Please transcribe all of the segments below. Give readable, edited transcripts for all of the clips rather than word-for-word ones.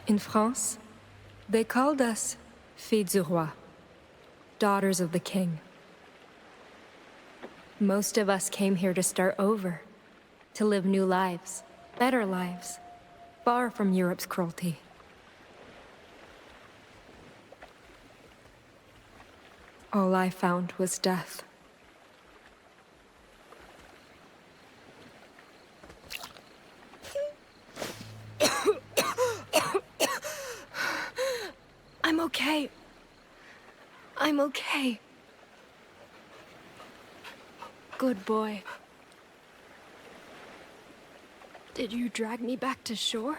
In France, they called us filles du roi, daughters of the king. Most of us came here to start over, to live new lives, better lives, far from Europe's cruelty. All I found was death. I'm okay. I'm okay. Good boy. Did you drag me back to shore?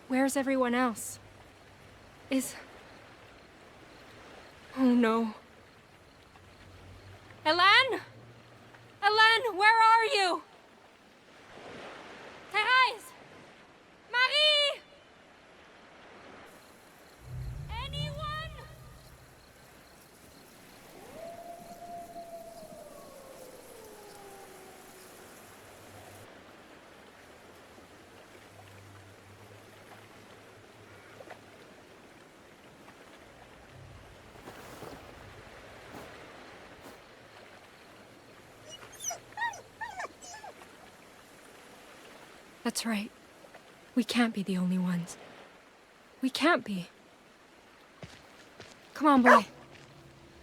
Where's everyone else? Oh no. Hélène? Hélène, where are you? Thérèse! Marie! Anyone? That's right. We can't be the only ones. We can't be. Come on, boy.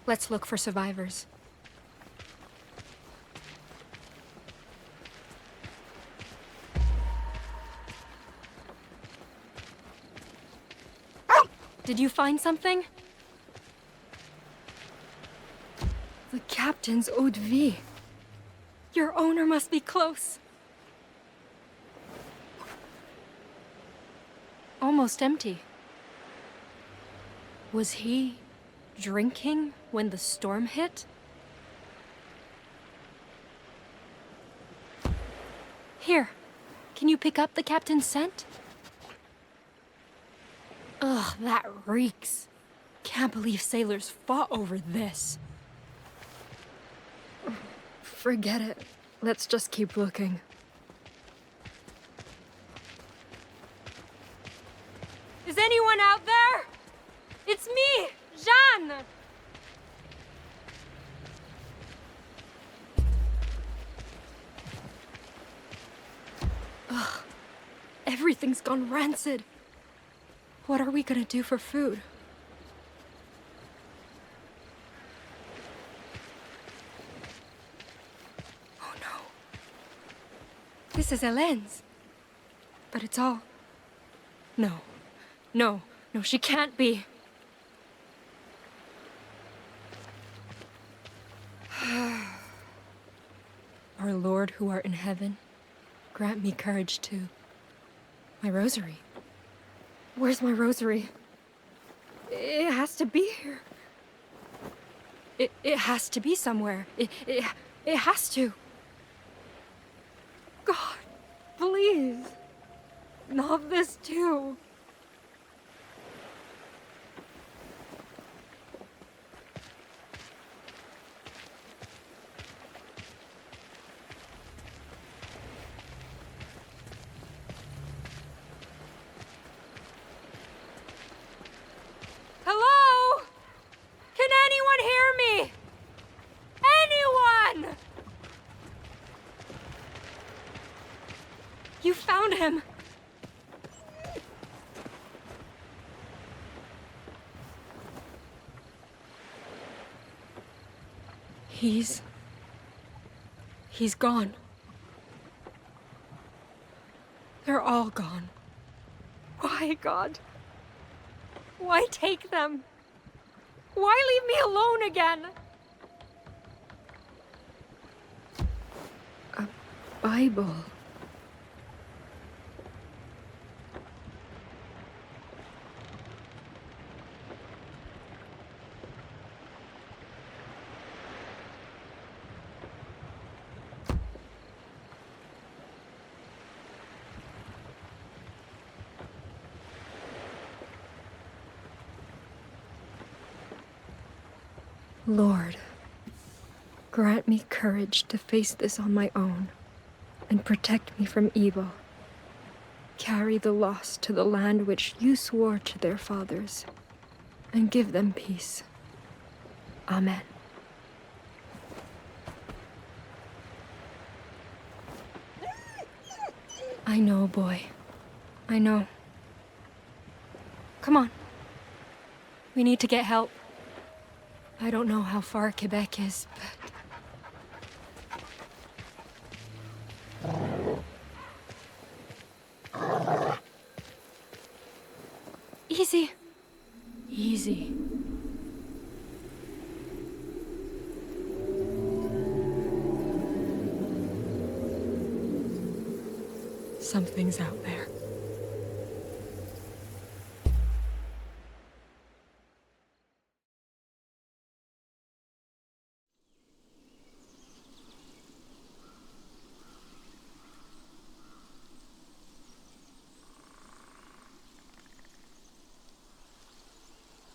Let's look for survivors. Did you find something? The captain's eau de vie. Your owner must be close. Almost empty. Was he drinking when the storm hit? Here, can you pick up the captain's scent? Ugh, that reeks. Can't believe sailors fought over this. Forget it. Let's just keep looking. Is anyone out there? It's me, Jeanne! Ugh, everything's gone rancid. What are we gonna do for food? Oh no. This is Hélène's. But it's all... No. No, she can't be. Our Lord who art in heaven, grant me courage to... My rosary. Where's my rosary? It has to be here. It has to be somewhere. It has to. God, please. Not this too. Hello? Can anyone hear me? Anyone? You found him. He's gone. They're all gone. Why, God? Why take them? Why leave me alone again? A Bible. Lord, grant me courage to face this on my own and protect me from evil. Carry the lost to the land which you swore to their fathers, and give them peace. Amen. I know, boy. I know. Come on. We need to get help. I don't know how far Quebec is, but... Easy. Easy. Something's out there.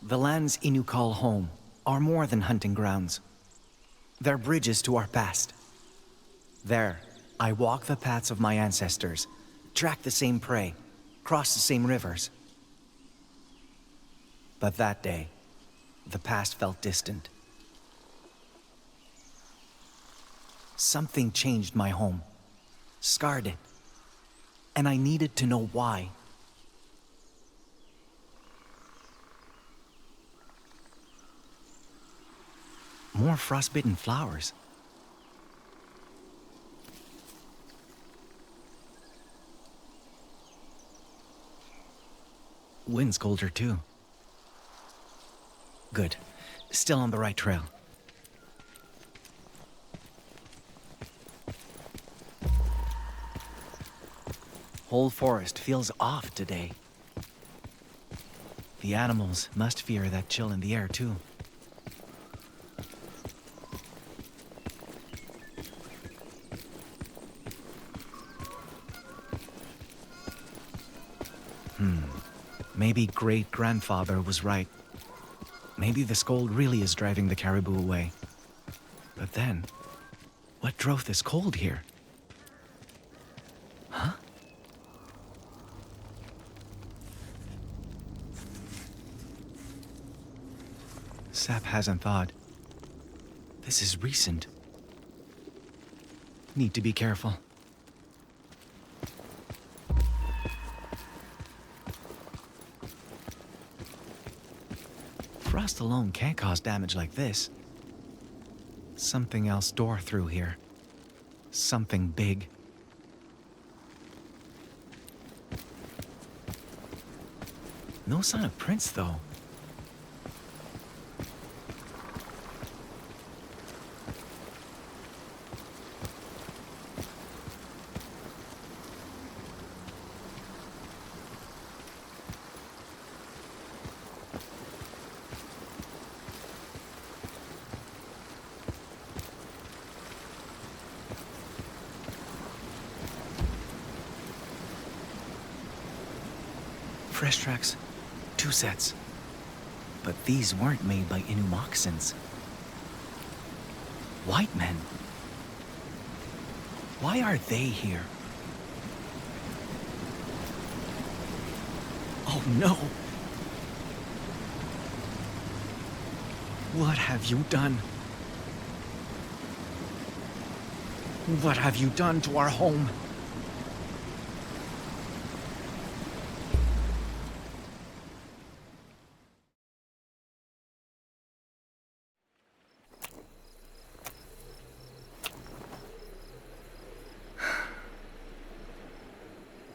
The lands Innu call home are more than hunting grounds. They're bridges to our past. There, I walk the paths of my ancestors, track the same prey, cross the same rivers. But that day, the past felt distant. Something changed my home, scarred it, and I needed to know why. More frostbitten flowers. Wind's colder too. Good. Still on the right trail. Whole forest feels off today. The animals must fear that chill in the air too. Maybe great-grandfather was right. Maybe the cold really is driving the caribou away. But then, what drove this cold here? Huh? Sap hasn't thawed. This is recent. Need to be careful. Frost alone can't cause damage like this. Something else tore through here. Something big. No sign of prints, though. Fresh tracks. 2 sets. But these weren't made by Innu moccasins. White men. Why are they here? Oh no! What have you done? What have you done to our home?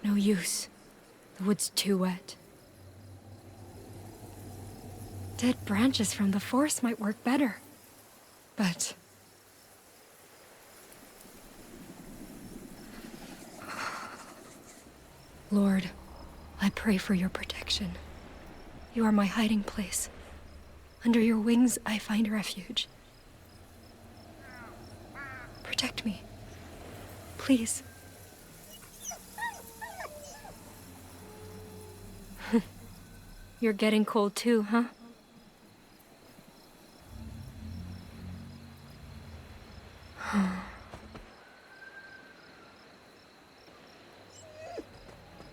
No use. The wood's too wet. Dead branches from the forest might work better. But... Lord, I pray for your protection. You are my hiding place. Under your wings, I find refuge. Protect me. Please. You're getting cold too, huh?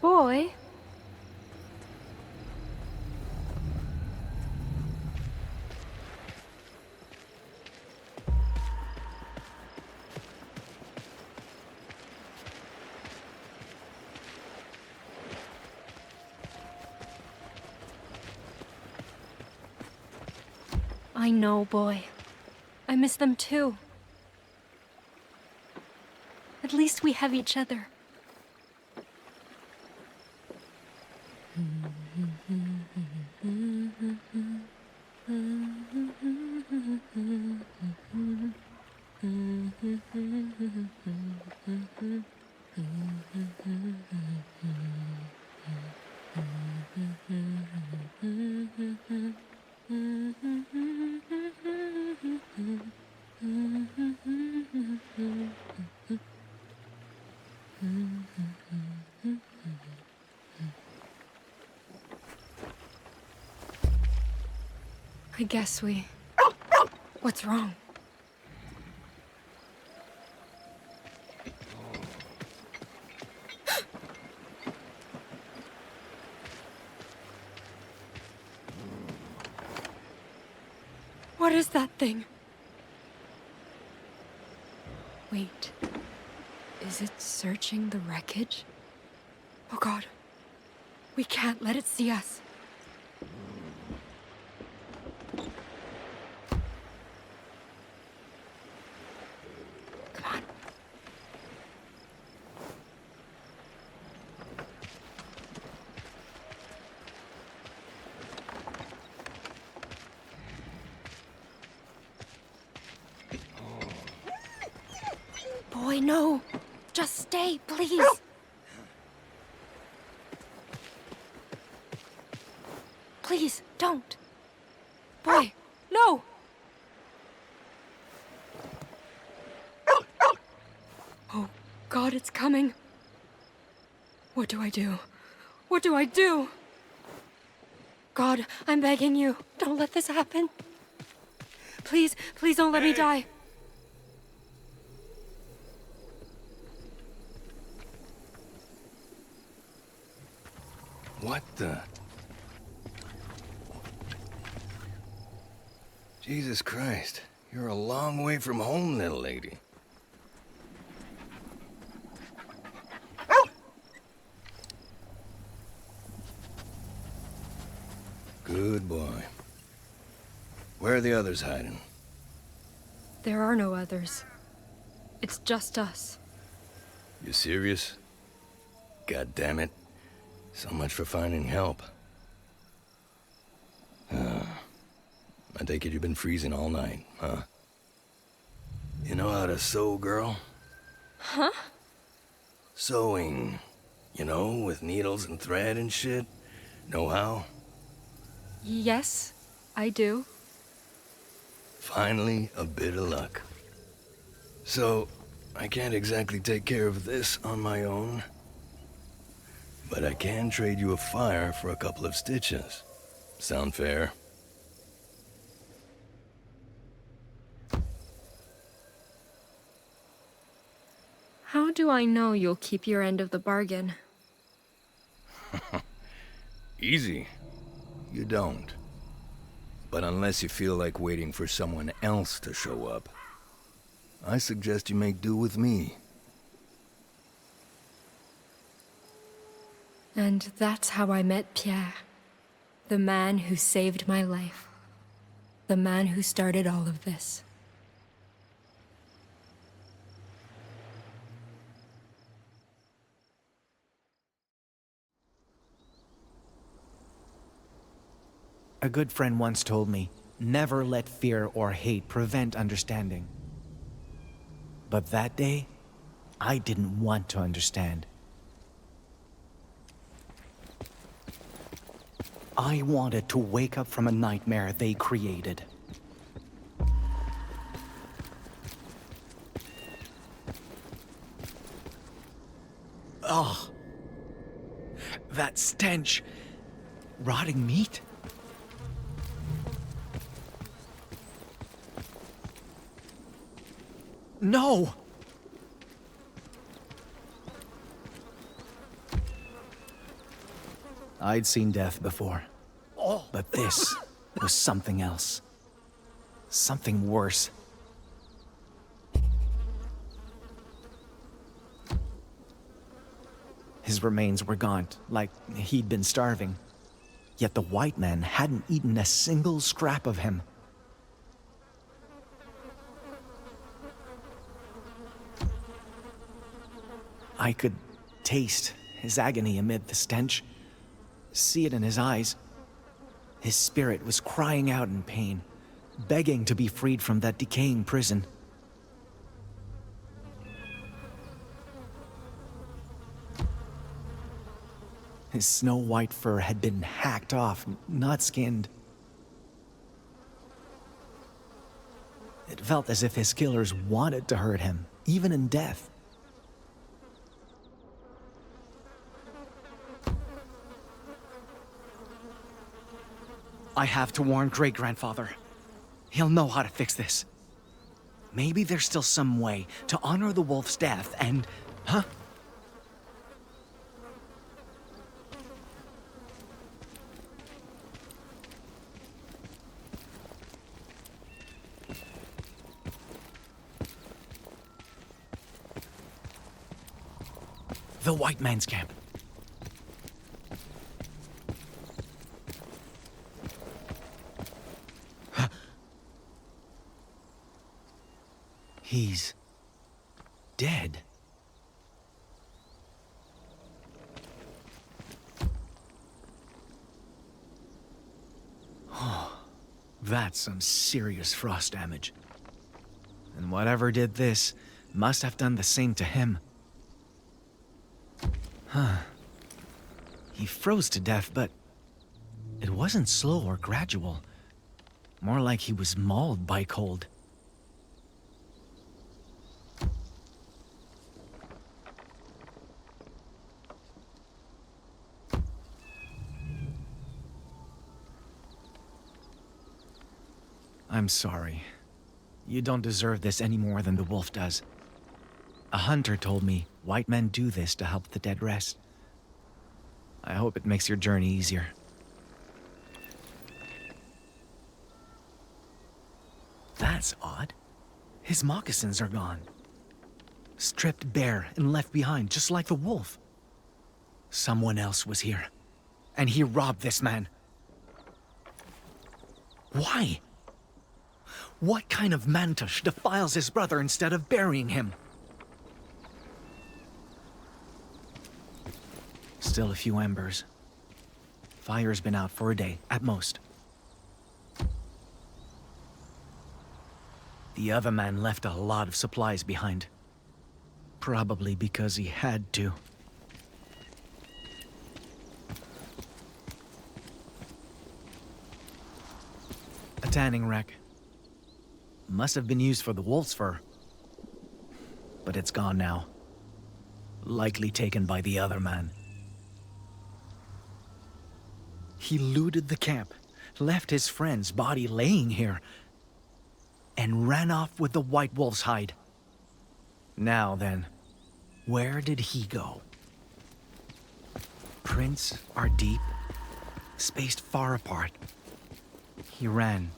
Boy? I know, boy. I miss them too. At least we have each other. I guess we... What's wrong? What is that thing? Wait. Is it searching the wreckage? Oh God. We can't let it see us. Come on. Boy, no. Just stay, please. Please, don't. Boy, no! Oh, God, it's coming. What do I do? What do I do? God, I'm begging you, don't let this happen. Please, please don't let me die. What the? Jesus Christ, you're a long way from home, little lady. Good boy. Where are the others hiding? There are no others. It's just us. You serious? God damn it. So much for finding help. I take it you've been freezing all night, huh? You know how to sew, girl? Huh? Sewing. You know, with needles and thread and shit. Know how? Yes, I do. Finally, a bit of luck. So, I can't exactly take care of this on my own. But I can trade you a fire for a couple of stitches. Sound fair? How do I know you'll keep your end of the bargain? Easy. You don't. But unless you feel like waiting for someone else to show up, I suggest you make do with me. And that's how I met Pierre. The man who saved my life. The man who started all of this. A good friend once told me, never let fear or hate prevent understanding. But that day, I didn't want to understand. I wanted to wake up from a nightmare they created. Ugh. That stench. Rotting meat? No! I'd seen death before. But this was something else. Something worse. His remains were gaunt, like he'd been starving. Yet the white man hadn't eaten a single scrap of him. I could taste his agony amid the stench, see it in his eyes. His spirit was crying out in pain, begging to be freed from that decaying prison. His snow-white fur had been hacked off, not skinned. It felt as if his killers wanted to hurt him, even in death. I have to warn Great-Grandfather. He'll know how to fix this. Maybe there's still some way to honor the wolf's death and... Huh? The white man's camp. He's dead. Oh, that's some serious frost damage. And whatever did this must have done the same to him. Huh. He froze to death, but it wasn't slow or gradual. More like he was mauled by cold. I'm sorry. You don't deserve this any more than the wolf does. A hunter told me white men do this to help the dead rest. I hope it makes your journey easier. That's odd. His moccasins are gone. Stripped bare and left behind, just like the wolf. Someone else was here, and he robbed this man. Why? What kind of mantush defiles his brother instead of burying him? Still a few embers. Fire's been out for a day, at most. The other man left a lot of supplies behind. Probably because he had to. A tanning rack. Must have been used for the wolf's fur. But it's gone now. Likely taken by the other man. He looted the camp, left his friend's body laying here, and ran off with the white wolf's hide. Now then, where did he go? Prints are deep, spaced far apart. He ran.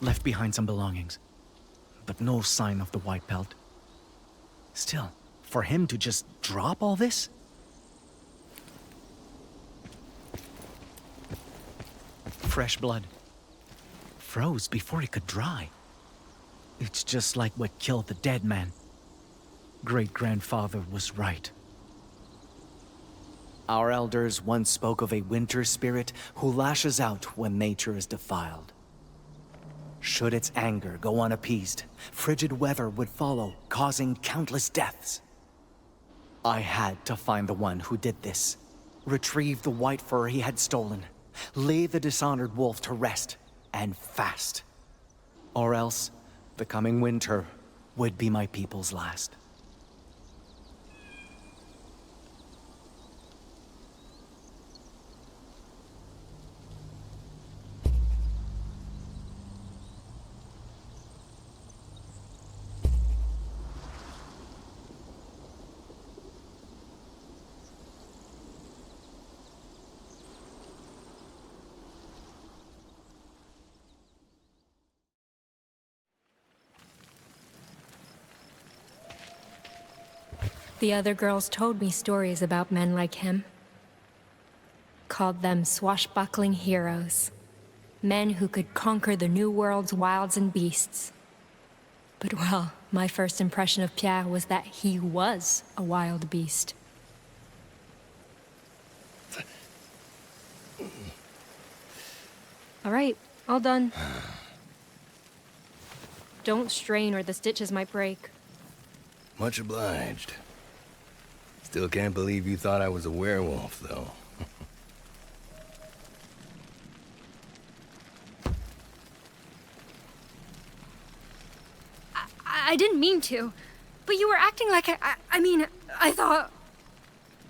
Left behind some belongings, but no sign of the white pelt. Still, for him to just drop all this? Fresh blood. Froze before it could dry. It's just like what killed the dead man. Great-grandfather was right. Our elders once spoke of a winter spirit who lashes out when nature is defiled. Should its anger go unappeased, frigid weather would follow, causing countless deaths. I had to find the one who did this, retrieve the white fur he had stolen, lay the dishonored wolf to rest, and fast. Or else, the coming winter would be my people's last. The other girls told me stories about men like him. Called them swashbuckling heroes. Men who could conquer the New World's wilds and beasts. But well, my first impression of Pierre was that he was a wild beast. All right, all done. Don't strain or the stitches might break. Much obliged. Still can't believe you thought I was a werewolf, though. I didn't mean to, but you were acting like I mean, I thought...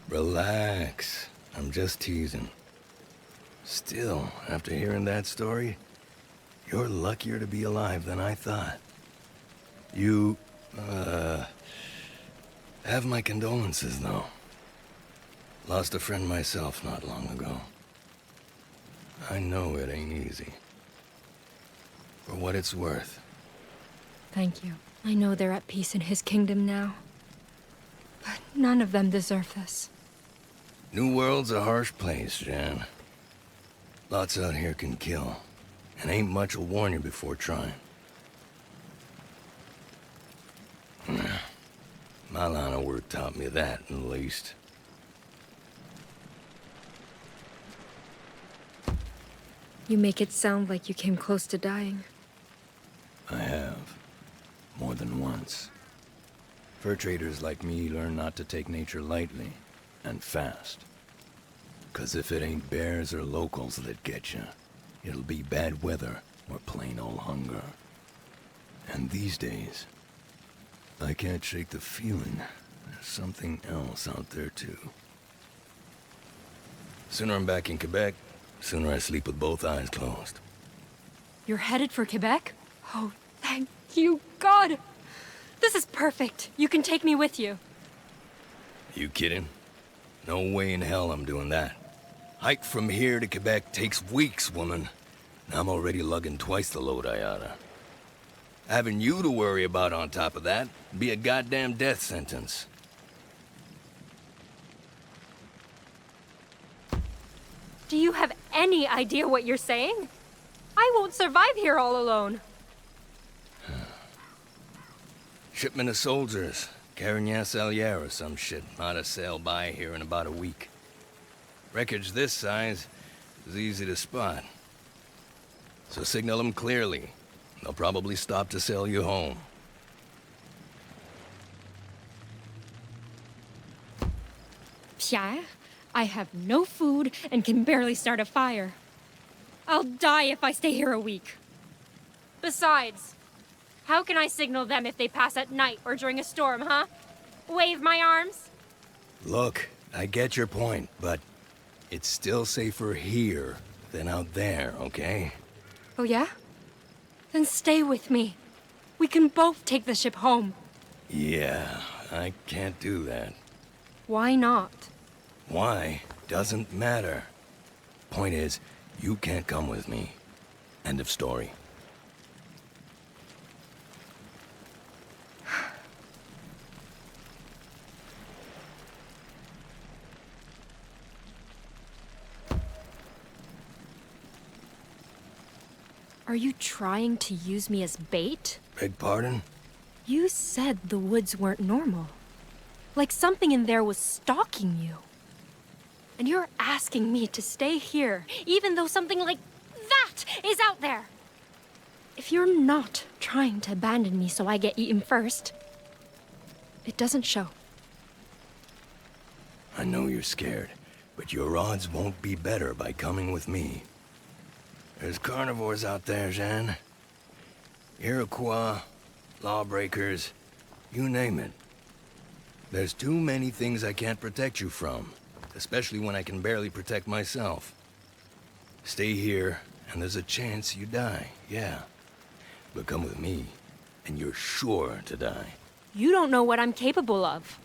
Relax. I'm just teasing. Still, after hearing that story, you're luckier to be alive than I thought. You, have my condolences, though. Lost a friend myself not long ago. I know it ain't easy. For what it's worth. Thank you. I know they're at peace in his kingdom now. But none of them deserve this. New World's a harsh place, Jeanne. Lots out here can kill. And ain't much will warn you before trying. My line of work taught me that, at least. You make it sound like you came close to dying. I have. More than once. Fur traders like me learn not to take nature lightly, and fast. 'Cause if it ain't bears or locals that get you, it'll be bad weather or plain old hunger. And these days, I can't shake the feeling there's something else out there too. Sooner I'm back in Quebec, sooner I sleep with both eyes closed. You're headed for Quebec? Oh, thank you, God! This is perfect. You can take me with you. You kidding? No way in hell I'm doing that. Hike from here to Quebec takes weeks, woman. And I'm already lugging twice the load I oughta. Having you to worry about on top of that would be a goddamn death sentence. Do you have any idea what you're saying? I won't survive here all alone. Shipment of soldiers. Carignan-Salière or some shit. Ought to sail by here in about a week. Wreckage this size is easy to spot. So signal them clearly. They'll probably stop to sail you home. Pierre, I have no food and can barely start a fire. I'll die if I stay here a week. Besides, how can I signal them if they pass at night or during a storm, huh? Wave my arms? Look, I get your point, but it's still safer here than out there, okay? Oh yeah? Then stay with me. We can both take the ship home. Yeah, I can't do that. Why not? Why doesn't matter. Point is, you can't come with me. End of story. Are you trying to use me as bait? Beg pardon? You said the woods weren't normal. Like something in there was stalking you. And you're asking me to stay here, even though something like that is out there. If you're not trying to abandon me so I get eaten first, it doesn't show. I know you're scared, but your odds won't be better by coming with me. There's carnivores out there, Jeanne. Iroquois, lawbreakers, you name it. There's too many things I can't protect you from, especially when I can barely protect myself. Stay here, and there's a chance you die, yeah. But come with me, and you're sure to die. You don't know what I'm capable of.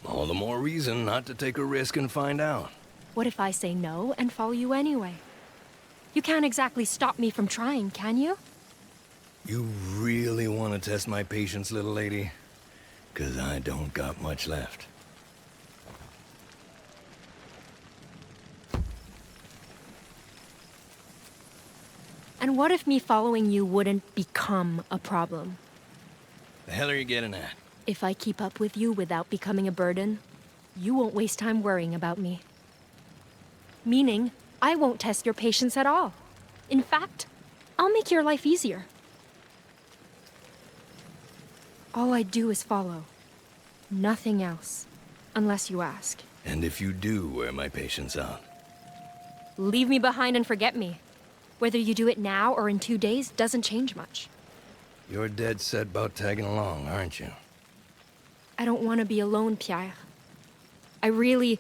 All the more reason not to take a risk and find out. What if I say no and follow you anyway? You can't exactly stop me from trying, can you? You really want to test my patience, little lady? 'Cause I don't got much left. And what if me following you wouldn't become a problem? The hell are you getting at? If I keep up with you without becoming a burden, you won't waste time worrying about me. Meaning, I won't test your patience at all. In fact, I'll make your life easier. All I do is follow. Nothing else. Unless you ask. And if you do wear my patience out? Leave me behind and forget me. Whether you do it now or in 2 days doesn't change much. You're dead set about tagging along, aren't you? I don't want to be alone, Pierre. I really,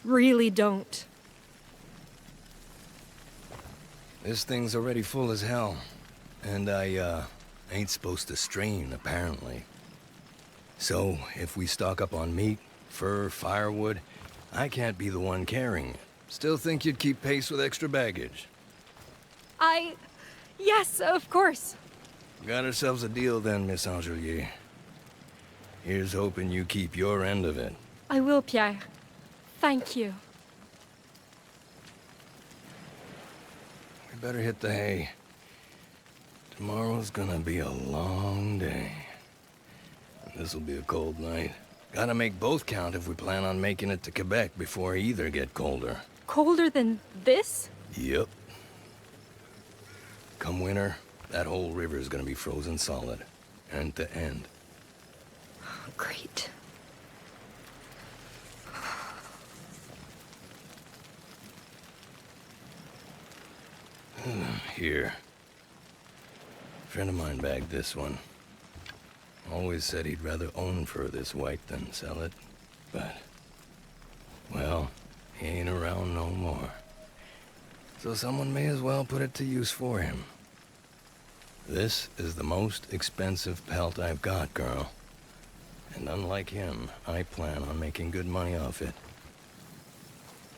really don't. This thing's already full as hell. And I, ain't supposed to strain, apparently. So, if we stock up on meat, fur, firewood, I can't be the one carrying it. Still think you'd keep pace with extra baggage? Yes, of course. Got ourselves a deal then, Miss Angelier. Here's hoping you keep your end of it. I will, Pierre. Thank you. We better hit the hay. Tomorrow's gonna be a long day. And this'll be a cold night. Gotta make both count if we plan on making it to Quebec before either get colder. Colder than this? Yep. Come winter, that whole river's gonna be frozen solid. End to end. Great. Here. Friend of mine bagged this one. Always said he'd rather own fur this white than sell it. But, well, he ain't around no more. So someone may as well put it to use for him. This is the most expensive pelt I've got, girl. And unlike him, I plan on making good money off it.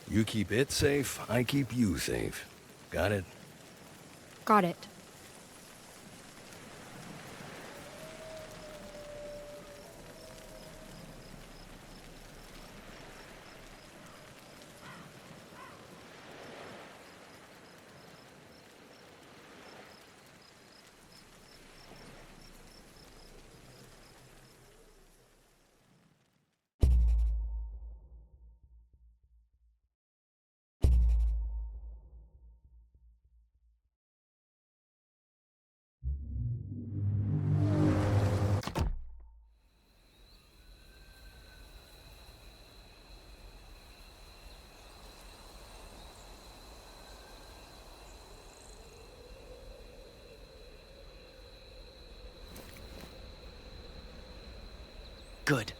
You keep it safe, I keep you safe. Got it? Got it. Good.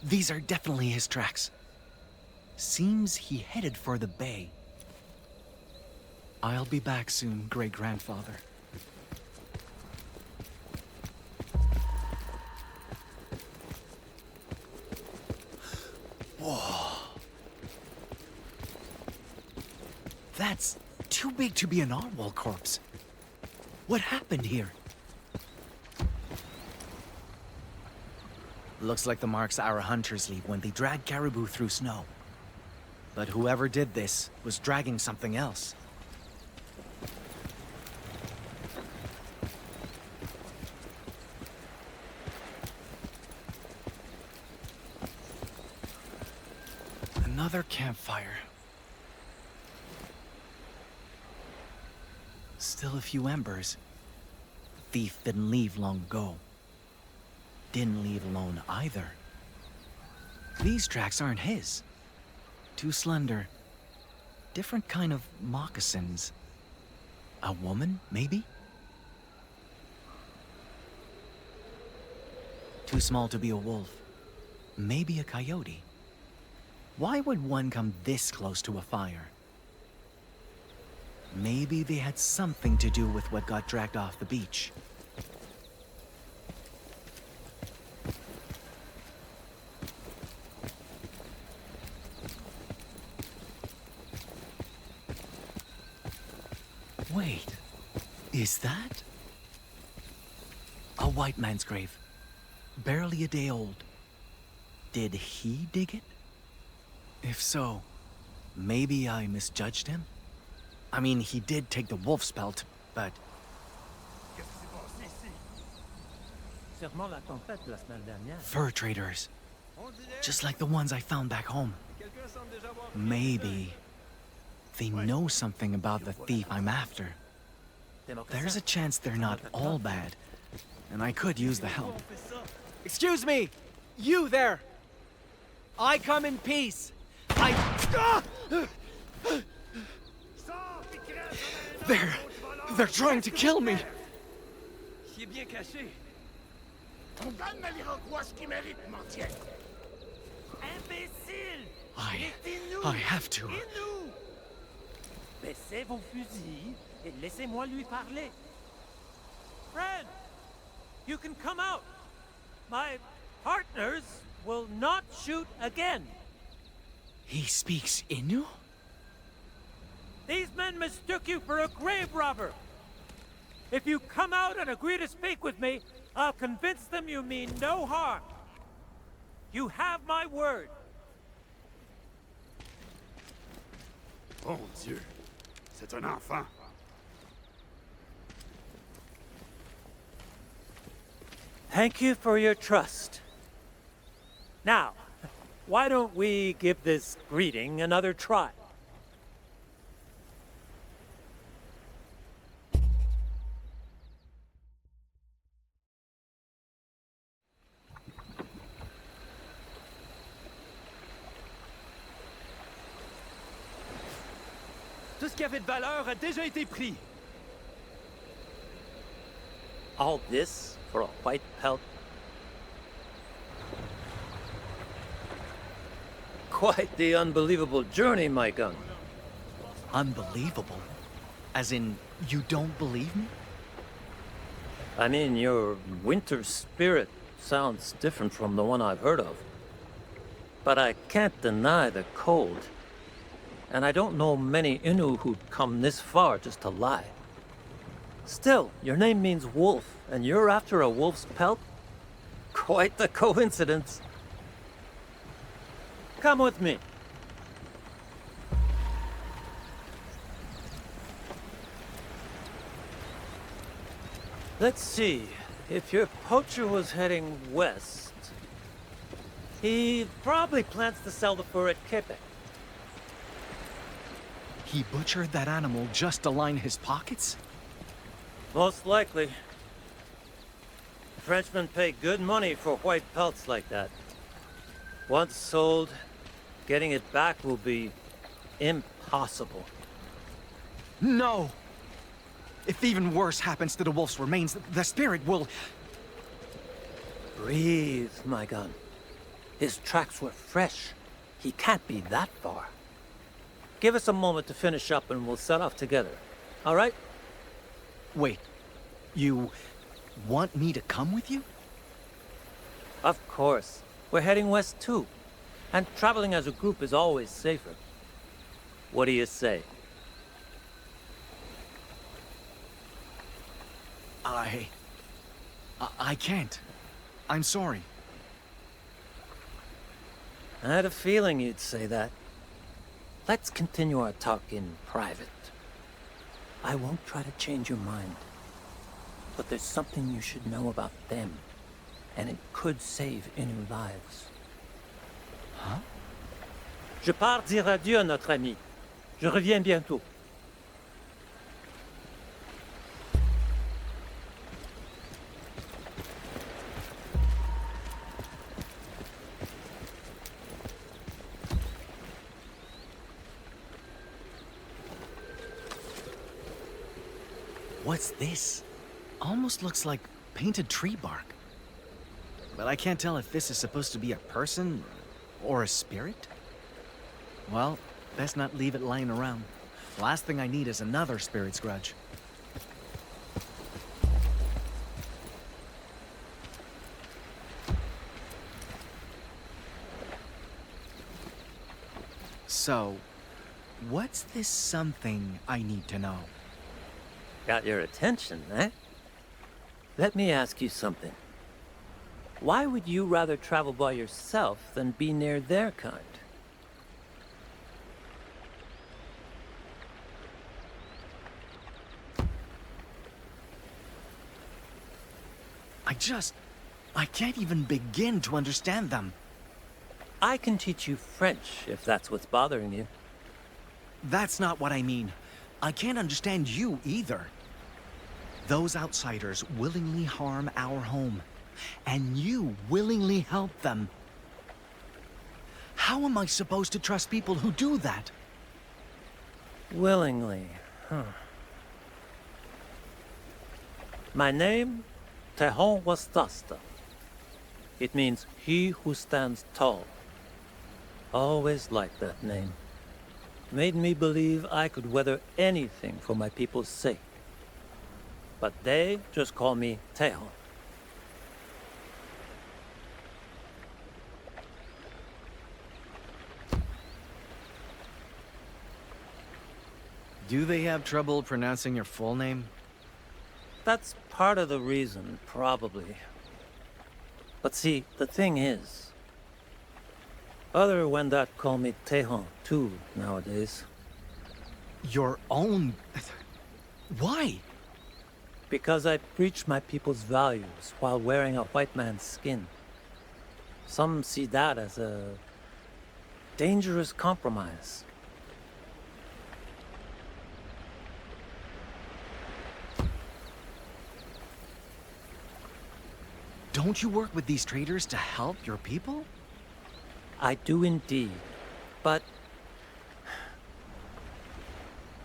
These are definitely his tracks. Seems he headed for the bay. I'll be back soon, great-grandfather. Whoa. That's too big to be a narwhal corpse. What happened here? Looks like the marks our hunters leave when they drag caribou through snow. But whoever did this was dragging something else. Another campfire. Still a few embers. The thief didn't leave long ago. Didn't leave alone either. These tracks aren't his. Too slender. Different kind of moccasins. A woman, maybe? Too small to be a wolf. Maybe a coyote. Why would one come this close to a fire? Maybe they had something to do with what got dragged off the beach. Wait, is that? A white man's grave. Barely a day old. Did he dig it? If so, maybe I misjudged him? I mean, he did take the wolf's pelt, but sûrement la tempête la semaine dernière. Fur traders. Just like the ones I found back home. Maybe they know something about the thief I'm after. There's a chance they're not all bad, and I could use the help. Excuse me! You there! I come in peace! They're trying to kill me! On donne à l'Iroquois ce qu'il mérite, mendiant. Imbécile! I have to. Innu! Baissez vos fusils et laissez-moi lui parler. Friend, you can come out. My partners will not shoot again. He speaks Innu? These men mistook you for a grave robber. If you come out and agree to speak with me, I'll convince them you mean no harm. You have my word. Bon Dieu, c'est un enfant. Thank you for your trust. Now, why don't we give this greeting another try? Tout ce qui avait de valeur a déjà été pris. All this for a white pelt? Quite the unbelievable journey, Maikan. Unbelievable? As in, you don't believe me? I mean, your winter spirit sounds different from the one I've heard of. But I can't deny the cold. And I don't know many Innu who'd come this far just to lie. Still, your name means wolf, and you're after a wolf's pelt? Quite the coincidence. Come with me. Let's see. If your poacher was heading west, he probably plans to sell the fur at Quebec. He butchered that animal just to line his pockets? Most likely. Frenchmen pay good money for white pelts like that. Once sold, getting it back will be impossible. No! If even worse happens to the wolf's remains, the spirit will... Breathe, my gun. His tracks were fresh. He can't be that far. Give us a moment to finish up and we'll set off together. All right? Wait, you want me to come with you? Of course. We're heading west too. And traveling as a group is always safer. What do you say? I can't. I'm sorry. I had a feeling you'd say that. Let's continue our talk in private. I won't try to change your mind. But there's something you should know about them. And it could save Innu lives. Huh? Je pars dire adieu à notre ami. Je reviens bientôt. What's this? Almost looks like painted tree bark. But I can't tell if this is supposed to be a person or a spirit. Well, best not leave it lying around. Last thing I need is another spirit's grudge. So, what's this something I need to know? Got your attention, eh? Let me ask you something. Why would you rather travel by yourself than be near their kind? I just I can't even begin to understand them. I can teach you French if that's what's bothering you. That's not what I mean. I can't understand you either. Those outsiders willingly harm our home, and you willingly help them. How am I supposed to trust people who do that? Willingly, huh. My name, Tejon. It means he who stands tall. Always liked that name. Made me believe I could weather anything for my people's sake. But they just call me Tejon. Do they have trouble pronouncing your full name? That's part of the reason, probably. But see, the thing is, other Wendat call me Tejon too nowadays. Your own... Why? Because I preach my people's values while wearing a white man's skin. Some see that as a dangerous compromise. Don't you work with these traders to help your people? I do indeed, but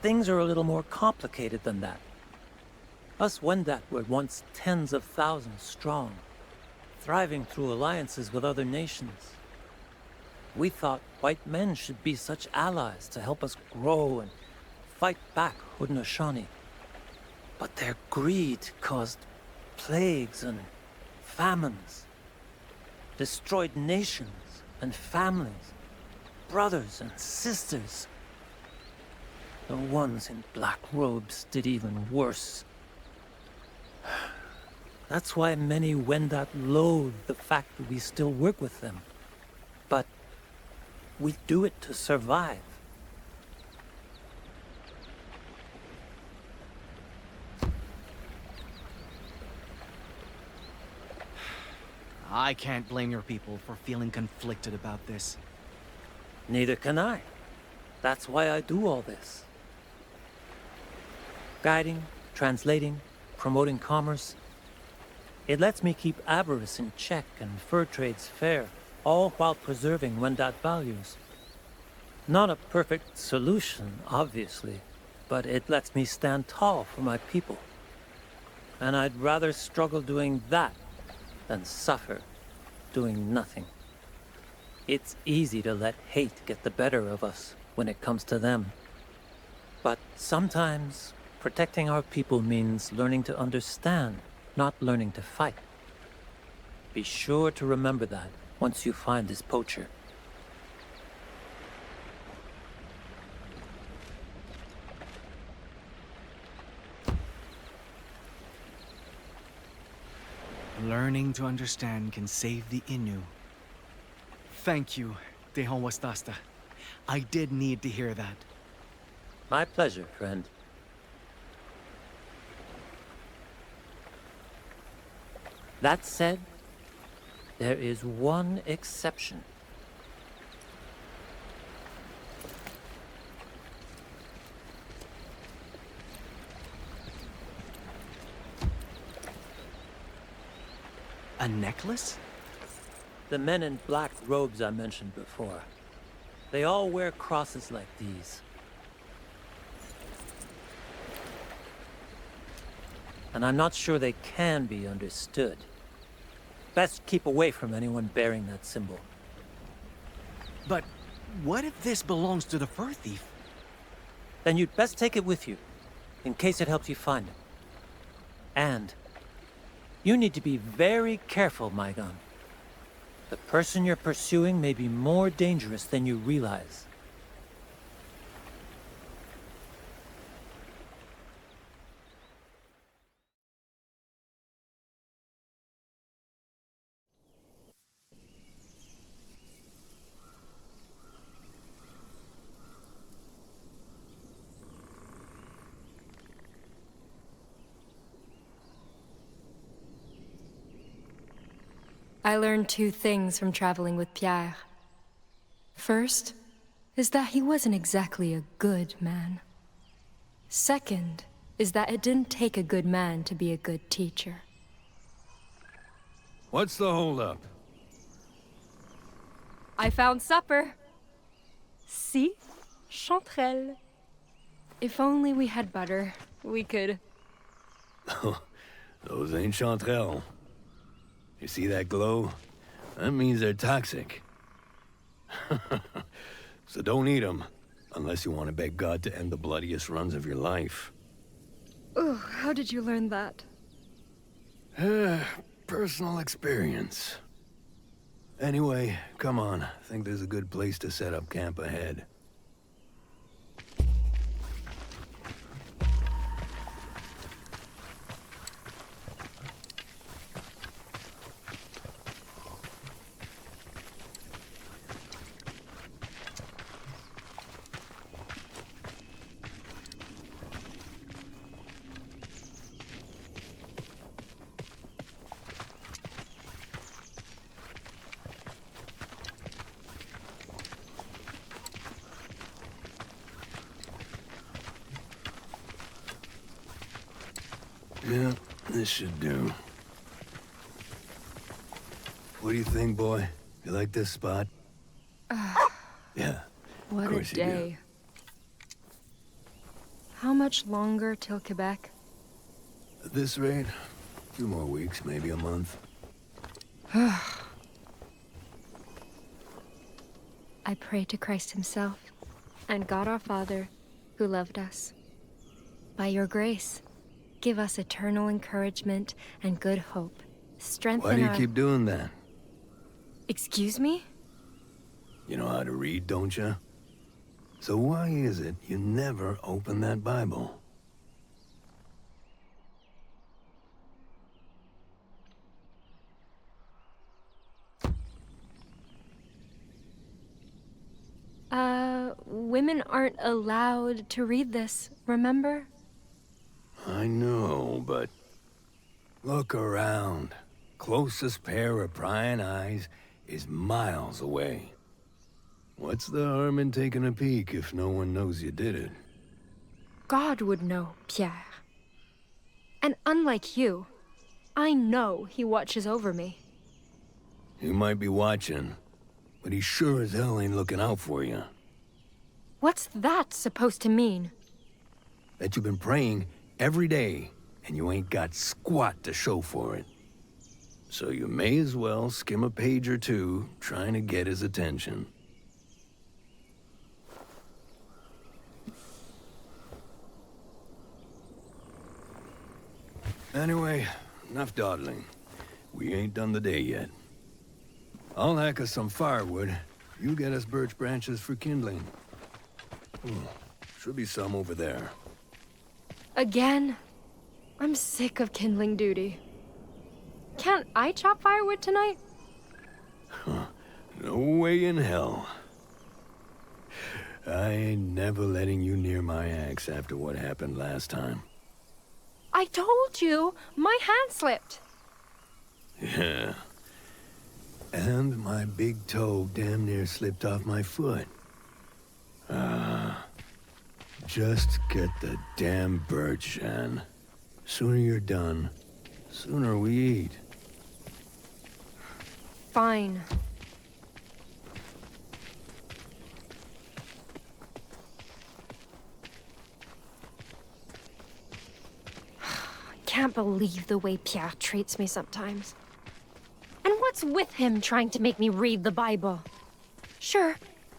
things are a little more complicated than that. Us Wendat were once tens of thousands strong, thriving through alliances with other nations. We thought white men should be such allies to help us grow and fight back Haudenosaunee. But their greed caused plagues and famines, destroyed nations and families, brothers and sisters. The ones in black robes did even worse. That's why many Wendat loathe the fact that we still work with them. But we do it to survive. I can't blame your people for feeling conflicted about this. Neither can I. That's why I do all this. Guiding, translating, promoting commerce. It lets me keep avarice in check and fur trades fair, all while preserving Wendat values. Not a perfect solution, obviously, but it lets me stand tall for my people. And I'd rather struggle doing that than suffer doing nothing. It's easy to let hate get the better of us when it comes to them. But sometimes protecting our people means learning to understand, not learning to fight. Be sure to remember that once you find this poacher. Learning to understand can save the Innu. Thank you, Tejon. I did need to hear that. My pleasure, friend. That said, there is one exception. A necklace? The men in black robes I mentioned before. They all wear crosses like these. And I'm not sure they can be understood. Best keep away from anyone bearing that symbol. But what if this belongs to the fur thief? Then you'd best take it with you, in case it helps you find it. And you need to be very careful, Maikan. The person you're pursuing may be more dangerous than you realize. I learned two things from traveling with Pierre. First, is that he wasn't exactly a good man. Second, is that it didn't take a good man to be a good teacher. What's the holdup? I found supper. See? Chanterelle. If only we had butter, we could... Those ain't chanterelle. You see that glow? That means they're toxic. So don't eat them, unless you want to beg God to end the bloodiest runs of your life. Ugh, how did you learn that? Personal experience. Anyway, come on. I think there's a good place to set up camp ahead. Yeah, this should do. What do you think, boy? You like this spot? Yeah, What of a course you do. day. How much longer till Quebec? At this rate, a few more weeks, maybe a month. I pray to Christ himself and God our Father, who loved us. By your grace, give us eternal encouragement and good hope. Strengthen Why do you our... keep doing that? Excuse me? You know how to read, don't you? So why is it you never open that Bible? Women aren't allowed to read this, remember? I know, but... Look around. Closest pair of prying eyes is miles away. What's the harm in taking a peek if no one knows you did it? God would know, Pierre. And unlike you, I know he watches over me. He might be watching, but he sure as hell ain't looking out for you. What's that supposed to mean? That you've been praying every day, and you ain't got squat to show for it. So you may as well skim a page or two, trying to get his attention. Anyway, enough dawdling. We ain't done the day yet. I'll hack us some firewood. You get us birch branches for kindling. Should be some over there. Again? I'm sick of kindling duty. Can't I chop firewood tonight? No way in hell. I ain't never letting you near my axe after what happened last time. I told you! My hand slipped! Yeah. And my big toe damn near slipped off my foot. Just get the damn birch, Jeanne. Sooner you're done, sooner we eat. Fine. I can't believe the way Pierre treats me sometimes. And what's with him trying to make me read the Bible? Sure,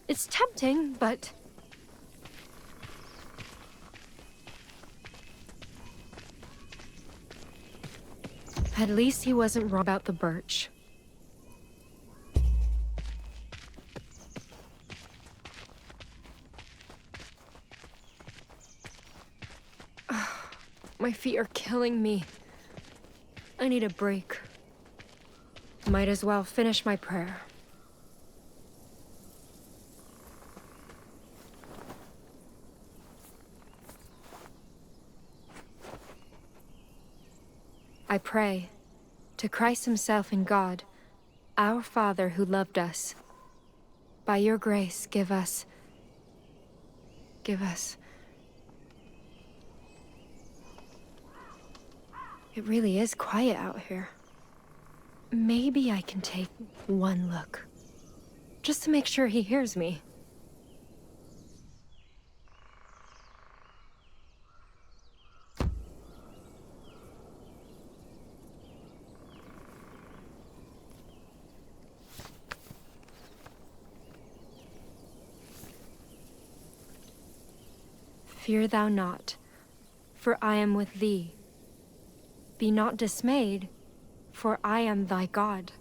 it's tempting, but... At least he wasn't wrong about the birch. My feet are killing me. I need a break. Might as well finish my prayer. I pray to Christ himself and God, Our Father who loved us, by your grace, give us... It really is quiet out here. Maybe I can take one look. Just to make sure he hears me. Fear thou not, for I am with thee. Be not dismayed, for I am thy God.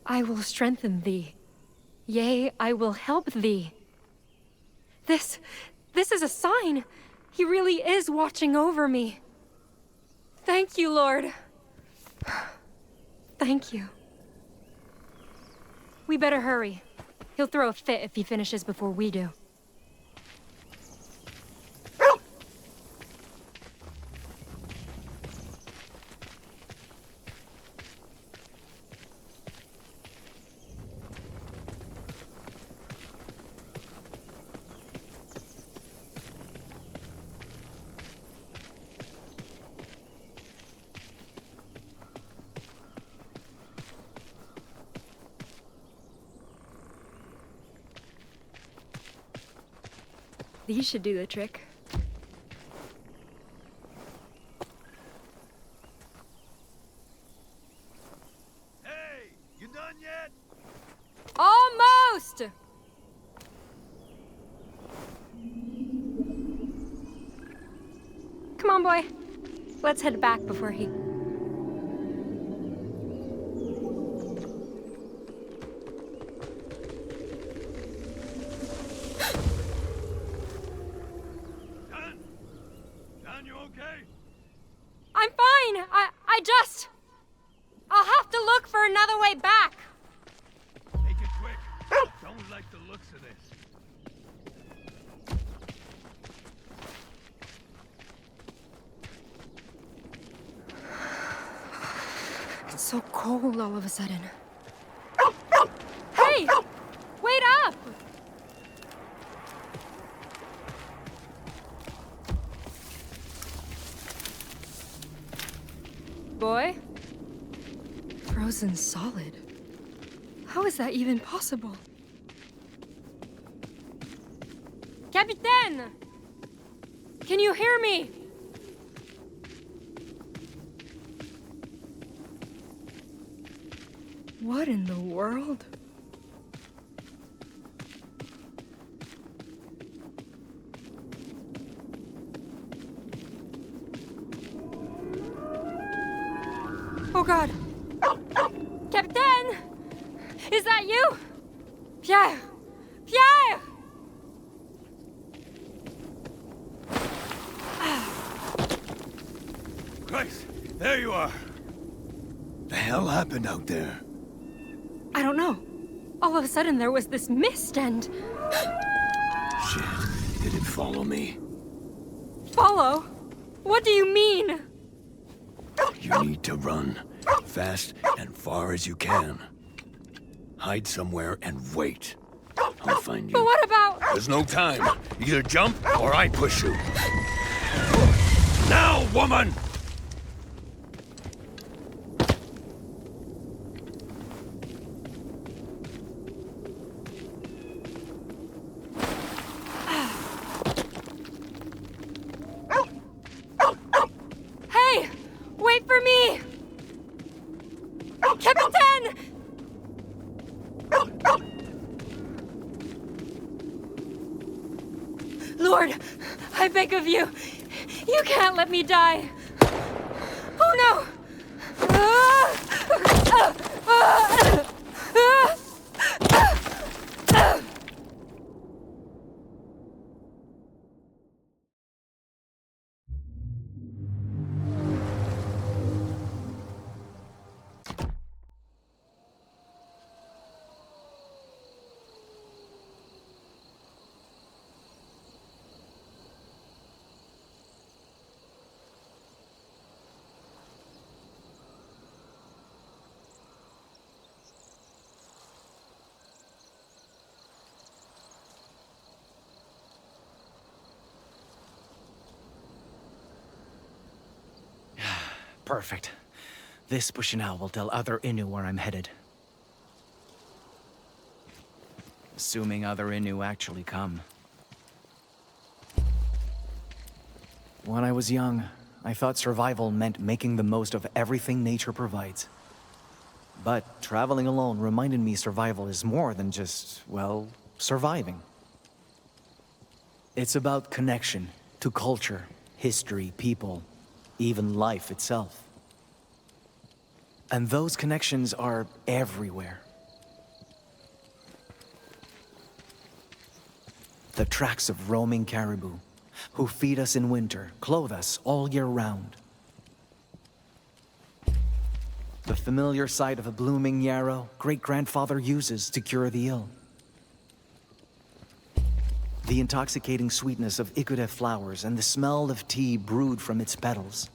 I will strengthen thee. Yea, I will help thee. This is a sign. He really is watching over me. Thank you, Lord. Thank you. We better hurry. He'll throw a fit if he finishes before we do. These should do the trick. Hey, you done yet? Almost! Come on, boy. Let's head back before he... Jeanne, you okay? I'm fine! I'll have to look for another way back! Make it quick. Don't like the looks of this. It's so cold all of a sudden. Hey! Wait up! Boy? Frozen solid. How is that even possible? Capitaine! Can you hear me? What in the world? Oh God! Capitaine! Is that you? Pierre! Pierre! Christ, there you are. The hell happened out there? I don't know. All of a sudden there was this mist and... Shit, did it follow me? Follow? What do you mean? You need to run. Fast and far as you can. Hide somewhere and wait. I'll find you. But what about... There's no time. Either jump or I push you. Now, woman! Hey! Wait for me! Captain! Lord, I beg of you. You can't let me die. Oh no! Perfect. This Bushinao will tell other Innu where I'm headed. Assuming other Innu actually come. When I was young, I thought survival meant making the most of everything nature provides. But traveling alone reminded me survival is more than just, well, surviving. It's about connection to culture, history, people, even life itself. And those connections are everywhere. The tracks of roaming caribou, who feed us in winter, clothe us all year round. The familiar sight of a blooming yarrow great-grandfather uses to cure the ill. The intoxicating sweetness of ikude flowers and the smell of tea brewed from its petals.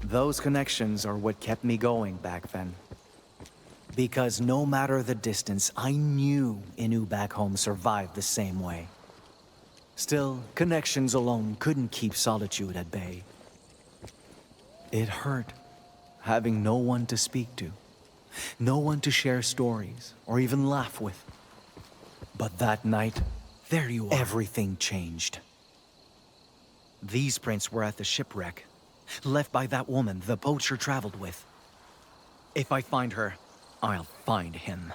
Those connections are what kept me going back then. Because no matter the distance, I knew Innu back home survived the same way. Still, connections alone couldn't keep solitude at bay. It hurt, having no one to speak to, no one to share stories, or even laugh with. But that night, there you are. Everything changed. These prints were at the shipwreck, left by that woman the poacher traveled with. If I find her, I'll find him.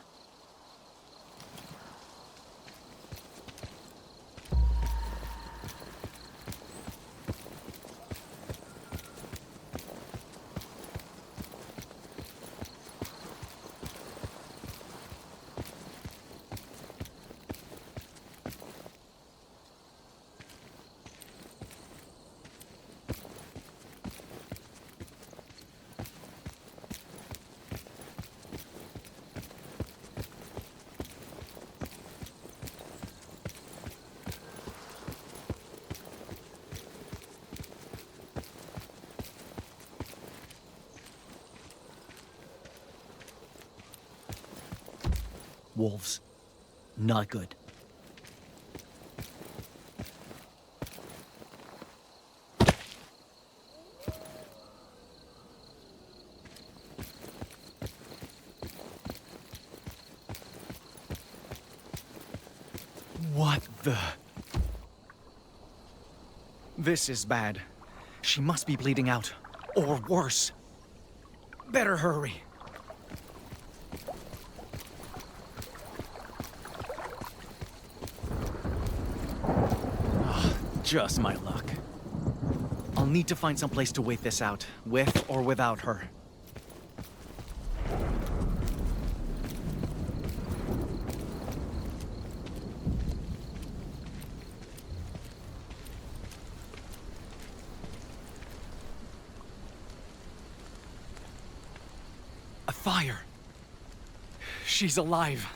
Wolves. Not good. What the... This is bad. She must be bleeding out. Or worse. Better hurry. Just my luck. I'll need to find some place to wait this out, with or without her. A fire! She's alive.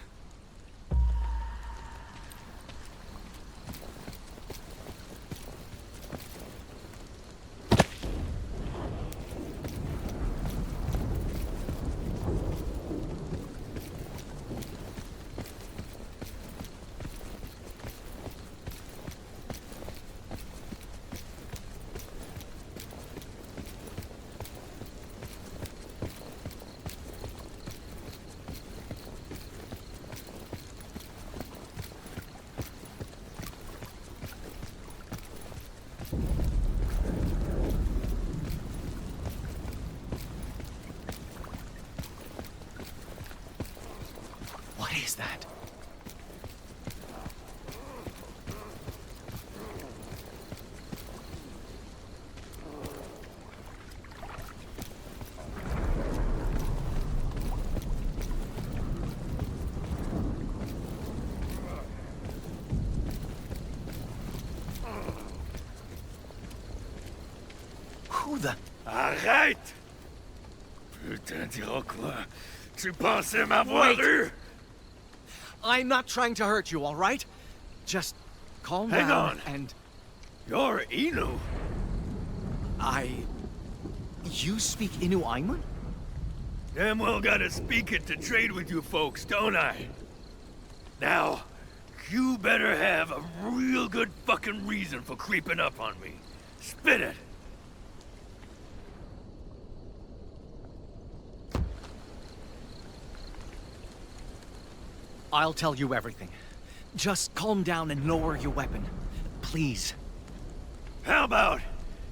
What is that? Who the... Arrête! Putain d'Iroquois, tu pensais m'avoir eu? I'm not trying to hurt you, all right? Just calm Hang down on. and... You're Innu. You speak Innu Aimun? Damn well gotta speak it to trade with you folks, don't I? Now, you better have a real good fucking reason for creeping up on me. Spit it! I'll tell you everything. Just calm down and lower your weapon. Please. How about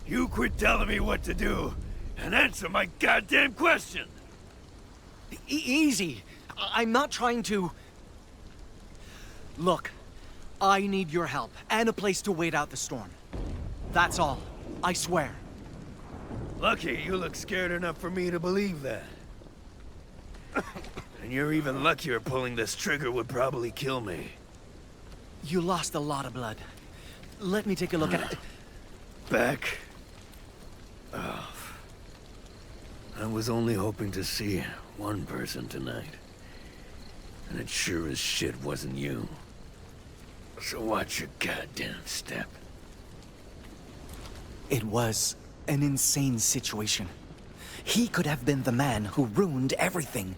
you quit telling me what to do and answer my goddamn question? Easy. I'm not trying to... Look, I need your help and a place to wait out the storm. That's all. I swear. Lucky you look scared enough for me to believe that. And you're even luckier pulling this trigger would probably kill me. You lost a lot of blood. Let me take a look at it. Back off. I was only hoping to see one person tonight. And it sure as shit wasn't you. So watch your goddamn step. It was an insane situation. He could have been the man who ruined everything.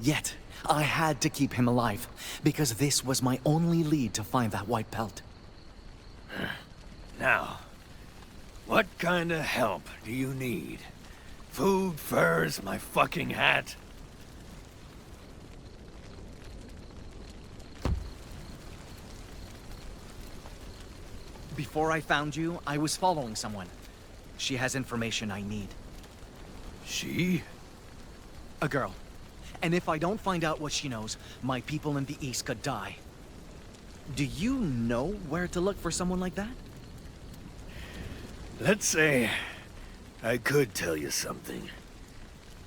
Yet, I had to keep him alive, because this was my only lead to find that white pelt. Now, what kind of help do you need? Food, furs, my fucking hat? Before I found you, I was following someone. She has information I need. She? A girl. And if I don't find out what she knows, my people in the East could die. Do you know where to look for someone like that? Let's say I could tell you something.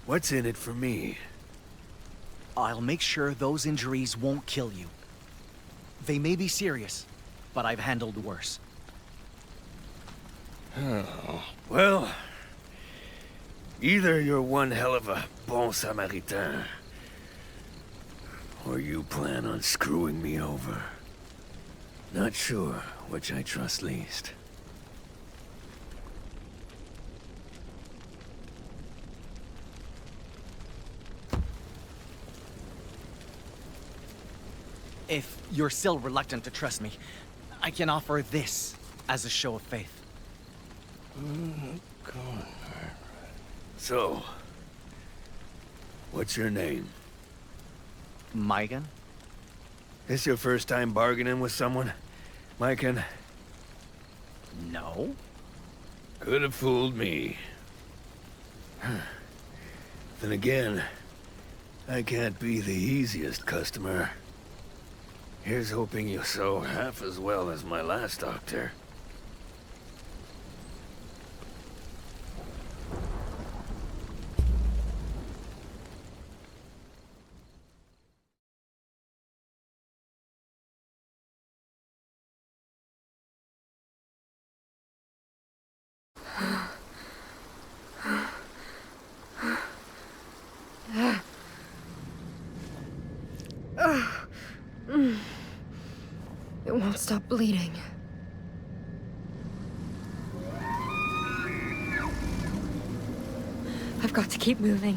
What's in it for me? I'll make sure those injuries won't kill you. They may be serious, but I've handled worse. Oh, well, either you're one hell of a bon Samaritain, or you plan on screwing me over. Not sure which I trust least. If you're still reluctant to trust me, I can offer this as a show of faith. So, what's your name? Maikan? This your first time bargaining with someone, Maikan? No. Could have fooled me. Then again, I can't be the easiest customer. Here's hoping you sew half as well as my last doctor. It won't stop bleeding. I've got to keep moving.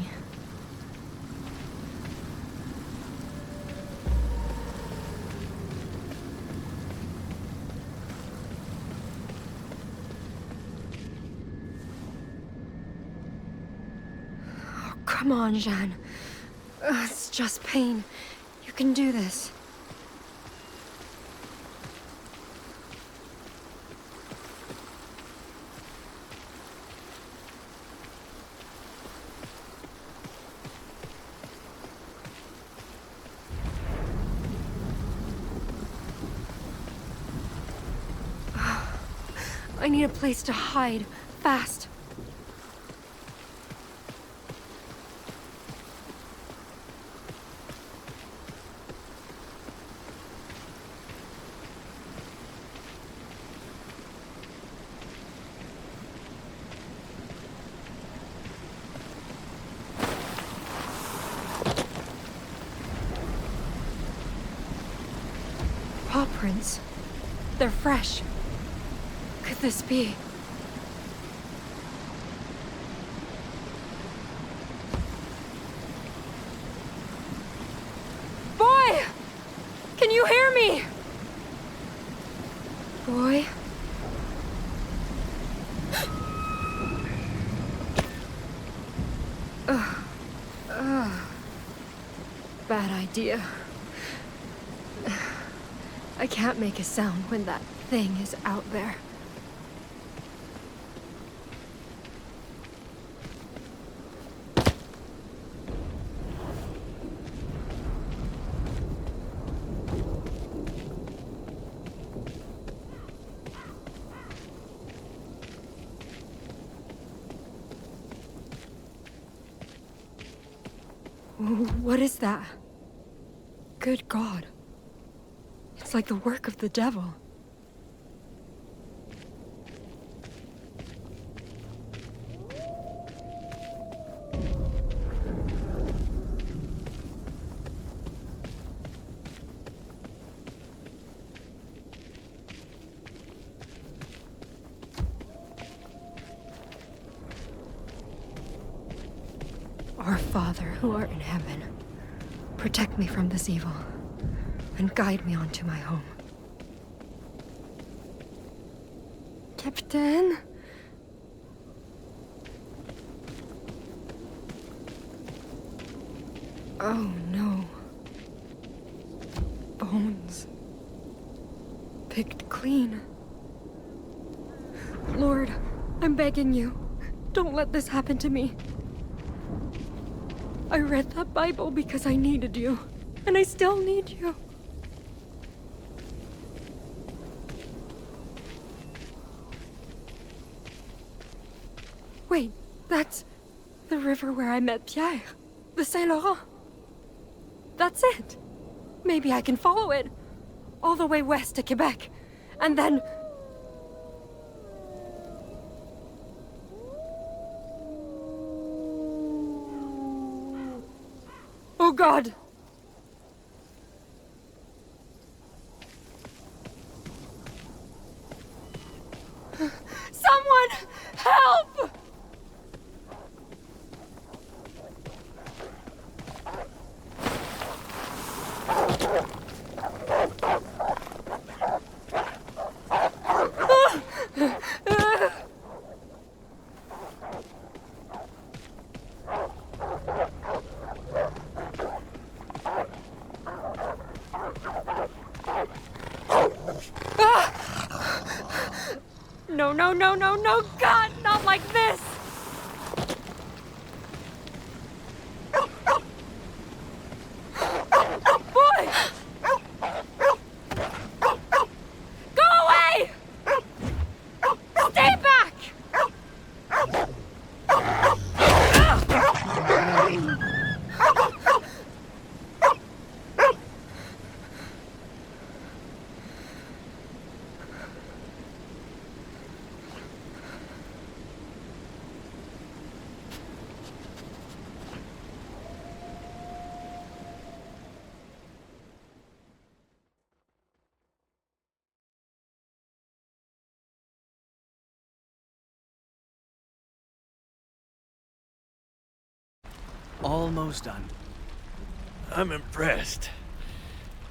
Oh, come on, Jeanne. It's just pain. You can do this. I need a place to hide, fast. Paw prints. They're fresh. Could this be? Boy! Can you hear me? Boy? Bad idea. I can't make a sound when that thing is out there. What is that? Good God. It's like the work of the devil. Our Father, who art in heaven, protect me from this evil, and guide me on to my home. Captain? Oh no. Bones. Picked clean. Lord, I'm begging you, don't let this happen to me. I read that Bible because I needed you, and I still need you. Wait, that's the river where I met Pierre, the Saint Laurent. That's it. Maybe I can follow it all the way west to Quebec, and then... Oh God! Someone help! No, no, no, no, no, God, not like this! Boy! Go away! Stay back! Almost done. I'm impressed.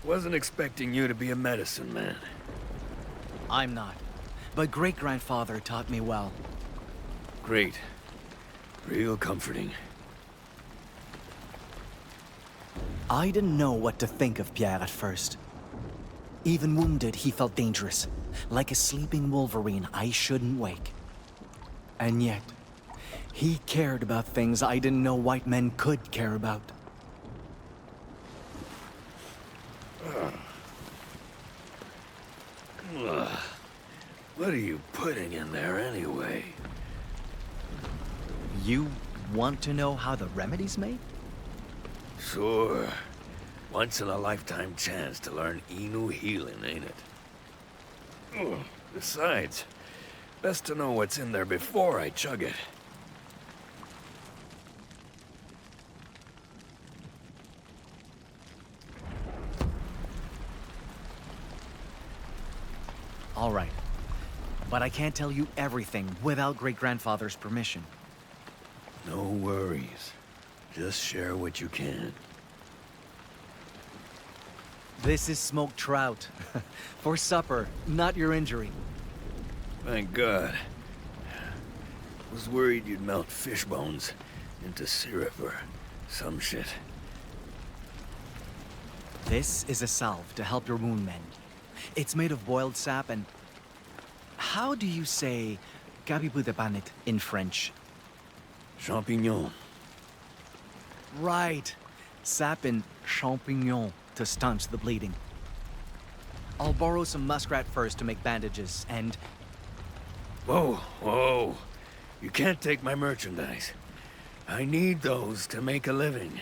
Wasn't expecting you to be a medicine man. I'm not. But great-grandfather taught me well. Great. Real comforting. I didn't know what to think of Pierre at first. Even wounded, he felt dangerous. Like a sleeping Wolverine I shouldn't wake. And yet, he cared about things I didn't know white men could care about. What are you putting in there anyway? You want to know how the remedy's made? Sure. Once-in-a-lifetime chance to learn Innu healing, ain't it? Besides, best to know what's in there before I chug it. All right. But I can't tell you everything without great-grandfather's permission. No worries. Just share what you can. This is smoked trout. For supper, not your injury. Thank God. Was worried you'd melt fish bones into syrup or some shit. This is a salve to help your wound mend. It's made of boiled sap and... How do you say "gabibu de banit" in French? Champignon. Right. Sap and champignon to staunch the bleeding. I'll borrow some muskrat furs to make bandages, and... Whoa, whoa. You can't take my merchandise. I need those to make a living.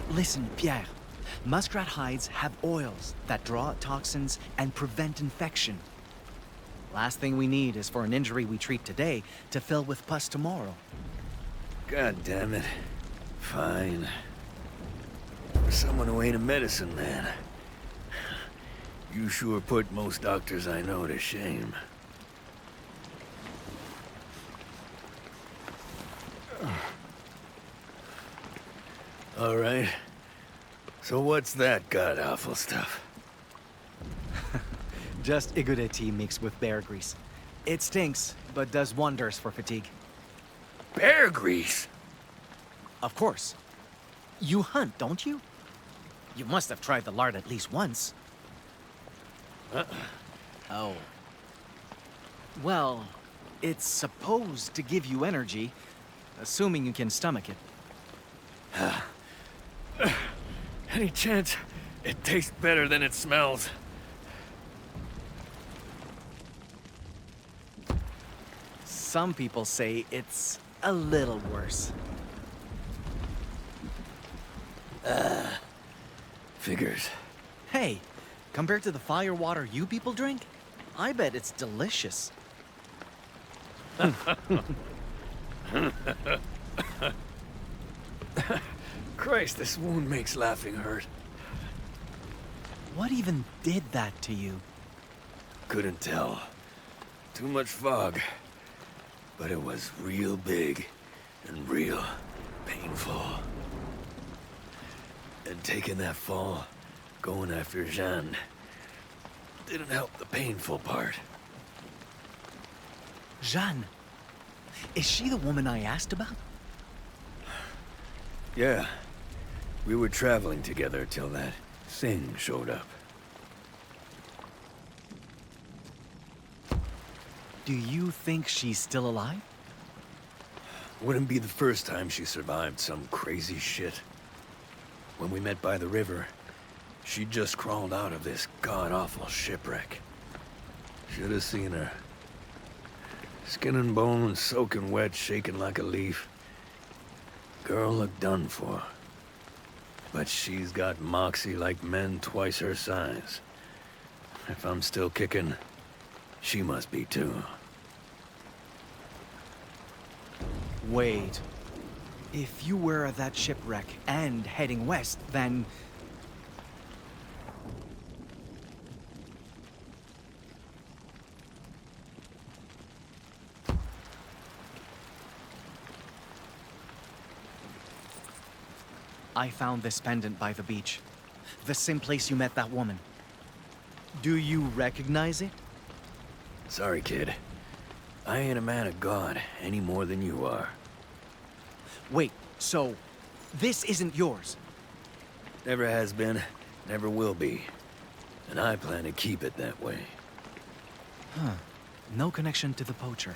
Listen, Pierre. Muskrat hides have oils that draw out toxins and prevent infection. Last thing we need is for an injury we treat today to fill with pus tomorrow. God damn it. Fine. For someone who ain't a medicine man, you sure put most doctors I know to shame. All right. So what's that god-awful stuff? Just Igure tea mixed with bear grease. It stinks, but does wonders for fatigue. Bear grease? Of course. You hunt, don't you? You must have tried the lard at least once. Oh. Well, it's supposed to give you energy, assuming you can stomach it. Any chance it tastes better than it smells? Some people say it's a little worse. Figures. Hey, compared to the fire water you people drink, I bet it's delicious. Christ, this wound makes laughing hurt. What even did that to you? Couldn't tell. Too much fog. But it was real big and real painful. And taking that fall, going after Jeanne, didn't help the painful part. Jeanne? Is she the woman I asked about? Yeah. We were traveling together till that thing showed up. Do you think she's still alive? Wouldn't be the first time she survived some crazy shit. When we met by the river, she just crawled out of this god-awful shipwreck. Should have seen her. Skin and bones, soaking wet, shaking like a leaf. Girl looked done for. But she's got moxie like men twice her size. If I'm still kicking, she must be too. Wait. If you were at that shipwreck and heading west, then... I found this pendant by the beach. The same place you met that woman. Do you recognize it? Sorry, kid. I ain't a man of God any more than you are. Wait, so this isn't yours? Never has been, never will be. And I plan to keep it that way. Huh. No connection to the poacher.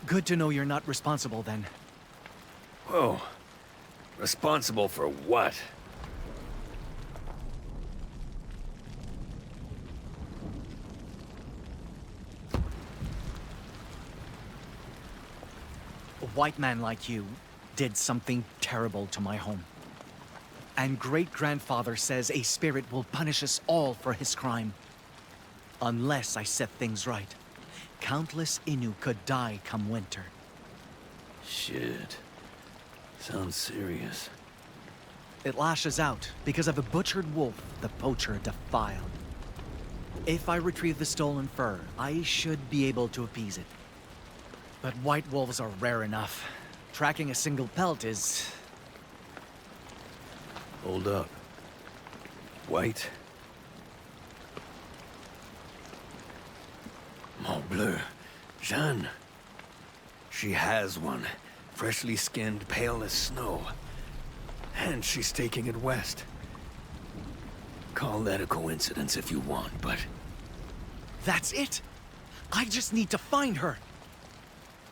Good to know you're not responsible then. Whoa. Responsible for what? A white man like you did something terrible to my home. And great-grandfather says a spirit will punish us all for his crime. Unless I set things right, countless Innu could die come winter. Shit. Sounds serious. It lashes out because of a butchered wolf the poacher defiled. If I retrieve the stolen fur, I should be able to appease it. But white wolves are rare enough. Tracking a single pelt is... Hold up. White? Mon bleu. Jeanne. She has one. Freshly skinned, pale as snow. And she's taking it west. Call that a coincidence if you want, but... That's it! I just need to find her!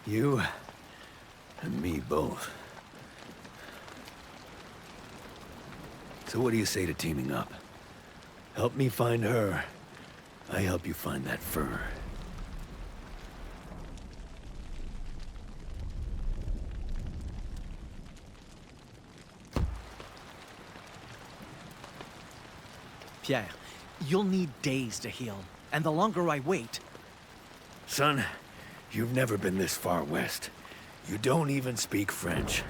You and me both. So what do you say to teaming up? Help me find her. I help you find that fur. Pierre, you'll need days to heal, and the longer I wait... Son, you've never been this far west. You don't even speak French.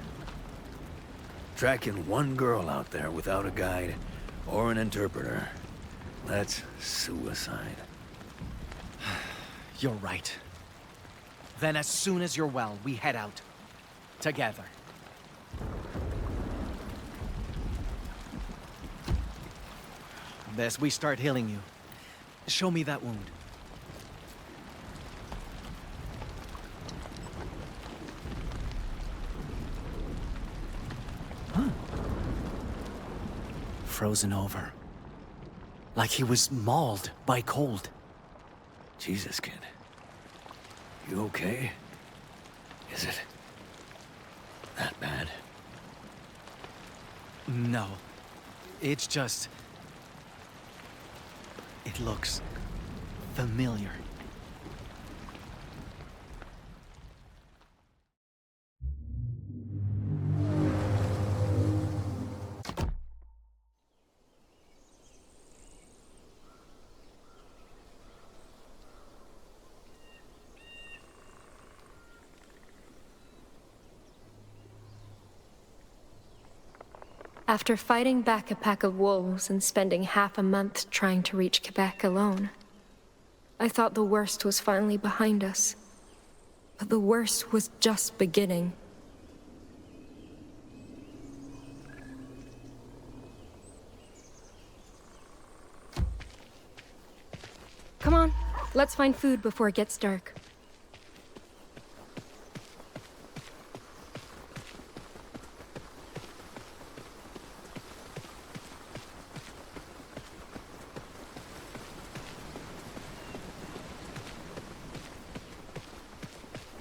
Tracking one girl out there without a guide or an interpreter, that's suicide. You're right. Then as soon as you're well, we head out. Together. As we start healing you, show me that wound. Huh. Frozen over. Like he was mauled by cold. Jesus, kid. You okay? Is it that bad? No. It's just... It looks familiar. After fighting back a pack of wolves and spending half a month trying to reach Quebec alone, I thought the worst was finally behind us. But the worst was just beginning. Come on, let's find food before it gets dark.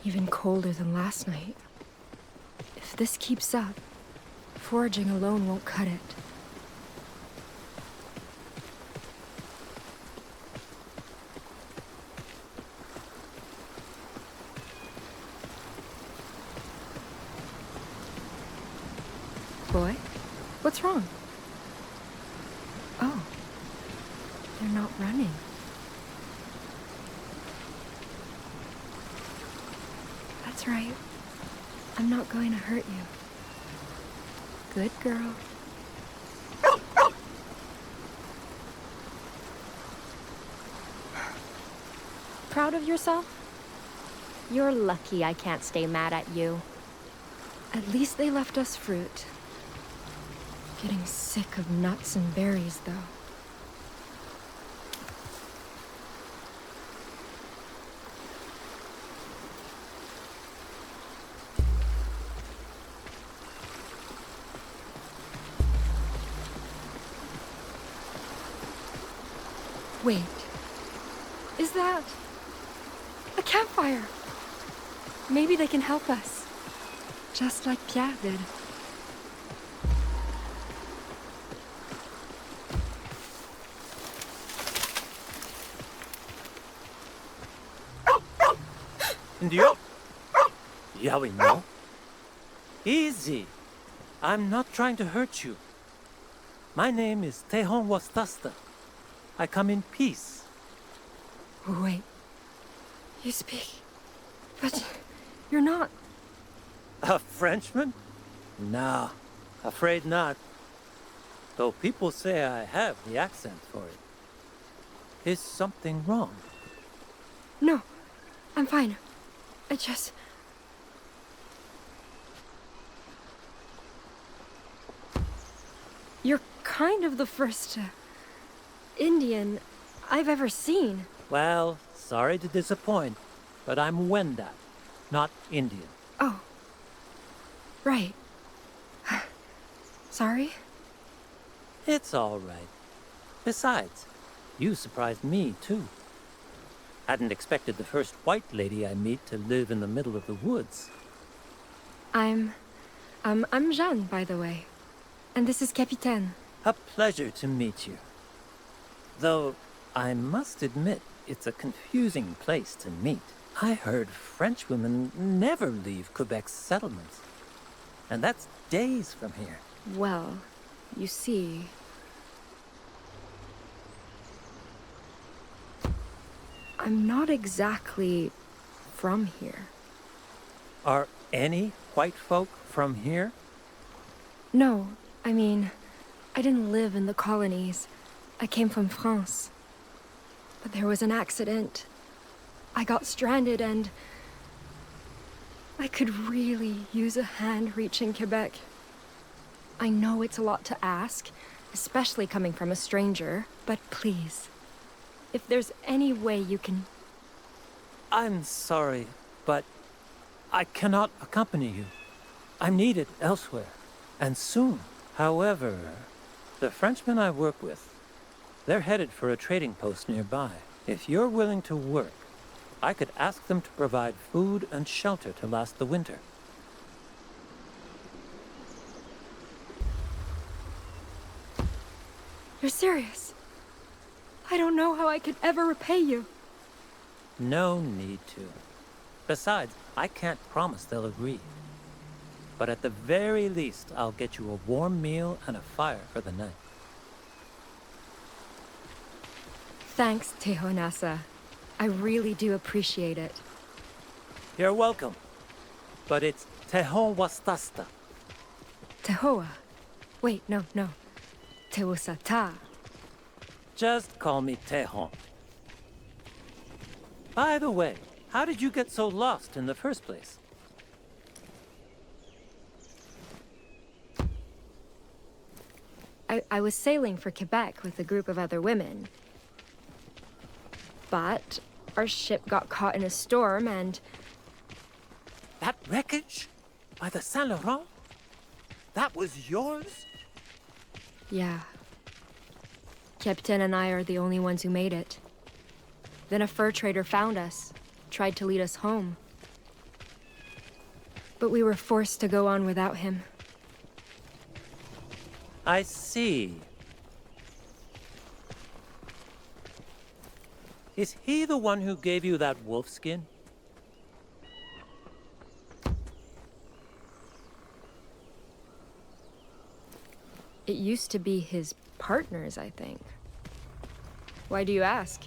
Even colder than last night. If this keeps up, foraging alone won't cut it. Boy, what's wrong? Oh, they're not running. That's right. I'm not going to hurt you. Good girl. Proud of yourself? You're lucky I can't stay mad at you. At least they left us fruit. Getting sick of nuts and berries, though. Wait. Is that... a campfire? Maybe they can help us. Just like Pierre did. Indio? Yeah, we know. Easy. I'm not trying to hurt you. My name is Tejon Wastasta. I come in peace. Wait. You speak... but... you're not... A Frenchman? Nah, afraid not. Though people say I have the accent for it. Is something wrong? No, I'm fine. I just... You're kind of the first Indian I've ever seen. Well, sorry to disappoint, but I'm Wendat. not Indian. Oh. Right. Sorry? It's all right. Besides, you surprised me, too. Hadn't expected the first white lady I meet to live in the middle of the woods. I'm Jeanne, by the way. And this is Capitaine. A pleasure to meet you. Though, I must admit, it's a confusing place to meet. I heard French women never leave Quebec's settlements. And that's days from here. Well, you see... I'm not exactly from here. Are any white folk from here? No, I mean, I didn't live in the colonies. I came from France. But there was an accident. I got stranded and... I could really use a hand reaching Quebec. I know it's a lot to ask, especially coming from a stranger, but please, if there's any way you can... I'm sorry, but I cannot accompany you. I'm needed elsewhere, and soon. However, the Frenchmen I work with, they're headed for a trading post nearby. If you're willing to work, I could ask them to provide food and shelter to last the winter. You're serious? I don't know how I could ever repay you. No need to. Besides, I can't promise they'll agree. But at the very least, I'll get you a warm meal and a fire for the night. Thanks, Tehonasa. I really do appreciate it. You're welcome. But it's Tehon Wastasta. Tehoa. Wait, no. Teosata. Just call me Tehon. By the way, how did you get so lost in the first place? I was sailing for Quebec with a group of other women. But our ship got caught in a storm and... That wreckage? By the Saint Laurent? That was yours? Yeah. Captain and I are the only ones who made it. Then a fur trader found us, tried to lead us home. But we were forced to go on without him. I see. Is he the one who gave you that wolf skin? It used to be his partners, I think. Why do you ask?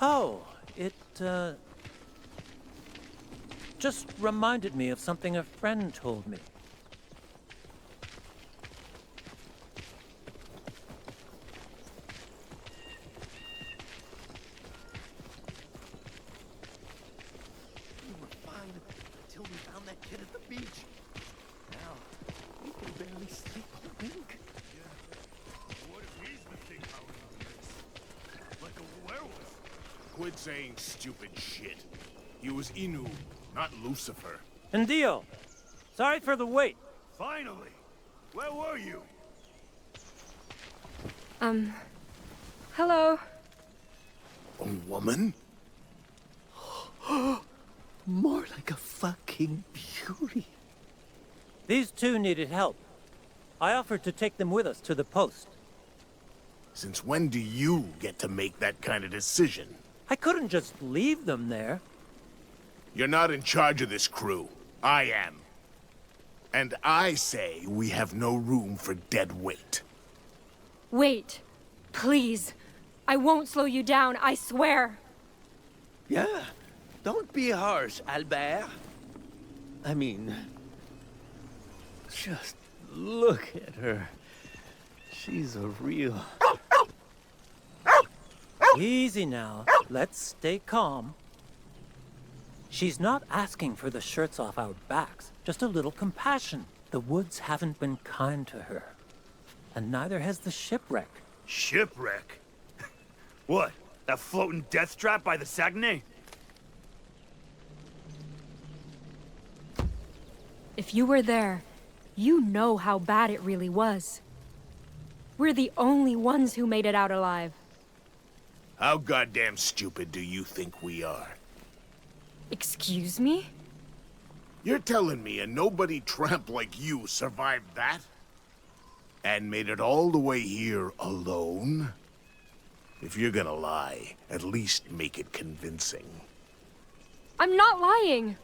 Oh, it, just reminded me of something a friend told me. We were fine until we found that kid at the beach. Now, we can barely sleep a wink. What if he's the thing powered on this? Like a werewolf? Quit saying stupid shit. He was Innu, not Lucifer. Indio! Sorry for the wait. Finally! Where were you? Hello? A woman? More like a fucking beauty. These two needed help. I offered to take them with us to the post. Since when do you get to make that kind of decision? I couldn't just leave them there. You're not in charge of this crew. I am. And I say we have no room for dead weight. Wait. Please. I won't slow you down, I swear. Yeah, don't be harsh, Albert. I mean, just look at her. She's a real... Easy now. Let's stay calm. She's not asking for the shirts off our backs, just a little compassion. The woods haven't been kind to her. And neither has the shipwreck. Shipwreck? What? That floating death trap by the Saguenay? If you were there, you know how bad it really was. We're the only ones who made it out alive. How goddamn stupid do you think we are? Excuse me? You're telling me a nobody tramp like you survived that? And made it all the way here alone? If you're gonna lie, at least make it convincing. I'm not lying!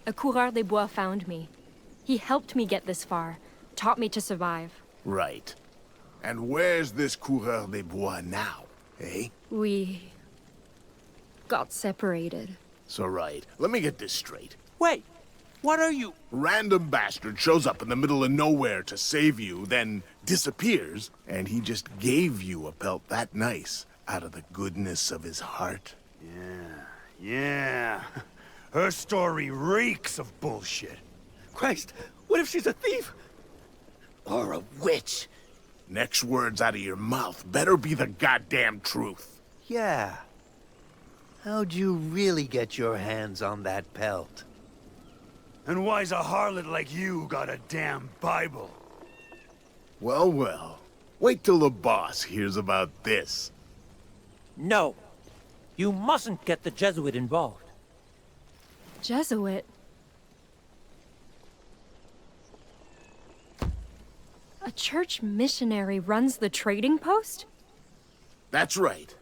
A coureur des bois found me. He helped me get this far, taught me to survive. Right. And where's this coureur des bois now, eh? We got separated. So right, let me get this straight. Wait, what are you? Random bastard shows up in the middle of nowhere to save you, then disappears, and he just gave you a pelt that nice out of the goodness of his heart. Yeah. Her story reeks of bullshit. Christ, what if she's a thief? Or a witch? Next words out of your mouth better be the goddamn truth. Yeah. How'd you really get your hands on that pelt? And why's a harlot like you got a damn Bible? Well, well. Wait till the boss hears about this. No. You mustn't get the Jesuit involved. Jesuit? A church missionary runs the trading post? That's right.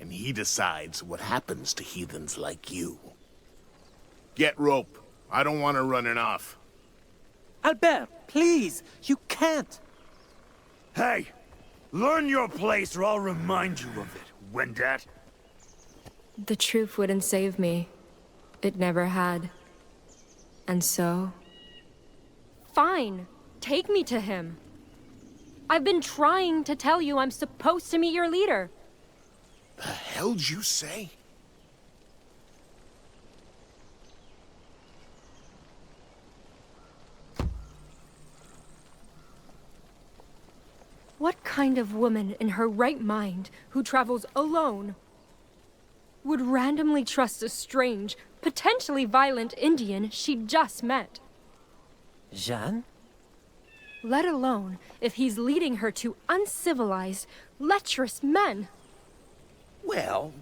And he decides what happens to heathens like you. Get rope. I don't want her running off. Albert, please, you can't. Hey, learn your place or I'll remind you of it, Wendat. The truth wouldn't save me. It never had. And so... Fine. Take me to him. I've been trying to tell you I'm supposed to meet your leader. The hell'd you say? What kind of woman in her right mind who travels alone would randomly trust a strange, potentially violent Indian she just met? Jeanne? Let alone if he's leading her to uncivilized, lecherous men. Well,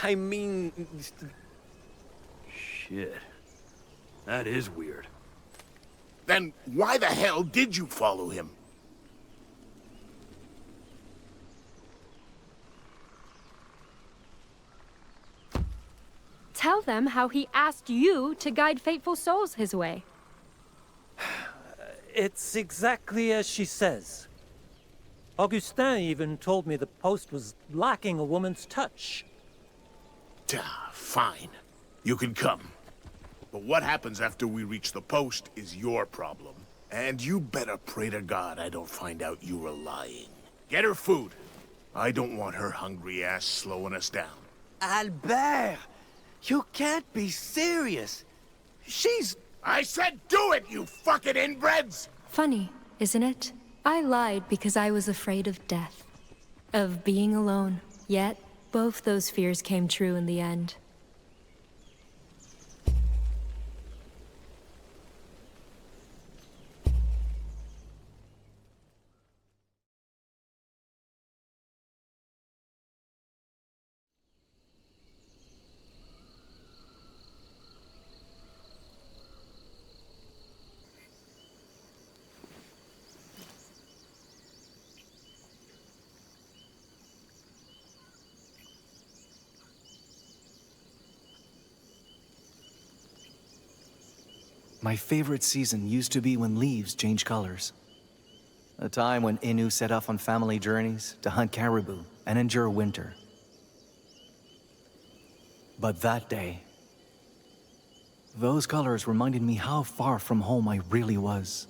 I mean... Shit. That is weird. Then why the hell did you follow him? Tell them how he asked you to guide faithful souls his way. It's exactly as she says. Augustin even told me the post was lacking a woman's touch. Fine. You can come. But what happens after we reach the post is your problem. And you better pray to God I don't find out you were lying. Get her food. I don't want her hungry ass slowing us down. Albert! You can't be serious. She's... I said do it, you fucking inbreds! Funny, isn't it? I lied because I was afraid of death. Of being alone. Yet, both those fears came true in the end. My favorite season used to be when leaves change colors. A time when Innu set off on family journeys to hunt caribou and endure winter. But that day, those colors reminded me how far from home I really was.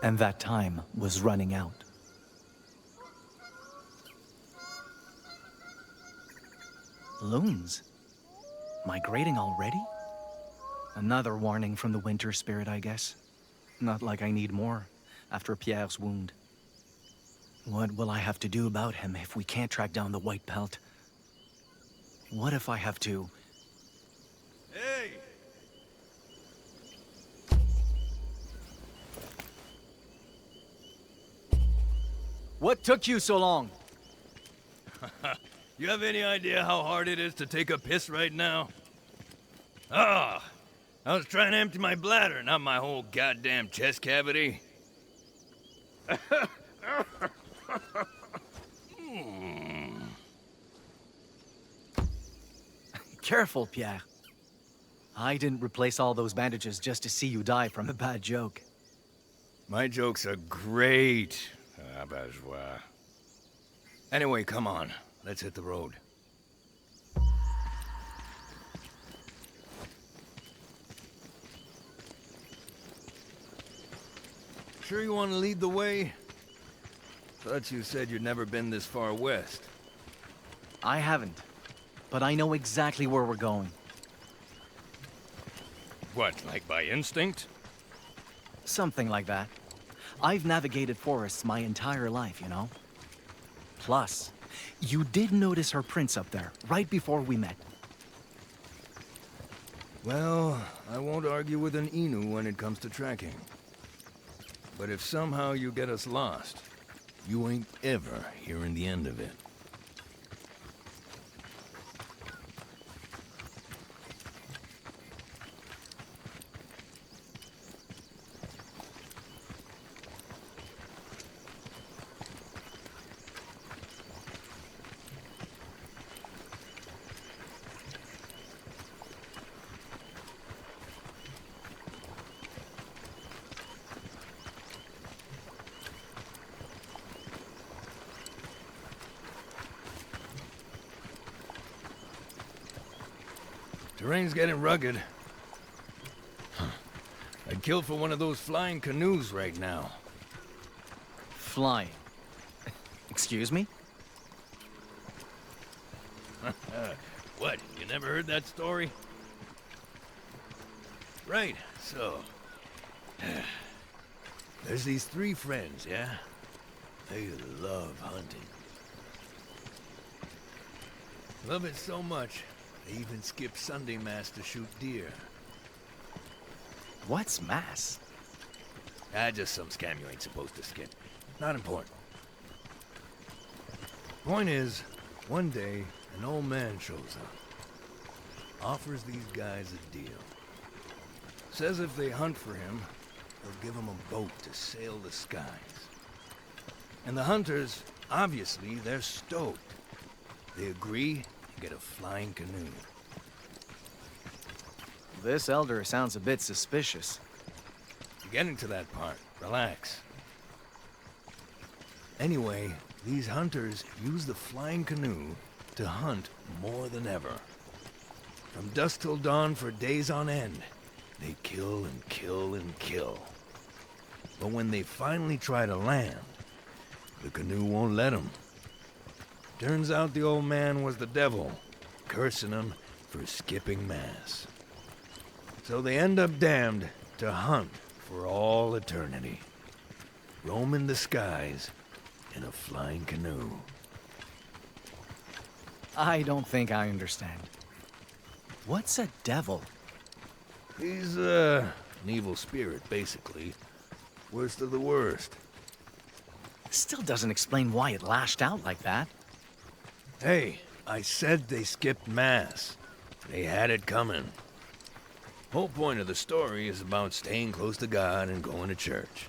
And that time was running out. Loons? Migrating already? Another warning from the winter spirit, I guess. Not like I need more after Pierre's wound. What will I have to do about him if we can't track down the white pelt? What if I have to... Hey! What took you so long? You have any idea how hard it is to take a piss right now? Ah! I was trying to empty my bladder, not my whole goddamn chest cavity. Careful, Pierre. I didn't replace all those bandages just to see you die from a bad joke. My jokes are great. Anyway, come on. Let's hit the road. Sure you want to lead the way? Thought you said you'd never been this far west. I haven't, but I know exactly where we're going. What, like by instinct? Something like that. I've navigated forests my entire life, you know? Plus, you did notice her prints up there, right before we met. Well, I won't argue with an Innu when it comes to tracking. But if somehow you get us lost, you ain't ever hearing the end of it. Terrain's getting rugged. I'd kill for one of those flying canoes right now. Flying. Excuse me? What, you never heard that story? Right, so... There's these three friends, yeah? They love hunting. Love it so much, they even skip Sunday Mass to shoot deer. What's Mass? Just some scam you ain't supposed to skip. Not important. Point is, one day, an old man shows up. Offers these guys a deal. Says if they hunt for him, he'll give them a boat to sail the skies. And the hunters, obviously, they're stoked. They agree and get a flying canoe. This elder sounds a bit suspicious. You're getting to that part. Relax. Anyway, these hunters use the flying canoe to hunt more than ever. From dusk till dawn for days on end, they kill and kill and kill. But when they finally try to land, the canoe won't let them. Turns out the old man was the devil, cursing them for skipping Mass. So they end up damned to hunt for all eternity, roaming the skies in a flying canoe. I don't think I understand. What's a devil? He's, an evil spirit, basically. Worst of the worst. Still doesn't explain why it lashed out like that. Hey, I said they skipped Mass. They had it coming. Whole point of the story is about staying close to God and going to church.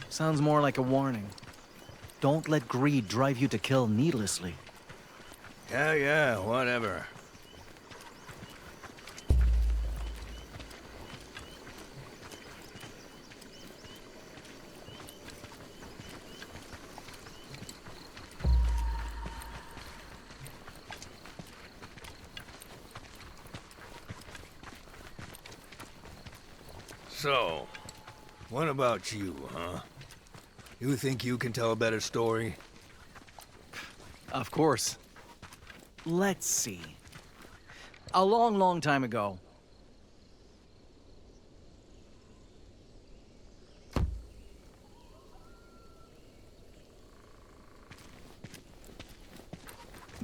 Sounds more like a warning. Don't let greed drive you to kill needlessly. Yeah, whatever. So, what about you, huh? You think you can tell a better story? Of course. Let's see. A long, long time ago.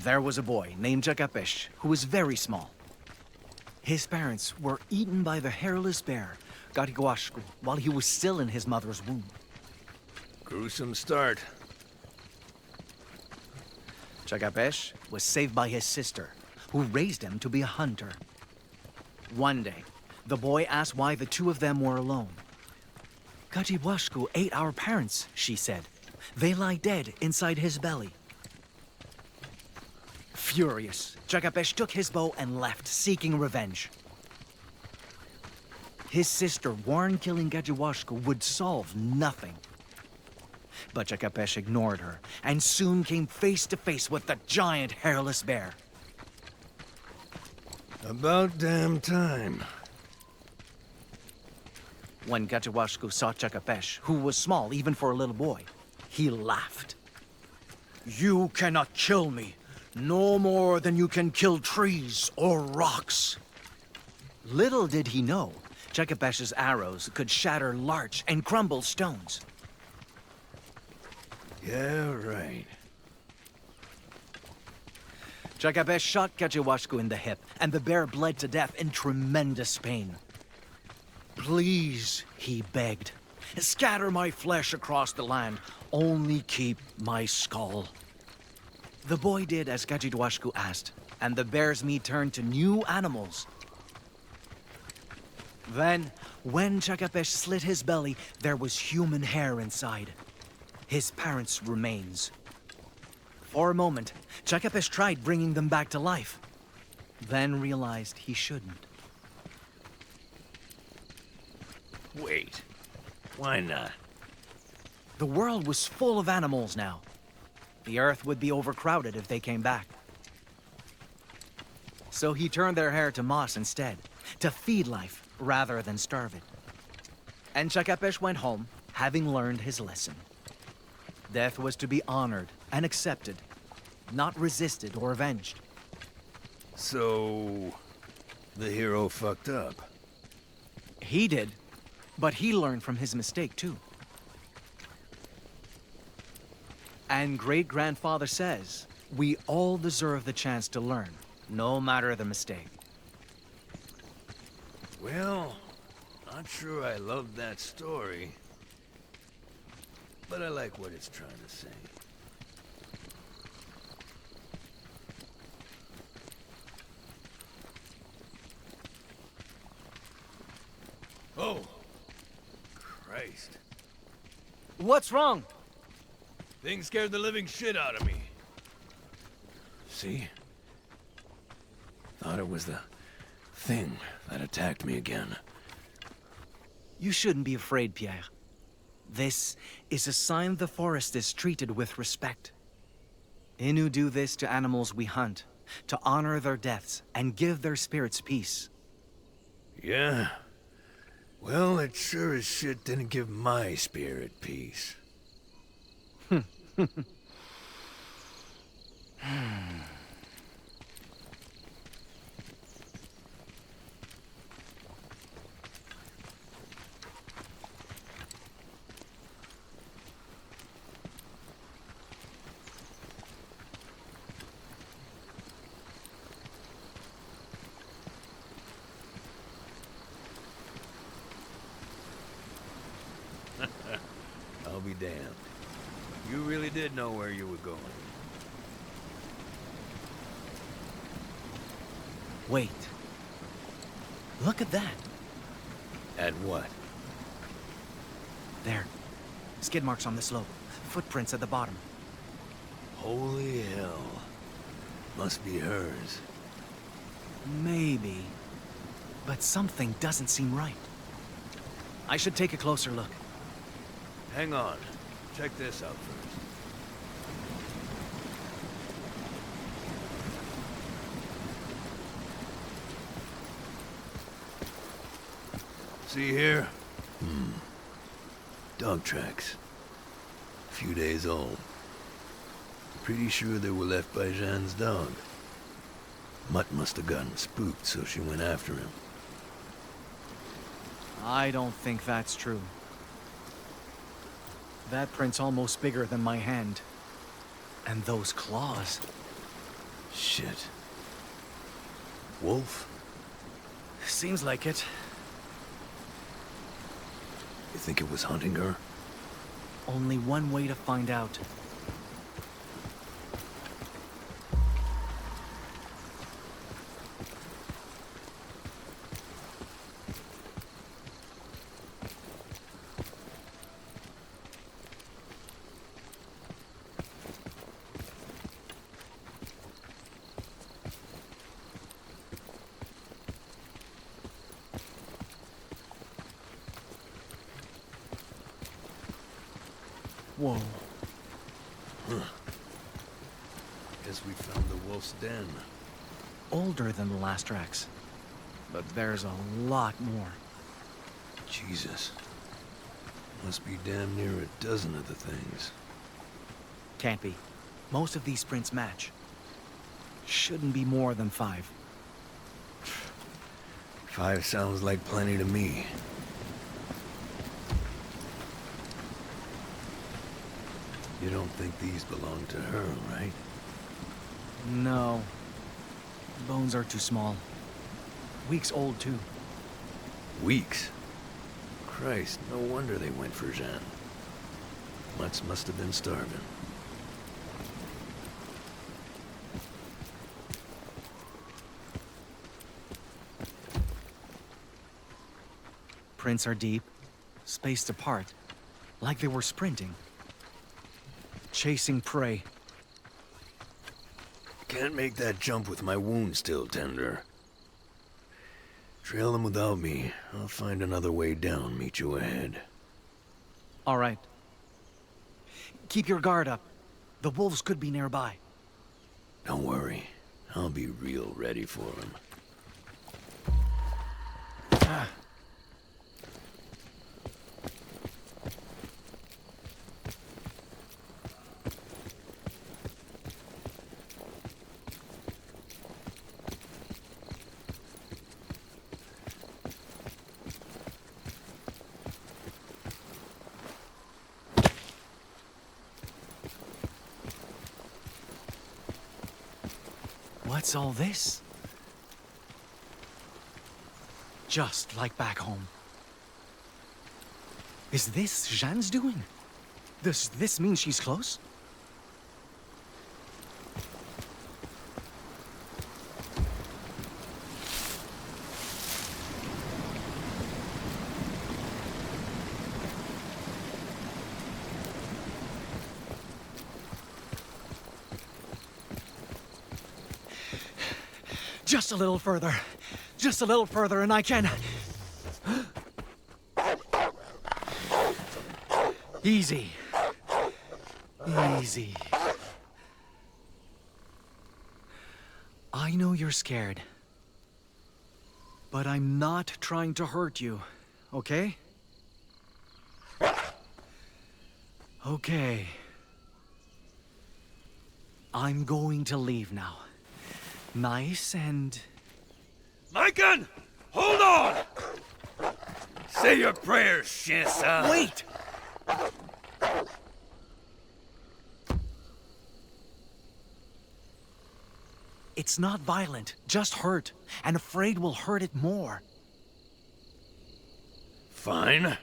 there was a boy named Jakapesh who was very small. His parents were eaten by the hairless bear, Gariguashku, while he was still in his mother's womb. Gruesome start. Jakapesh was saved by his sister, who raised him to be a hunter. One day, the boy asked why the two of them were alone. Gariguashku ate our parents, she said. They lie dead inside his belly. Furious, Jakapesh took his bow and left, seeking revenge. His sister warned killing Gariguashku would solve nothing. But Jakapesh ignored her, and soon came face to face with the giant hairless bear. About damn time. When Gariguashku saw Jakapesh, who was small even for a little boy, he laughed. "You cannot kill me, no more than you can kill trees or rocks." Little did he know, Jakapesh's arrows could shatter larch and crumble stones. Yeah, right. Jakapesh shot Gariguashku in the hip, and the bear bled to death in tremendous pain. "Please," he begged, "scatter my flesh across the land. Only keep my skull." The boy did as Gariguashku asked, and the bear's meat turned to new animals. Then, when Jakapesh slit his belly, there was human hair inside. His parents' remains. For a moment, Jakapesh tried bringing them back to life, then realized he shouldn't. Wait. Why not? The world was full of animals now. The earth would be overcrowded if they came back. So he turned their hair to moss instead, to feed life rather than starve it. And Jakapesh went home, having learned his lesson. Death was to be honored and accepted, not resisted or avenged. So, the hero fucked up. He did, but he learned from his mistake too. And great-grandfather says, we all deserve the chance to learn, no matter the mistake. Well, not sure I love that story, but I like what it's trying to say. Oh, Christ. What's wrong? Thing scared the living shit out of me. See? Thought it was the thing that attacked me again. You shouldn't be afraid, Pierre. This is a sign the forest is treated with respect. Innu do this to animals we hunt, to honor their deaths and give their spirits peace. Yeah? Well, it sure as shit didn't give my spirit peace. I'll be damned. You really did know where you were going. Wait. Look at that. At what? There. Skid marks on the slope. Footprints at the bottom. Holy hell. Must be hers. Maybe. But something doesn't seem right. I should take a closer look. Hang on. Check this out first. See here? Dog tracks. A few days old. Pretty sure they were left by Jeanne's dog. Mutt must have gotten spooked, so she went after him. I don't think that's true. That print's almost bigger than my hand. And those claws. Shit. Wolf? Seems like it. You think it was hunting her? Only one way to find out. Whoa. Guess we found the wolf's den. Older than the last tracks. But there's a lot more. Jesus. Must be damn near a dozen of the things. Can't be. Most of these prints match. Shouldn't be more than 5. 5 sounds like plenty to me. You don't think these belong to her, right? No. Bones are too small. Weeks old, too. Weeks? Christ, no wonder they went for Jeanne. Mutts must have been starving. Prints are deep, spaced apart, like they were sprinting. Chasing prey. Can't make that jump with my wound still tender. Trail them without me. I'll find another way down, meet you ahead. All right. Keep your guard up. The wolves could be nearby. Don't worry. I'll be real ready for them. What's all this? Just like back home. Is this Jeanne's doing? Does this mean she's close? Just a little further. Just a little further and I can... Easy. Easy. I know you're scared. But I'm not trying to hurt you, okay? Okay. I'm going to leave now. Nice and... Maikan! Hold on! Say your prayers, Shinsa. Wait! It's not violent, just hurt. And afraid we'll hurt it more. Fine.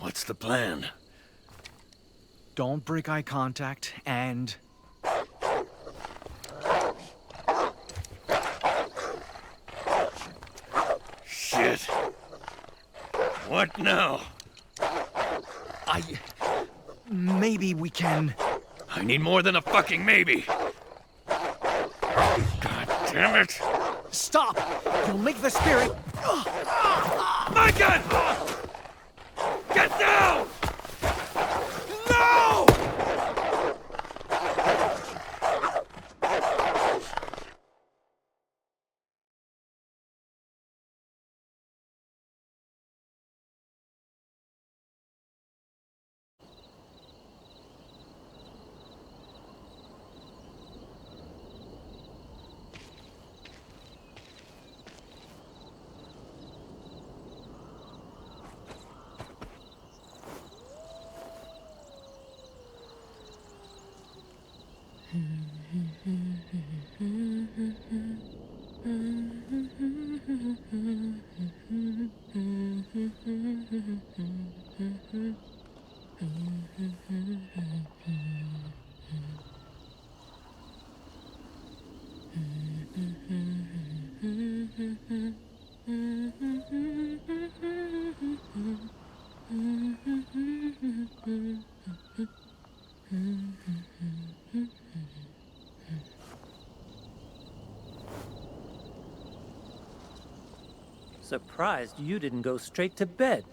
What's the plan? Don't break eye contact, and... Shit. What now? Maybe we can... I need more than a fucking maybe. God damn it. Stop! You'll make the spirit... Maikan! Get down! No! surprised you didn't go straight to bed.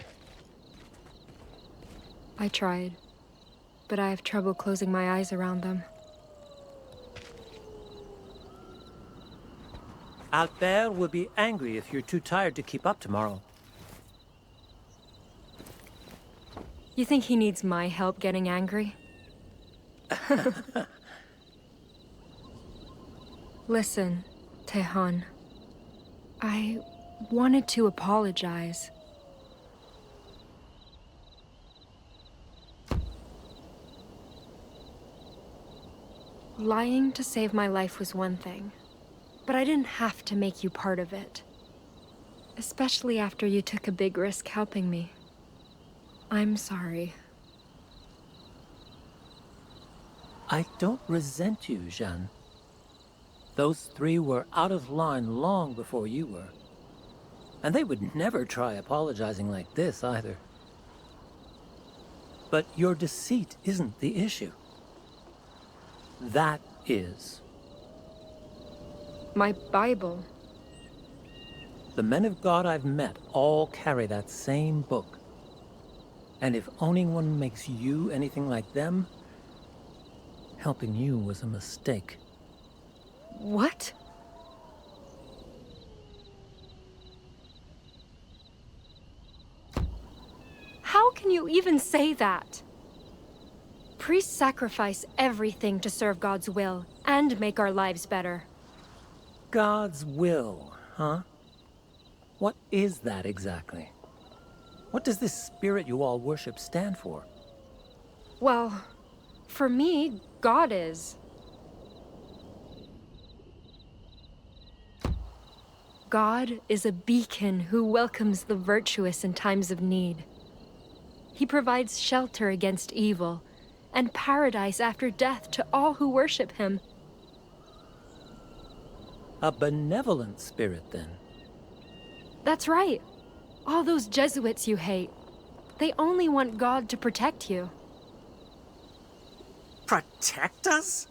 I tried, but I have trouble closing my eyes around them. Albert will be angry if you're too tired to keep up tomorrow. You think he needs my help getting angry? Listen, Tehan. I wanted to apologize. Lying to save my life was one thing, but I didn't have to make you part of it. Especially after you took a big risk helping me. I'm sorry. I don't resent you, Jeanne. Those three were out of line long before you were. And they would never try apologizing like this, either. But your deceit isn't the issue. That is. My Bible. The men of God I've met all carry that same book. And if owning one makes you anything like them, helping you was a mistake. What? How can you even say that? Priests sacrifice everything to serve God's will and make our lives better. God's will, huh? What is that exactly? What does this spirit you all worship stand for? Well, for me, God is. God is a beacon who welcomes the virtuous in times of need. He provides shelter against evil and paradise after death to all who worship him. A benevolent spirit, then. That's right. All those Jesuits you hate, they only want God to protect you. Protect us?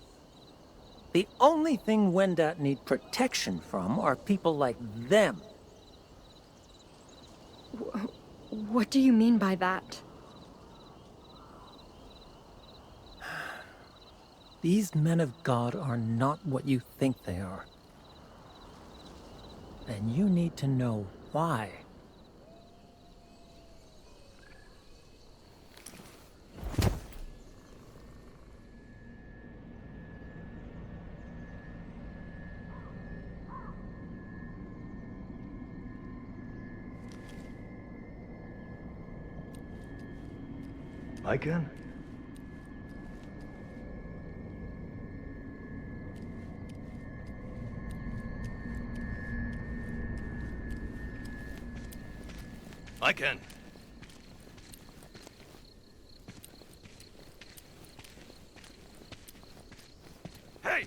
The only thing Wendat need protection from are people like them. What do you mean by that? These men of God are not what you think they are. And you need to know why. Maikan? Maikan! Hey!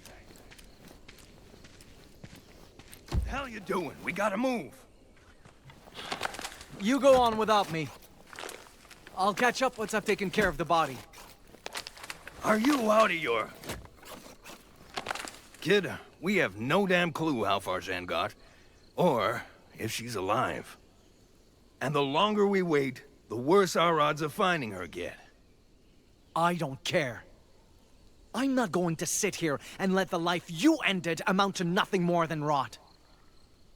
What the hell you doing? We gotta move. You go on without me. I'll catch up once I've taken care of the body. Are you out of your... Kid, we have no damn clue how far Jeanne got, or if she's alive. And the longer we wait, the worse our odds of finding her get. I don't care. I'm not going to sit here and let the life you ended amount to nothing more than rot.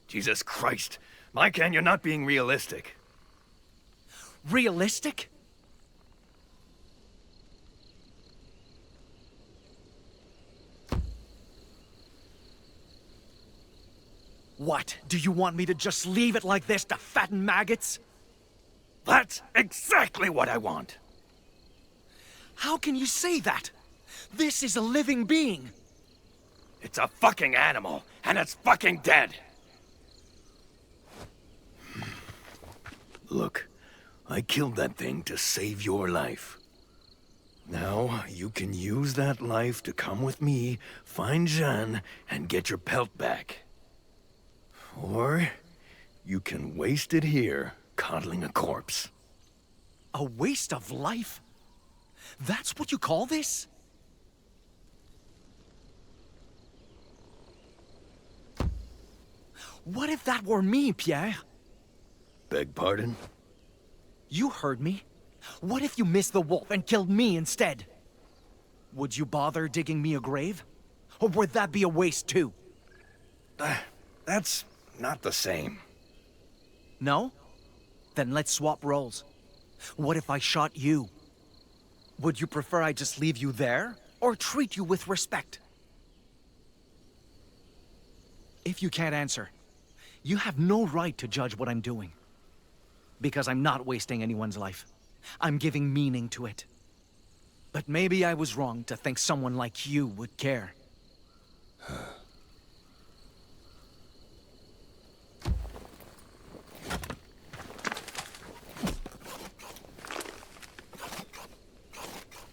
Jesus Christ. Maikan, you're not being realistic. Realistic? What? Do you want me to just leave it like this to fatten maggots? That's exactly what I want. How can you say that? This is a living being. It's a fucking animal, and it's fucking dead. Look, I killed that thing to save your life. Now, you can use that life to come with me, find Jeanne, and get your pelt back. Or, you can waste it here, coddling a corpse. A waste of life? That's what you call this? What if that were me, Pierre? Beg pardon? You heard me. What if you missed the wolf and killed me instead? Would you bother digging me a grave? Or would that be a waste too? That's not the same. No? Then let's swap roles. What if I shot you? Would you prefer I just leave you there, or treat you with respect? If you can't answer, you have no right to judge what I'm doing. Because I'm not wasting anyone's life. I'm giving meaning to it. But maybe I was wrong to think someone like you would care.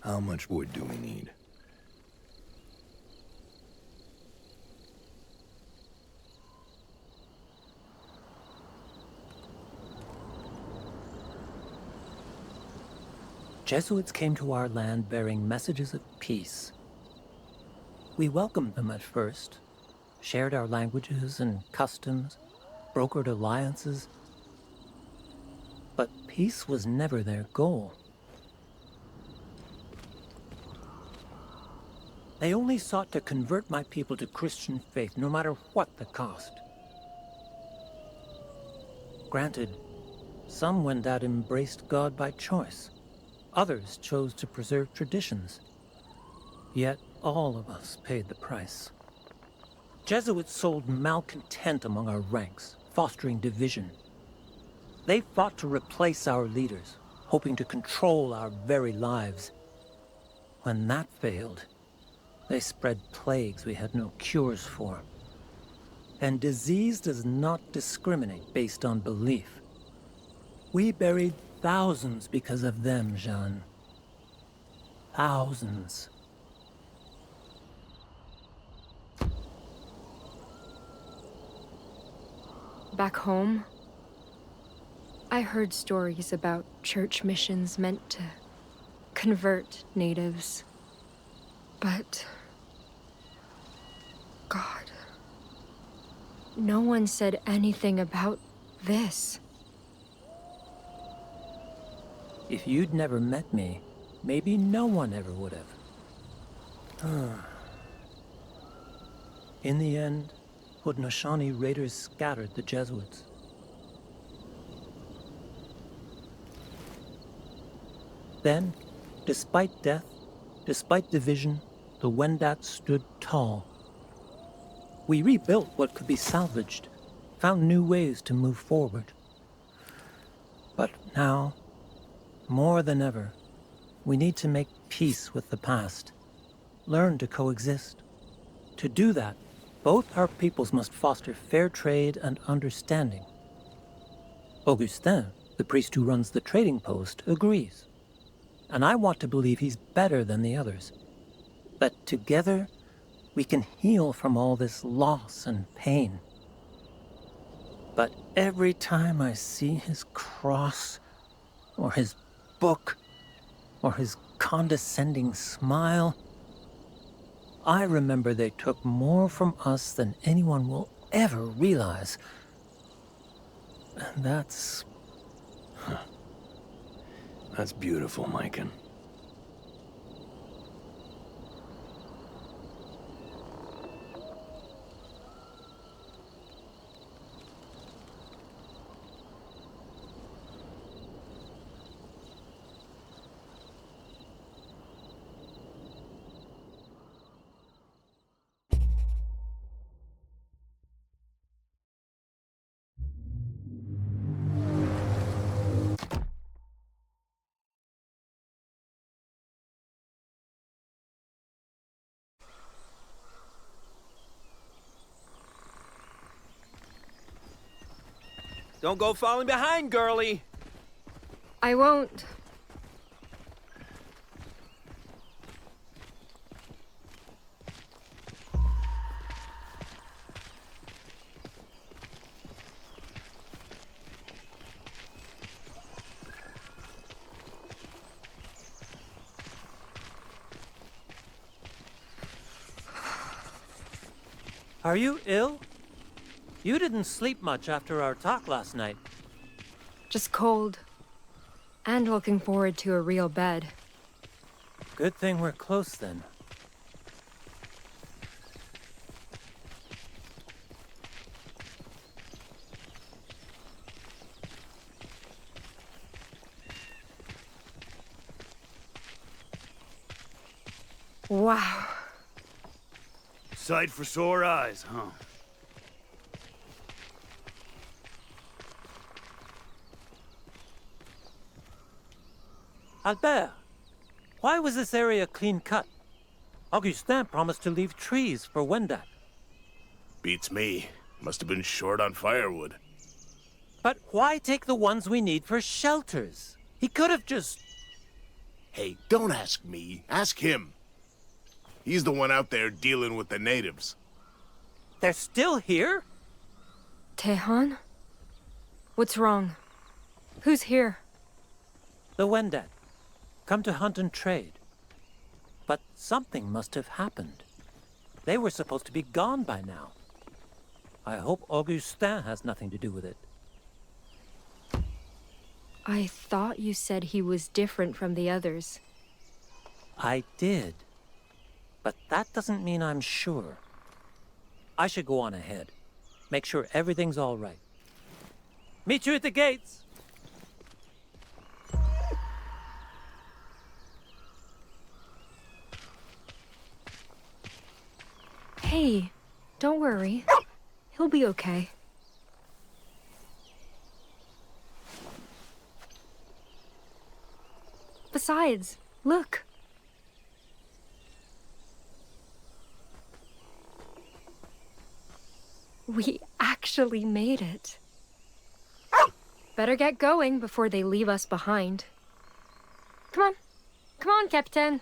How much wood do we need? Jesuits came to our land bearing messages of peace. We welcomed them at first, shared our languages and customs, brokered alliances. But peace was never their goal. They only sought to convert my people to Christian faith, no matter what the cost. Granted, some went out embraced God by choice. Others chose to preserve traditions. Yet all of us paid the price. Jesuits sowed malcontent among our ranks, fostering division. They fought to replace our leaders, hoping to control our very lives. When that failed, they spread plagues we had no cures for. And disease does not discriminate based on belief. We buried thousands because of them, Jeanne. Thousands. Back home, I heard stories about church missions meant to convert natives. But God, no one said anything about this. If you'd never met me, maybe no one ever would have. In the end, Haudenosaunee raiders scattered the Jesuits. Then, despite death, despite division, the Wendat stood tall. We rebuilt what could be salvaged, found new ways to move forward. But now, more than ever, we need to make peace with the past, learn to coexist. To do that, both our peoples must foster fair trade and understanding. Augustin, the priest who runs the trading post, agrees. And I want to believe he's better than the others. That together, we can heal from all this loss and pain. But every time I see his cross, or his book, or his condescending smile, I remember they took more from us than anyone will ever realize. And that's... That's beautiful, Maikan. Don't go falling behind, girlie! I won't. Are you ill? You didn't sleep much after our talk last night. Just cold. And looking forward to a real bed. Good thing we're close then. Wow. Sight for sore eyes, huh? Albert, why was this area clean cut? Augustin promised to leave trees for Wendat. Beats me. Must have been short on firewood. But why take the ones we need for shelters? He could have just... Hey, don't ask me. Ask him. He's the one out there dealing with the natives. They're still here? Tehan? What's wrong? Who's here? The Wendat. Come to hunt and trade. But something must have happened. They were supposed to be gone by now. I hope Augustin has nothing to do with it. I thought you said he was different from the others. I did. But that doesn't mean I'm sure. I should go on ahead. Make sure everything's all right. Meet you at the gates! Hey, don't worry. He'll be okay. Besides, look. We actually made it. Better get going before they leave us behind. Come on. Come on, Captain.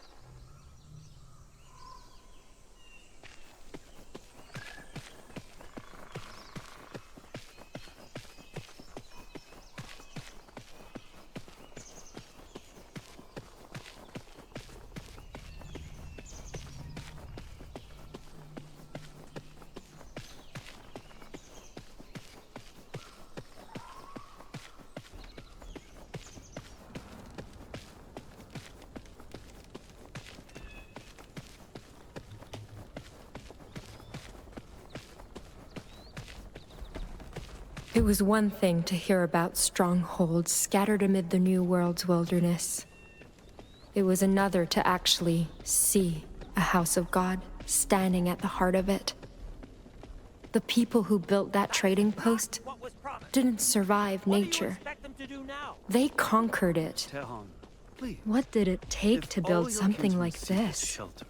It was one thing to hear about strongholds scattered amid the New World's wilderness. It was another to actually see a house of God standing at the heart of it. The people who built that trading post didn't survive nature. They conquered it. Tehan, please. What did it take If to all build your something like kinsmen seek this? shelter,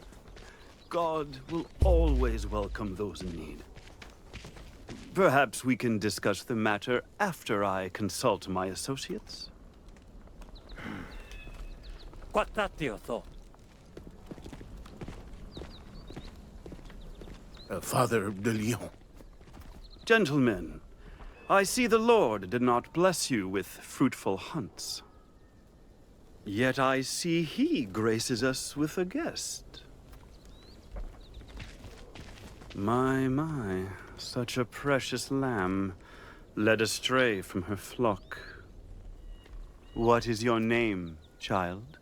God will always welcome those in need. Perhaps we can discuss the matter after I consult my associates. Quattatio thought. Father de Lyon. Gentlemen, I see the Lord did not bless you with fruitful hunts. Yet I see he graces us with a guest. My, such a precious lamb, led astray from her flock. What is your name, child?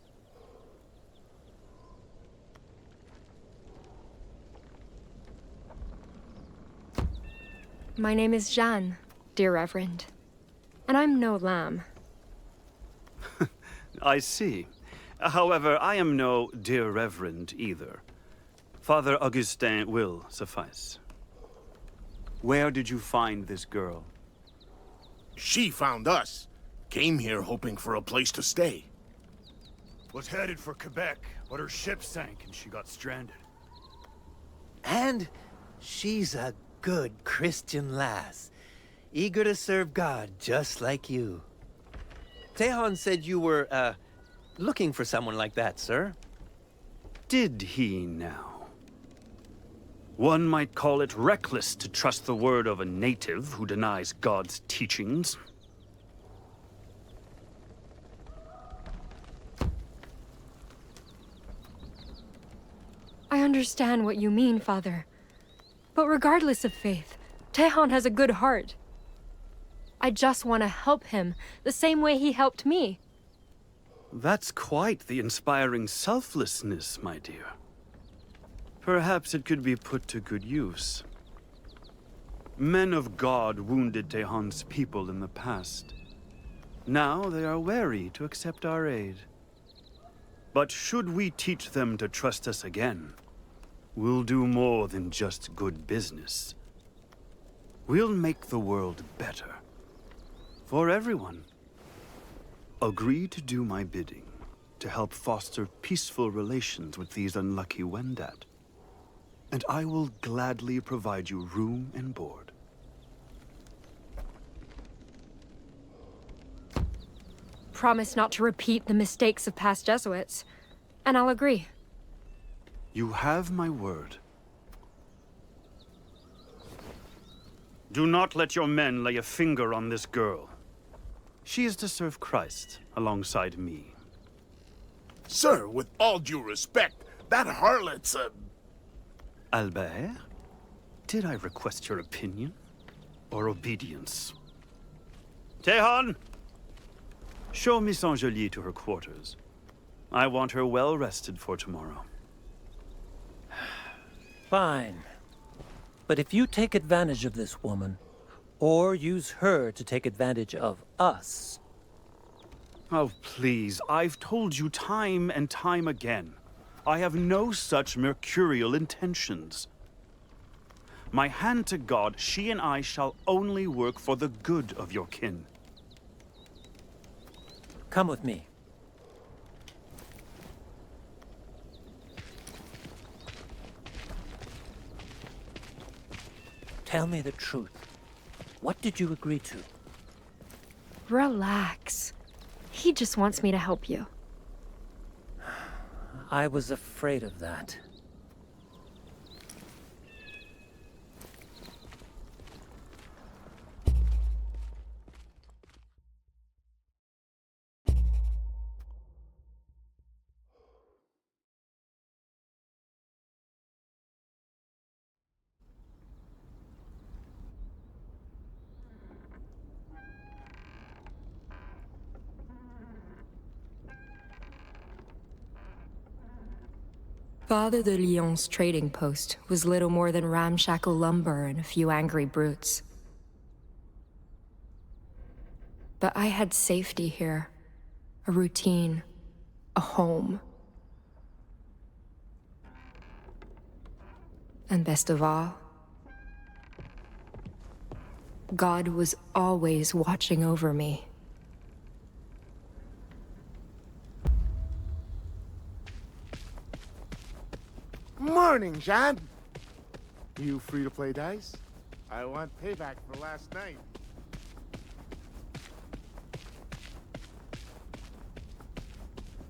My name is Jeanne, dear Reverend. And I'm no lamb. I see. However, I am no dear Reverend either. Father Augustin will suffice. Where did you find this girl? She found us. Came here hoping for a place to stay. Was headed for Quebec, but her ship sank and she got stranded. And she's a good Christian lass, eager to serve God just like you. Tehan said you were, looking for someone like that, sir. Did he now? One might call it reckless to trust the word of a native who denies God's teachings. I understand what you mean, Father. But regardless of faith, Tehan has a good heart. I just want to help him, the same way he helped me. That's quite the inspiring selflessness, my dear. Perhaps it could be put to good use. Men of God wounded Tehon's people in the past. Now they are wary to accept our aid. But should we teach them to trust us again, we'll do more than just good business. We'll make the world better. For everyone. Agree to do my bidding, to help foster peaceful relations with these unlucky Wendat. And I will gladly provide you room and board. Promise not to repeat the mistakes of past Jesuits, and I'll agree. You have my word. Do not let your men lay a finger on this girl. She is to serve Christ alongside me. Sir, with all due respect, that harlot's a... Albert, did I request your opinion or obedience? Tehon! Show Miss Angelique to her quarters. I want her well rested for tomorrow. Fine. But if you take advantage of this woman, or use her to take advantage of us... Oh, please, I've told you time and time again. I have no such mercurial intentions. My hand to God, she and I shall only work for the good of your kin. Come with me. Tell me the truth. What did you agree to? Relax. He just wants me to help you. I was afraid of that. Father de Lyon's trading post was little more than ramshackle lumber and a few angry brutes. But I had safety here, a routine, a home. And best of all, God was always watching over me. Morning, Jeanne. You free to play dice? I want payback for last night.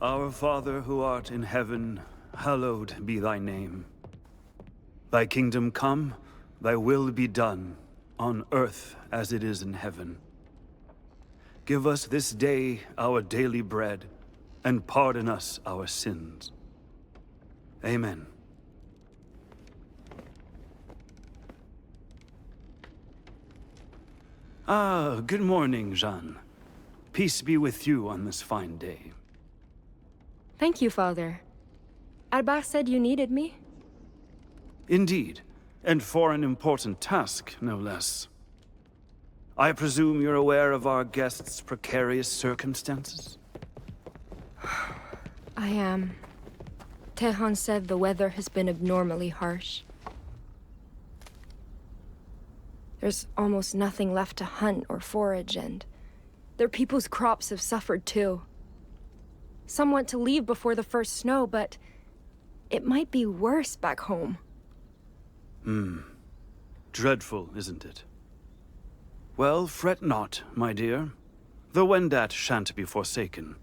Our Father who art in heaven, hallowed be thy name. Thy kingdom come, thy will be done, on earth as it is in heaven. Give us this day our daily bread, and pardon us our sins. Amen. Ah, good morning, Jeanne. Peace be with you on this fine day. Thank you, Father. Albert said you needed me? Indeed, and for an important task, no less. I presume you're aware of our guest's precarious circumstances? I am. Tehon said the weather has been abnormally harsh. There's almost nothing left to hunt or forage, and their people's crops have suffered too. Some want to leave before the first snow, but it might be worse back home. Dreadful, isn't it? Well, fret not, my dear. The Wendat shan't be forsaken.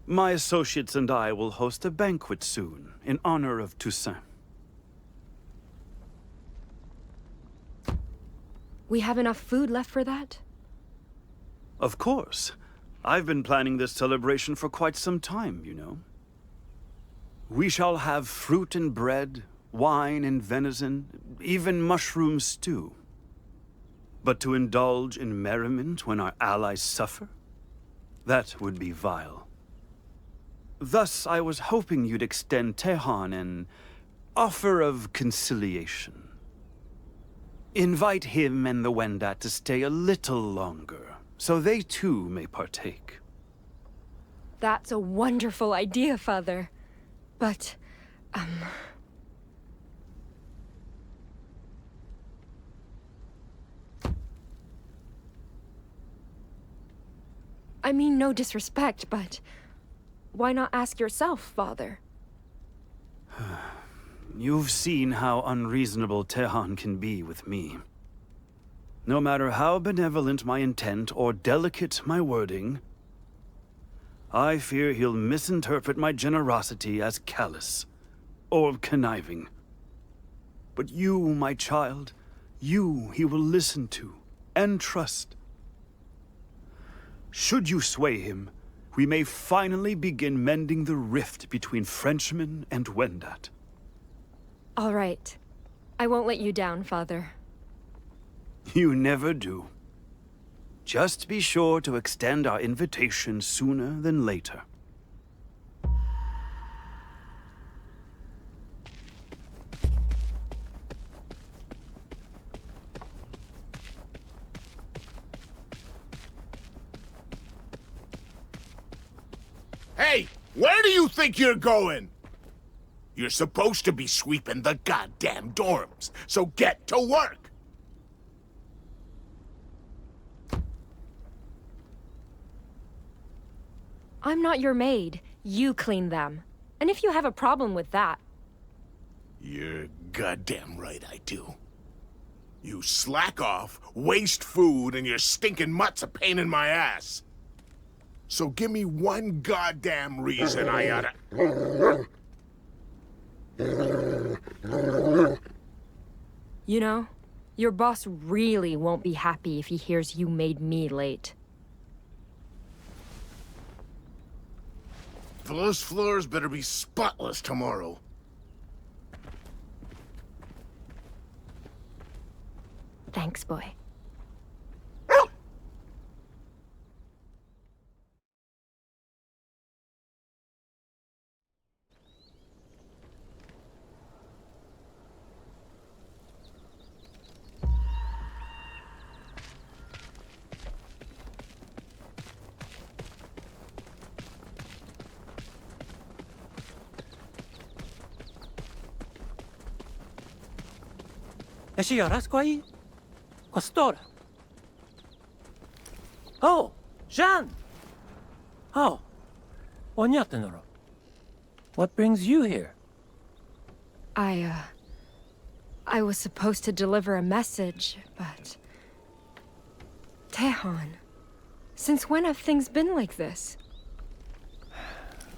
My associates and I will host a banquet soon, in honor of Toussaint. We have enough food left for that? Of course. I've been planning this celebration for quite some time, you know. We shall have fruit and bread, wine and venison, even mushroom stew. But to indulge in merriment when our allies suffer? That would be vile. Thus, I was hoping you'd extend Tehan an offer of conciliation. Invite him and the Wendat to stay a little longer, so they too may partake. That's a wonderful idea, Father. But, I mean no disrespect, but why not ask yourself, Father? You've seen how unreasonable Tehan can be with me. No matter how benevolent my intent or delicate my wording, I fear he'll misinterpret my generosity as callous or conniving. But you, my child, you he will listen to and trust. Should you sway him, we may finally begin mending the rift between Frenchmen and Wendat. All right. I won't let you down, Father. You never do. Just be sure to extend our invitation sooner than later. Hey, where do you think you're going? You're supposed to be sweeping the goddamn dorms, so get to work! I'm not your maid. You clean them. And if you have a problem with that... You're goddamn right I do. You slack off, waste food, and your stinking mutt's a pain in my ass. So give me one goddamn reason I oughta... You know, your boss really won't be happy if he hears you made me late. Those floors better be spotless tomorrow. Thanks, boy. Questore. Oh, Jeanne! Oh, Onyatenoro. What brings you here? I was supposed to deliver a message, but... Tehan, since when have things been like this?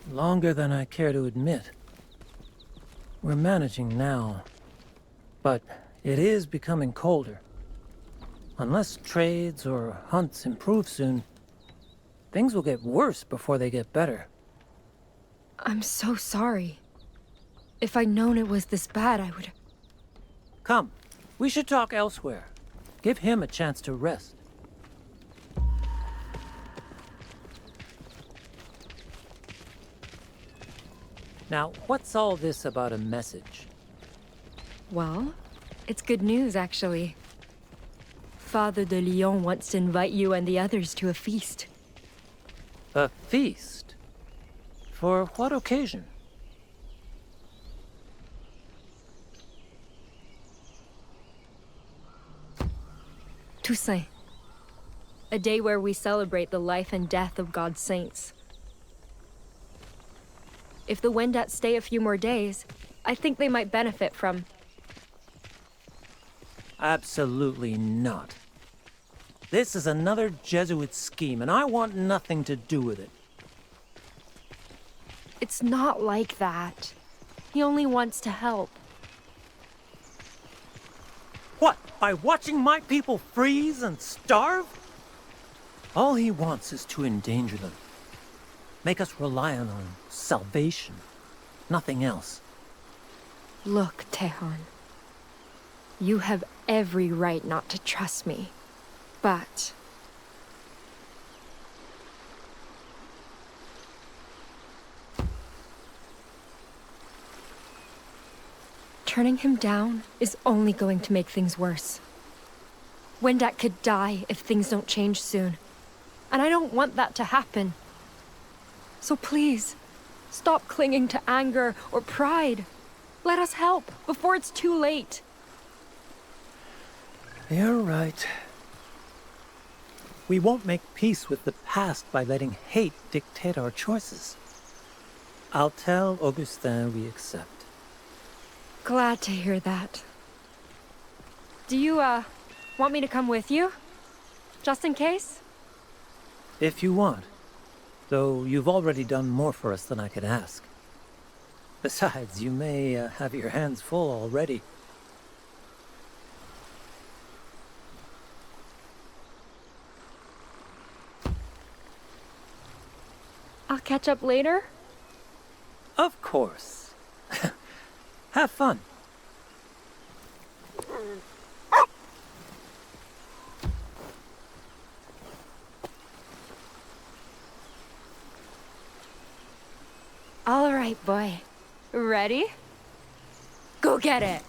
Longer than I care to admit. We're managing now, but it is becoming colder. Unless trades or hunts improve soon, things will get worse before they get better. I'm so sorry. If I'd known it was this bad, I would... Come, we should talk elsewhere. Give him a chance to rest. Now, what's all this about a message? Well, it's good news, actually. Father de Lyon wants to invite you and the others to a feast. A feast? For what occasion? Toussaint. A day where we celebrate the life and death of God's saints. If the Wendat stay a few more days, I think they might benefit from... Absolutely not. This is another Jesuit scheme, and I want nothing to do with it. It's not like that. He only wants to help. What? By watching my people freeze and starve? All he wants is to endanger them. Make us reliant on salvation. Nothing else. Look, Tehan. You have every right not to trust me. But turning him down is only going to make things worse. Wendat could die if things don't change soon. And I don't want that to happen. So please, stop clinging to anger or pride. Let us help before it's too late. You're right. We won't make peace with the past by letting hate dictate our choices. I'll tell Augustin we accept. Glad to hear that. Do you, want me to come with you? Just in case? If you want. Though you've already done more for us than I could ask. Besides, you may have your hands full already. I'll catch up later? Of course. Have fun. All right, boy. Ready? Go get it!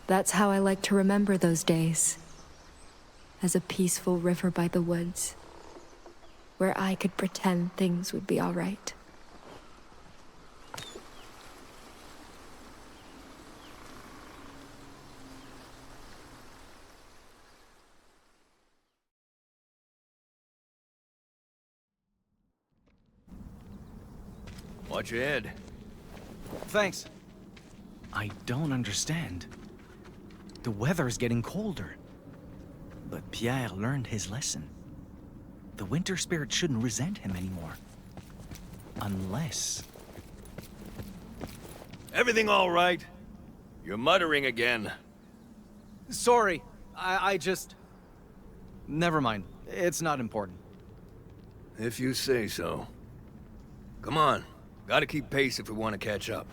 That's how I like to remember those days. As a peaceful river by the woods, where I could pretend things would be all right. Watch your head. Thanks. I don't understand. The weather is getting colder. But Pierre learned his lesson. The winter spirit shouldn't resent him anymore. Unless... Everything all right? You're muttering again. Sorry, I just... Never mind. It's not important. If you say so. Come on. Gotta keep pace if we want to catch up.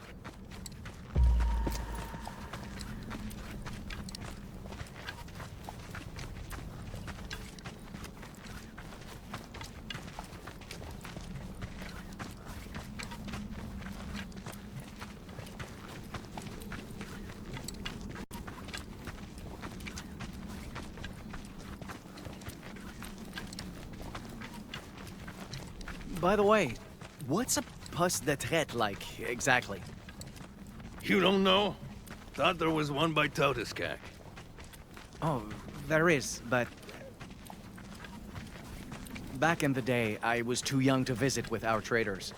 By the way, what's a poste de traite like, exactly? You don't know? Thought there was one by Totiskak. Oh, there is, but... Back in the day, I was too young to visit with our traders.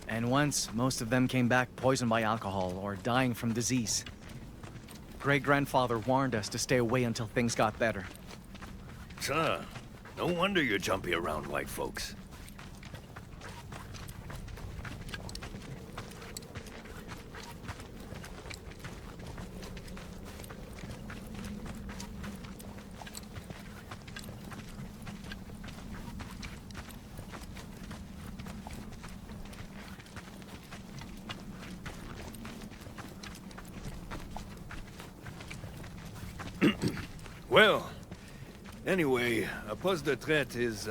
And once, most of them came back poisoned by alcohol or dying from disease. Great-grandfather warned us to stay away until things got better. No wonder you're jumpy around white folks. Well, anyway, a poste de traite is,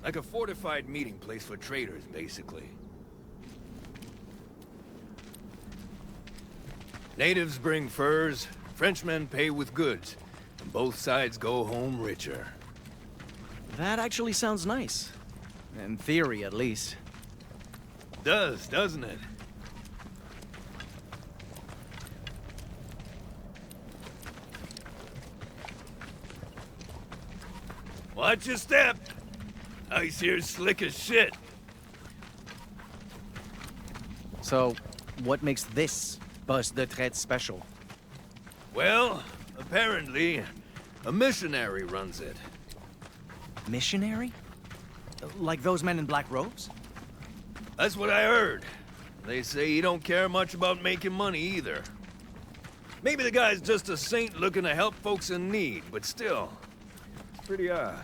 like a fortified meeting place for traders, basically. Natives bring furs, Frenchmen pay with goods, and both sides go home richer. That actually sounds nice. In theory, at least. Does, doesn't it? Watch your step! Ice here's slick as shit. So, what makes this poste de traite special? Well, apparently, a missionary runs it. Missionary? Like those men in black robes? That's what I heard. They say he don't care much about making money either. Maybe the guy's just a saint looking to help folks in need, but still, it's pretty odd.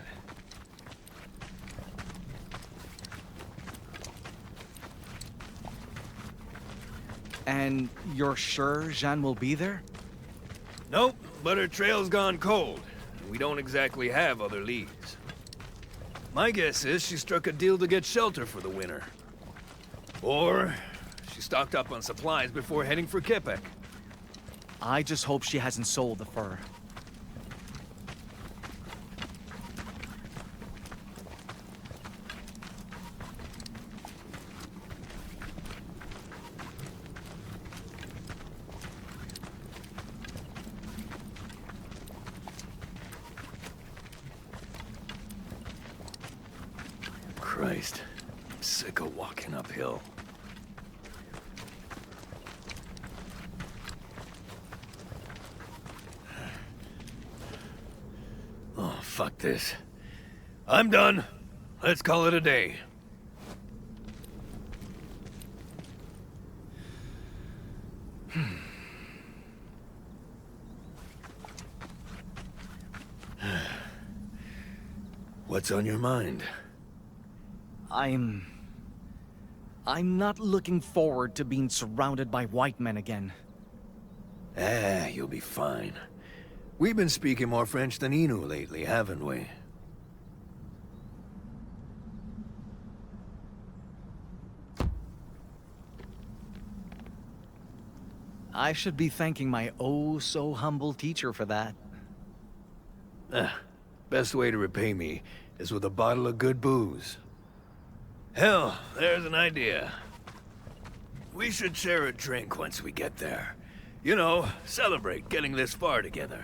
And you're sure Jeanne will be there? Nope, but her trail's gone cold. And we don't exactly have other leads. My guess is she struck a deal to get shelter for the winter. Or she stocked up on supplies before heading for Kepek. I just hope she hasn't sold the fur. Christ, I'm sick of walking uphill. Oh, fuck this. I'm done. Let's call it a day. What's on your mind? I'm not looking forward to being surrounded by white men again. Ah, you'll be fine. We've been speaking more French than Innu lately, haven't we? I should be thanking my oh-so-humble teacher for that. Best way to repay me is with a bottle of good booze. Hell, there's an idea. We should share a drink once we get there. You know, celebrate getting this far together.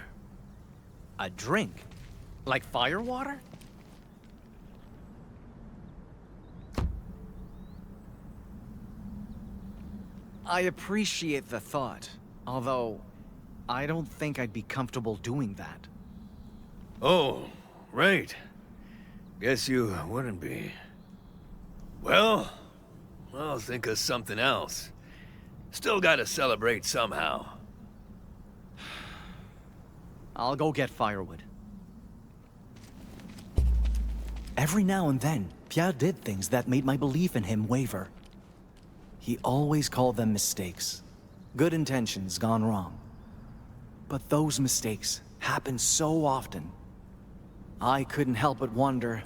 A drink? Like firewater? I appreciate the thought, although I don't think I'd be comfortable doing that. Oh, right. Guess you wouldn't be. Well, I'll think of something else. Still gotta celebrate somehow. I'll go get firewood. Every now and then, Pierre did things that made my belief in him waver. He always called them mistakes. Good intentions gone wrong. But those mistakes happen so often. I couldn't help but wonder,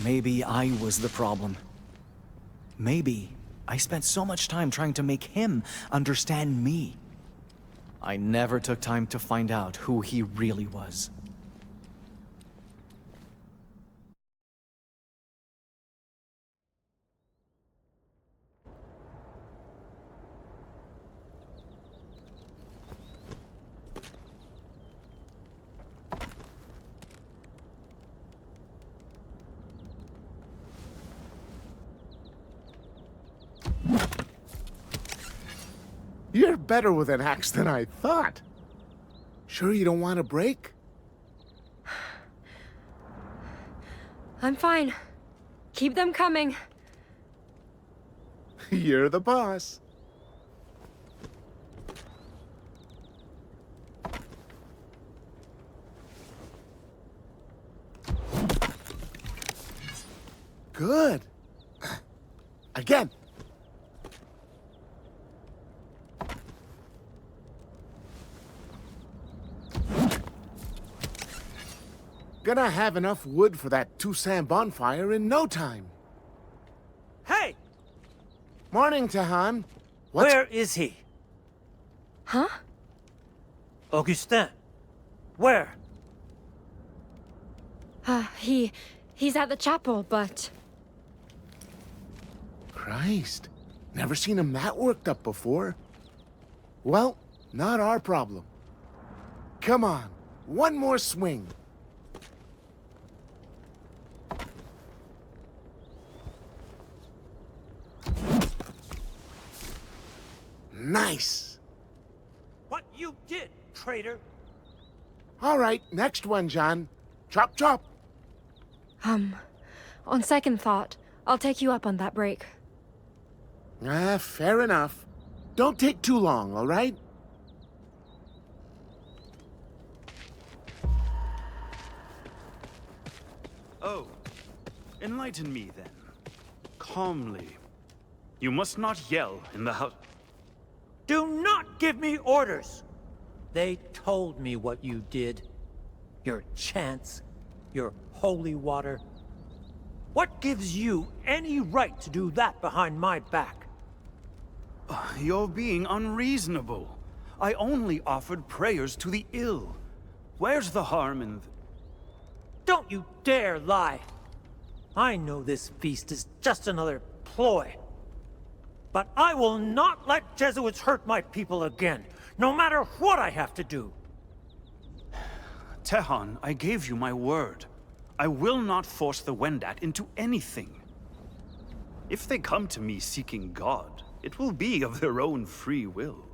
maybe I was the problem. Maybe I spent so much time trying to make him understand me. I never took time to find out who he really was. You're better with an axe than I thought. Sure you don't want a break? I'm fine. Keep them coming. You're the boss. Good. Again. Gonna have enough wood for that Toussaint bonfire in no time. Hey! Morning, Tahan. Where is he? Huh? Augustin. Where? He's at the chapel, but... Christ. Never seen him that worked up before. Well, not our problem. Come on, one more swing. Nice. What you did, traitor? All right, next one, Jeanne. Chop, chop. On second thought, I'll take you up on that break. Fair enough. Don't take too long, all right? Oh, enlighten me then. Calmly. You must not yell in the house. Do not give me orders! They told me what you did. Your chants, your holy water. What gives you any right to do that behind my back? You're being unreasonable. I only offered prayers to the ill. Where's the harm in... Don't you dare lie! I know this feast is just another ploy. But I will not let Jesuits hurt my people again, no matter what I have to do. Tehan, I gave you my word. I will not force the Wendat into anything. If they come to me seeking God, it will be of their own free will.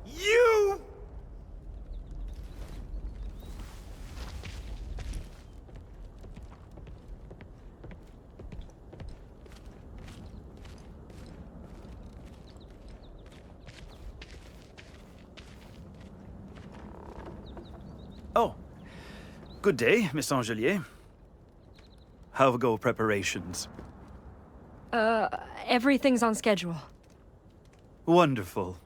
You! Oh. Good day, Miss Angelier. How go preparations? Everything's on schedule. Wonderful.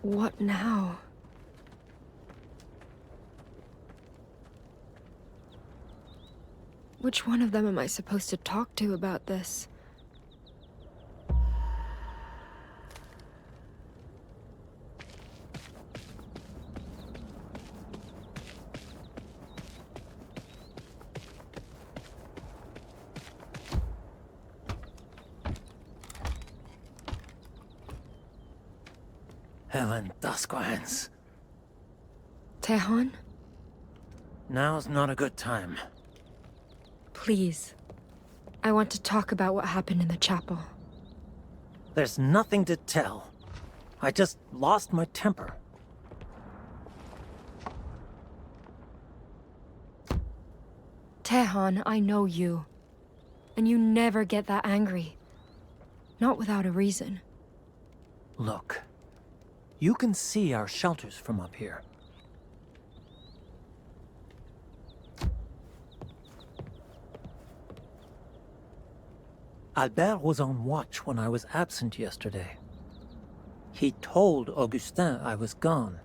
What now? Which one of them am I supposed to talk to about this? Helen Dasquans. Tehan? Now's not a good time. Please. I want to talk about what happened in the chapel. There's nothing to tell. I just lost my temper. Tehan, I know you. And you never get that angry. Not without a reason. Look. You can see our shelters from up here. Albert was on watch when I was absent yesterday. He told Augustin I was gone.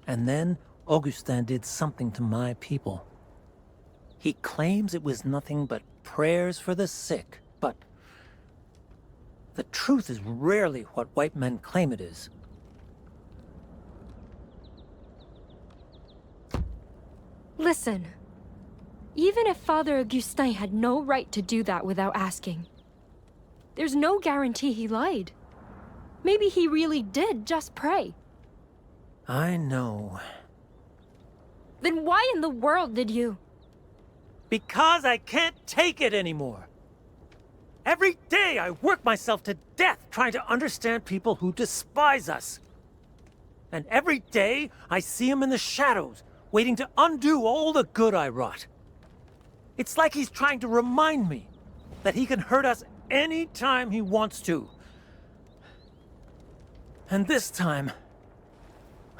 And then Augustin did something to my people. He claims it was nothing but prayers for the sick, but the truth is rarely what white men claim it is. Listen. Even if Father Augustin had no right to do that without asking, there's no guarantee he lied. Maybe he really did just pray. I know. Then why in the world did you? Because I can't take it anymore. Every day I work myself to death trying to understand people who despise us. And every day I see him in the shadows, waiting to undo all the good I wrought. It's like he's trying to remind me that he can hurt us any time he wants to. And this time,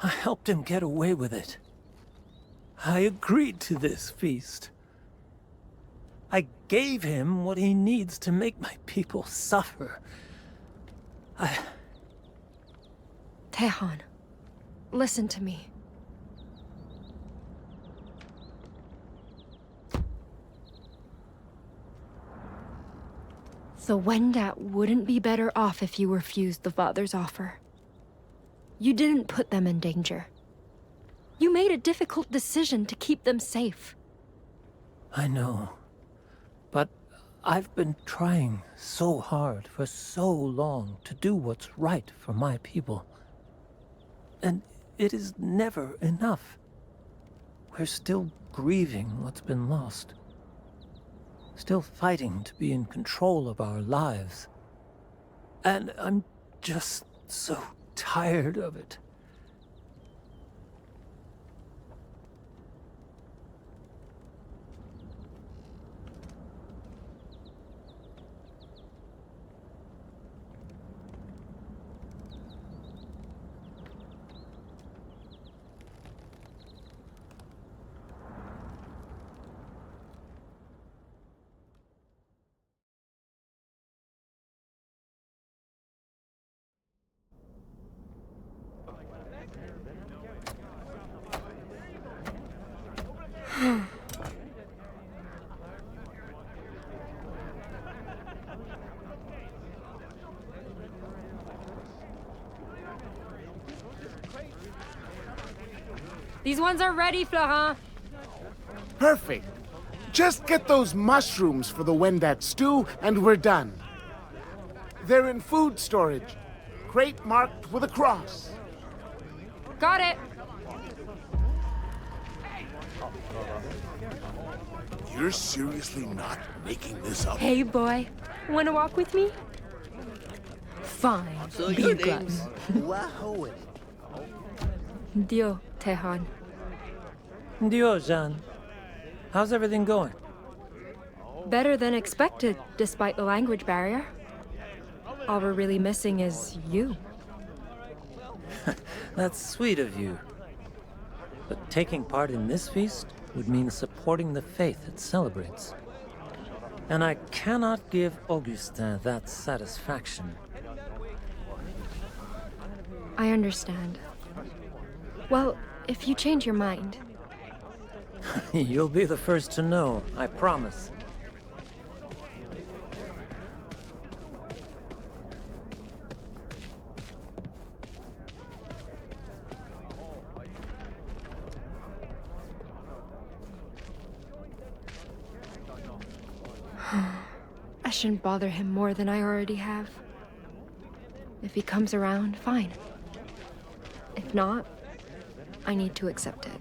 I helped him get away with it. I agreed to this feast. I gave him what he needs to make my people suffer. Tehan, listen to me. The Wendat wouldn't be better off if you refused the Father's offer. You didn't put them in danger. You made a difficult decision to keep them safe. I know. But I've been trying so hard for so long to do what's right for my people. And it is never enough. We're still grieving what's been lost. Still fighting to be in control of our lives. And I'm just so tired of it. These ones are ready, Florent. Perfect. Just get those mushrooms for the Wendat stew, and we're done. They're in food storage. Crate marked with a cross. Got it. You're seriously not making this up? Hey, boy. Wanna walk with me? Fine. So Be your a glutton. name's Wahoe. Dio, Tehan. Dio, Jeanne. How's everything going? Better than expected, despite the language barrier. All we're really missing is you. That's sweet of you. But taking part in this feast would mean supporting the faith it celebrates. And I cannot give Augustin that satisfaction. I understand. Well, if you change your mind. You'll be the first to know, I promise. I shouldn't bother him more than I already have. If he comes around, fine. If not, I need to accept it.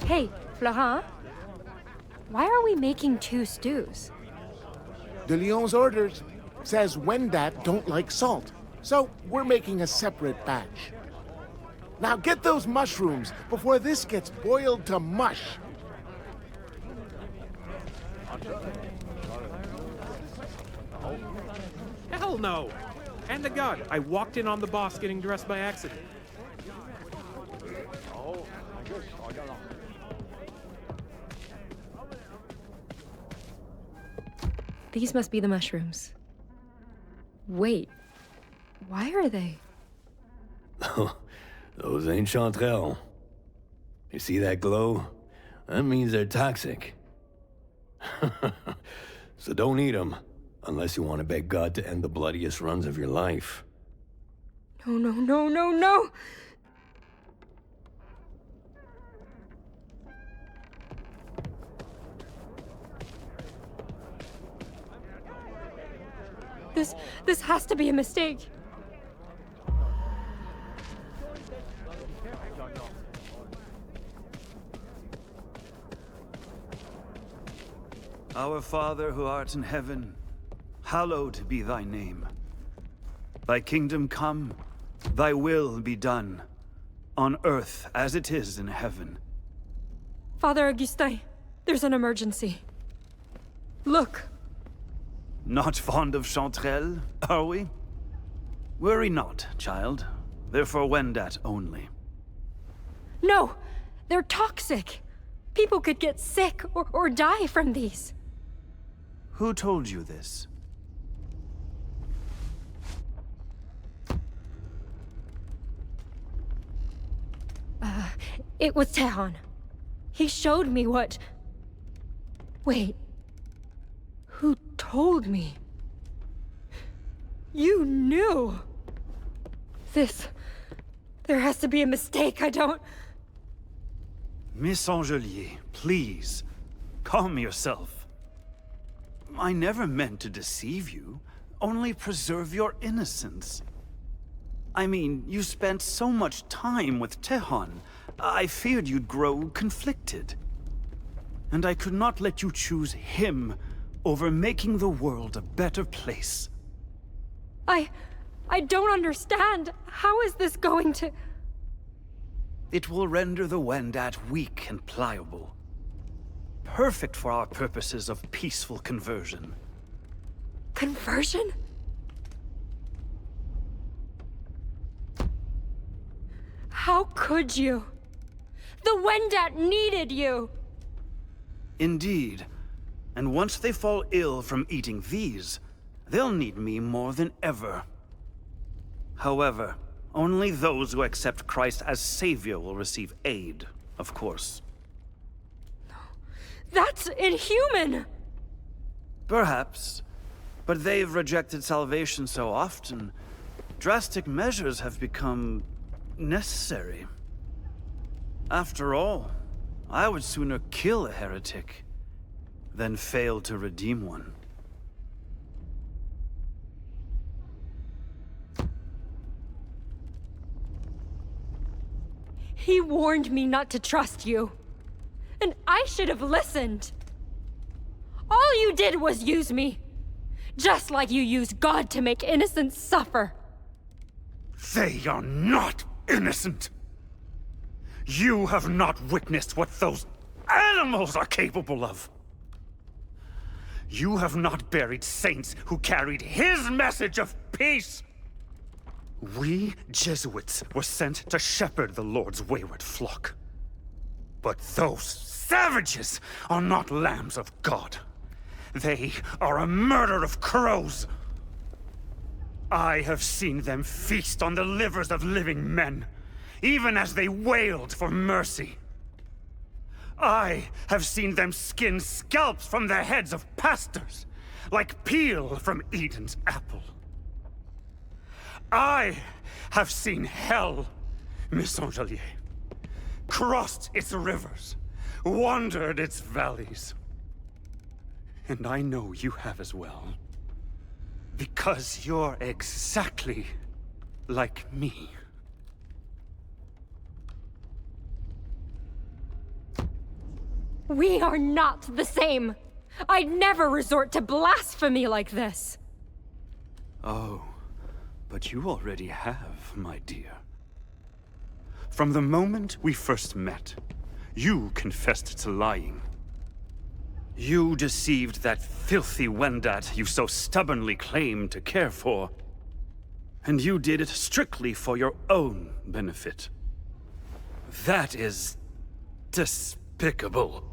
Hey, Florent. Why are we making 2 stews? De Lyon's orders says Wendat don't like salt, so we're making a separate batch. Now get those mushrooms before this gets boiled to mush. Hell no! And to God, I walked in on the boss getting dressed by accident. These must be the mushrooms. Wait, why are they? Those ain't chanterelles. You see that glow? That means they're toxic. So don't eat them, unless you want to beg God to end the bloodiest runs of your life. No, no, no, no, no! This has to be a mistake. Our Father who art in heaven, hallowed be thy name. Thy kingdom come, thy will be done, on earth as it is in heaven. Father Augustin, there's an emergency. Look. Not fond of chanterelles, are we? Worry not, child. They're for Wendat only. No! They're toxic! People could get sick or die from these. Who told you this? It was Tehan. He showed me what... Wait. Who told me? You knew! There has to be a mistake, I don't... Miss Angelier, please, calm yourself. I never meant to deceive you, only preserve your innocence. I mean, you spent so much time with Tehan, I feared you'd grow conflicted. And I could not let you choose him over making the world a better place. I don't understand. How is this going to... It will render the Wendat weak and pliable. Perfect for our purposes of peaceful conversion. Conversion? How could you? The Wendat needed you! Indeed. And once they fall ill from eating these, they'll need me more than ever. However, only those who accept Christ as Savior will receive aid, of course. That's inhuman! Perhaps. But they've rejected salvation so often, drastic measures have become necessary. After all, I would sooner kill a heretic than fail to redeem one. He warned me not to trust you. And I should have listened. All you did was use me. Just like you used God to make innocents suffer. They are not innocent. You have not witnessed what those animals are capable of. You have not buried saints who carried his message of peace. We Jesuits were sent to shepherd the Lord's wayward flock. But those savages are not lambs of God. They are a murder of crows. I have seen them feast on the livers of living men, even as they wailed for mercy. I have seen them skin scalps from the heads of pastors, like peel from Eden's apple. I have seen hell, Miss Angelier, crossed its rivers, wandered its valleys. And I know you have as well. Because you're exactly like me. We are not the same. I'd never resort to blasphemy like this. Oh, but you already have, my dear. From the moment we first met, you confessed to lying. You deceived that filthy Wendat you so stubbornly claimed to care for. And you did it strictly for your own benefit. That is despicable.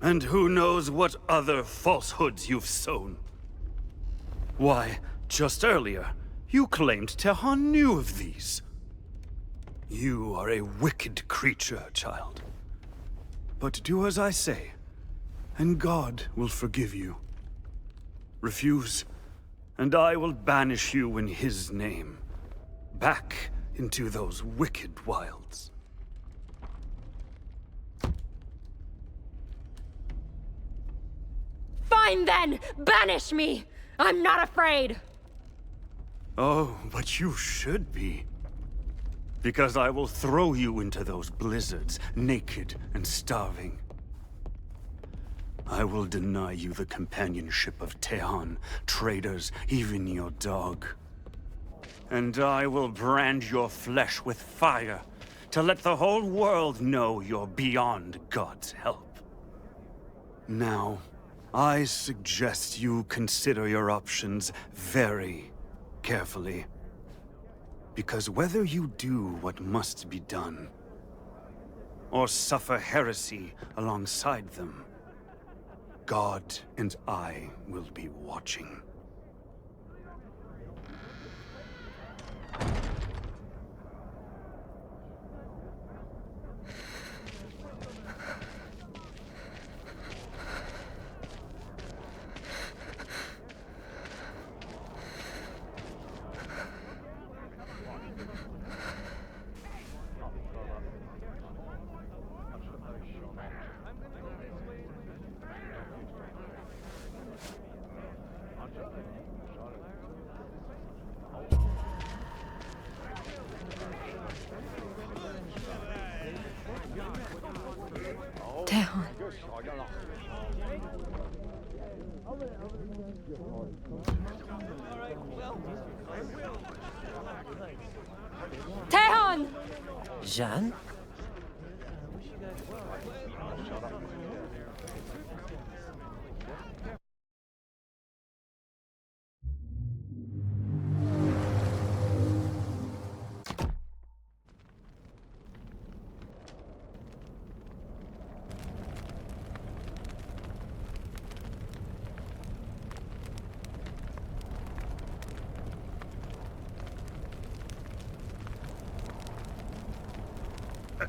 And who knows what other falsehoods you've sown. Why, just earlier, you claimed Tehon knew of these. You are a wicked creature, child. But do as I say, and God will forgive you. Refuse, and I will banish you in his name, back into those wicked wilds. Fine then! Banish me! I'm not afraid! Oh, but you should be. Because I will throw you into those blizzards, naked and starving. I will deny you the companionship of Tehon, traders, even your dog. And I will brand your flesh with fire, to let the whole world know you're beyond God's help. Now, I suggest you consider your options very carefully. Because whether you do what must be done, or suffer heresy alongside them, God and I will be watching. Tehon. Tehon! Jeanne?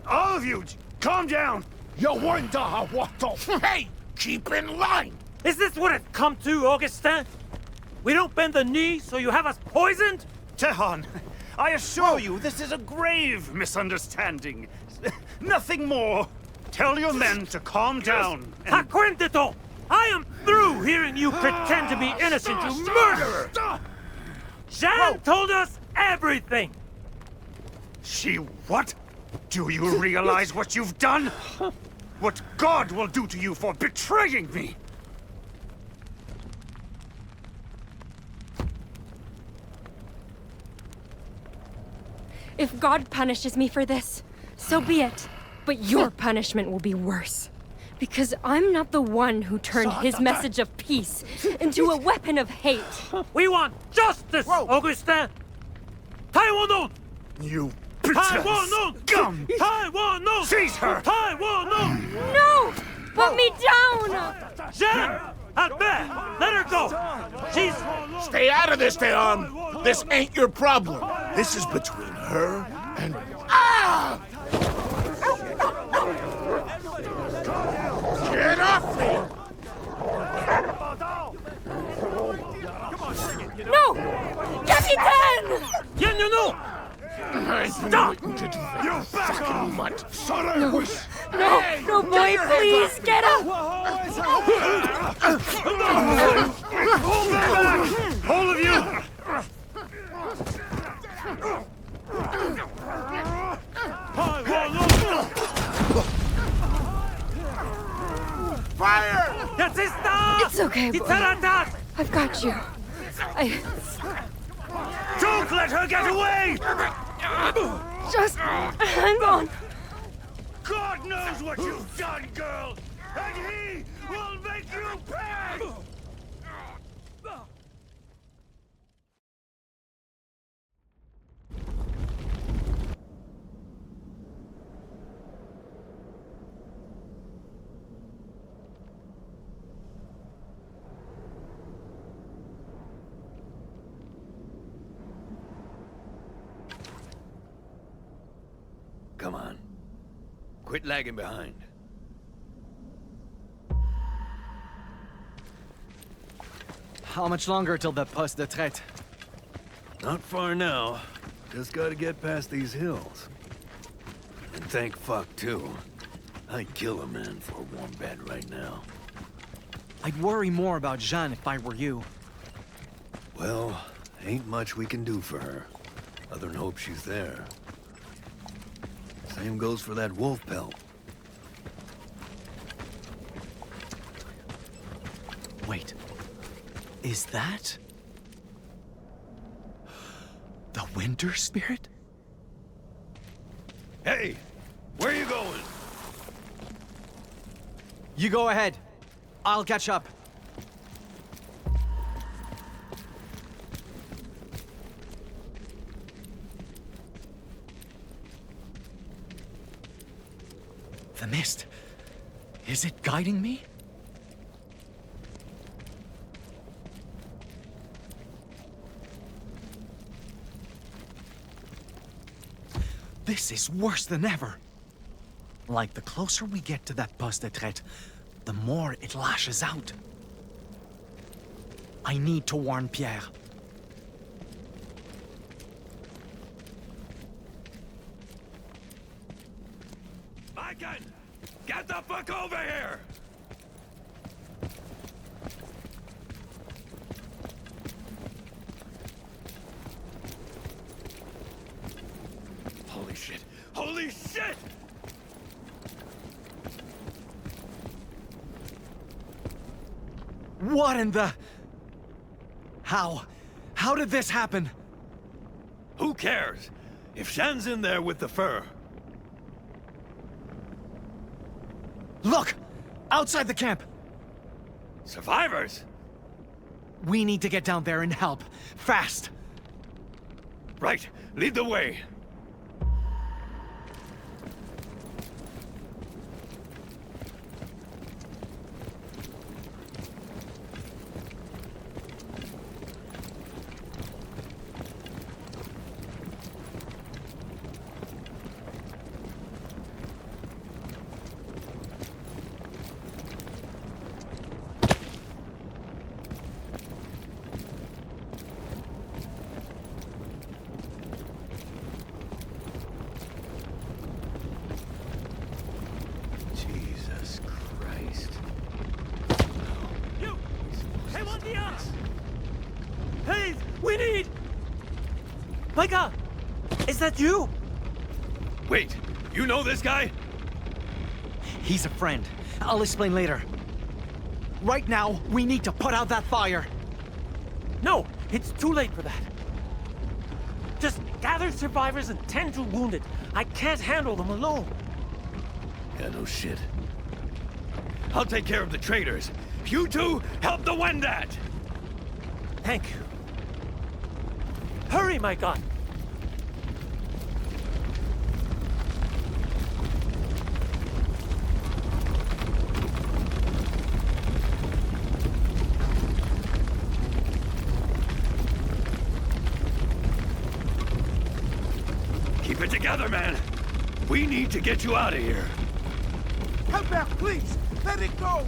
All of you, calm down! You wonder what the... Hey! Keep in line! Is this what it's come to, Augustin? We don't bend the knee, so you have us poisoned? Tehan, I assure you this is a grave misunderstanding. Nothing more. Tell your men to calm down. Tacuéntito! I am through hearing you pretend to be innocent, you murderer! Jeanne told us everything! She what? Do you realize what you've done? What God will do to you for betraying me? If God punishes me for this, so be it. But your punishment will be worse. Because I'm not the one who turned his message of peace into a weapon of hate. We want justice, Augustin! Taiwan! You Taiwan! Scum! Taiwan! Seize her! Taiwan! No! Put me down! Jeanne! Albert! Let her go! She's... Stay out of this, Teon! This ain't your problem. This is between her and... Ah! Get off me! No! Capitaine! Innu! Stop! You fucking mutt! No, boy, please, get up! Hold her back! All of you! Fire! It's okay, boy. I've got you. Don't let her get away! Just hang on. God knows what you've done, girl! And he will make you pay! Come on. Quit lagging behind. How much longer till the poste de traite? Not far now. Just gotta get past these hills. And thank fuck, too. I'd kill a man for a warm bed right now. I'd worry more about Jeanne if I were you. Well, ain't much we can do for her. Other than hope she's there. Same goes for that wolf pelt. Wait. Is that... the winter spirit? Hey! Where you going? You go ahead. I'll catch up. The mist. Is it guiding me? This is worse than ever. Like, the closer we get to that poste de traite, the more it lashes out. I need to warn Pierre. Maikan! Get the fuck over here! Holy shit! Holy shit! What in the... How did this happen? Who cares? If Jeanne's in there with the fur. Look! Outside the camp! Survivors? We need to get down there and help. Fast! Right, lead the way. Maikan! Is that you? Wait, you know this guy? He's a friend. I'll explain later. Right now, we need to put out that fire. No, it's too late for that. Just gather survivors and tend to wounded. I can't handle them alone. Yeah, no shit. I'll take care of the traitors. You two, help the Wendat! Thank you. Hurry, Maikan! Keep it together, man. We need to get you out of here. Come back, please! Let it go!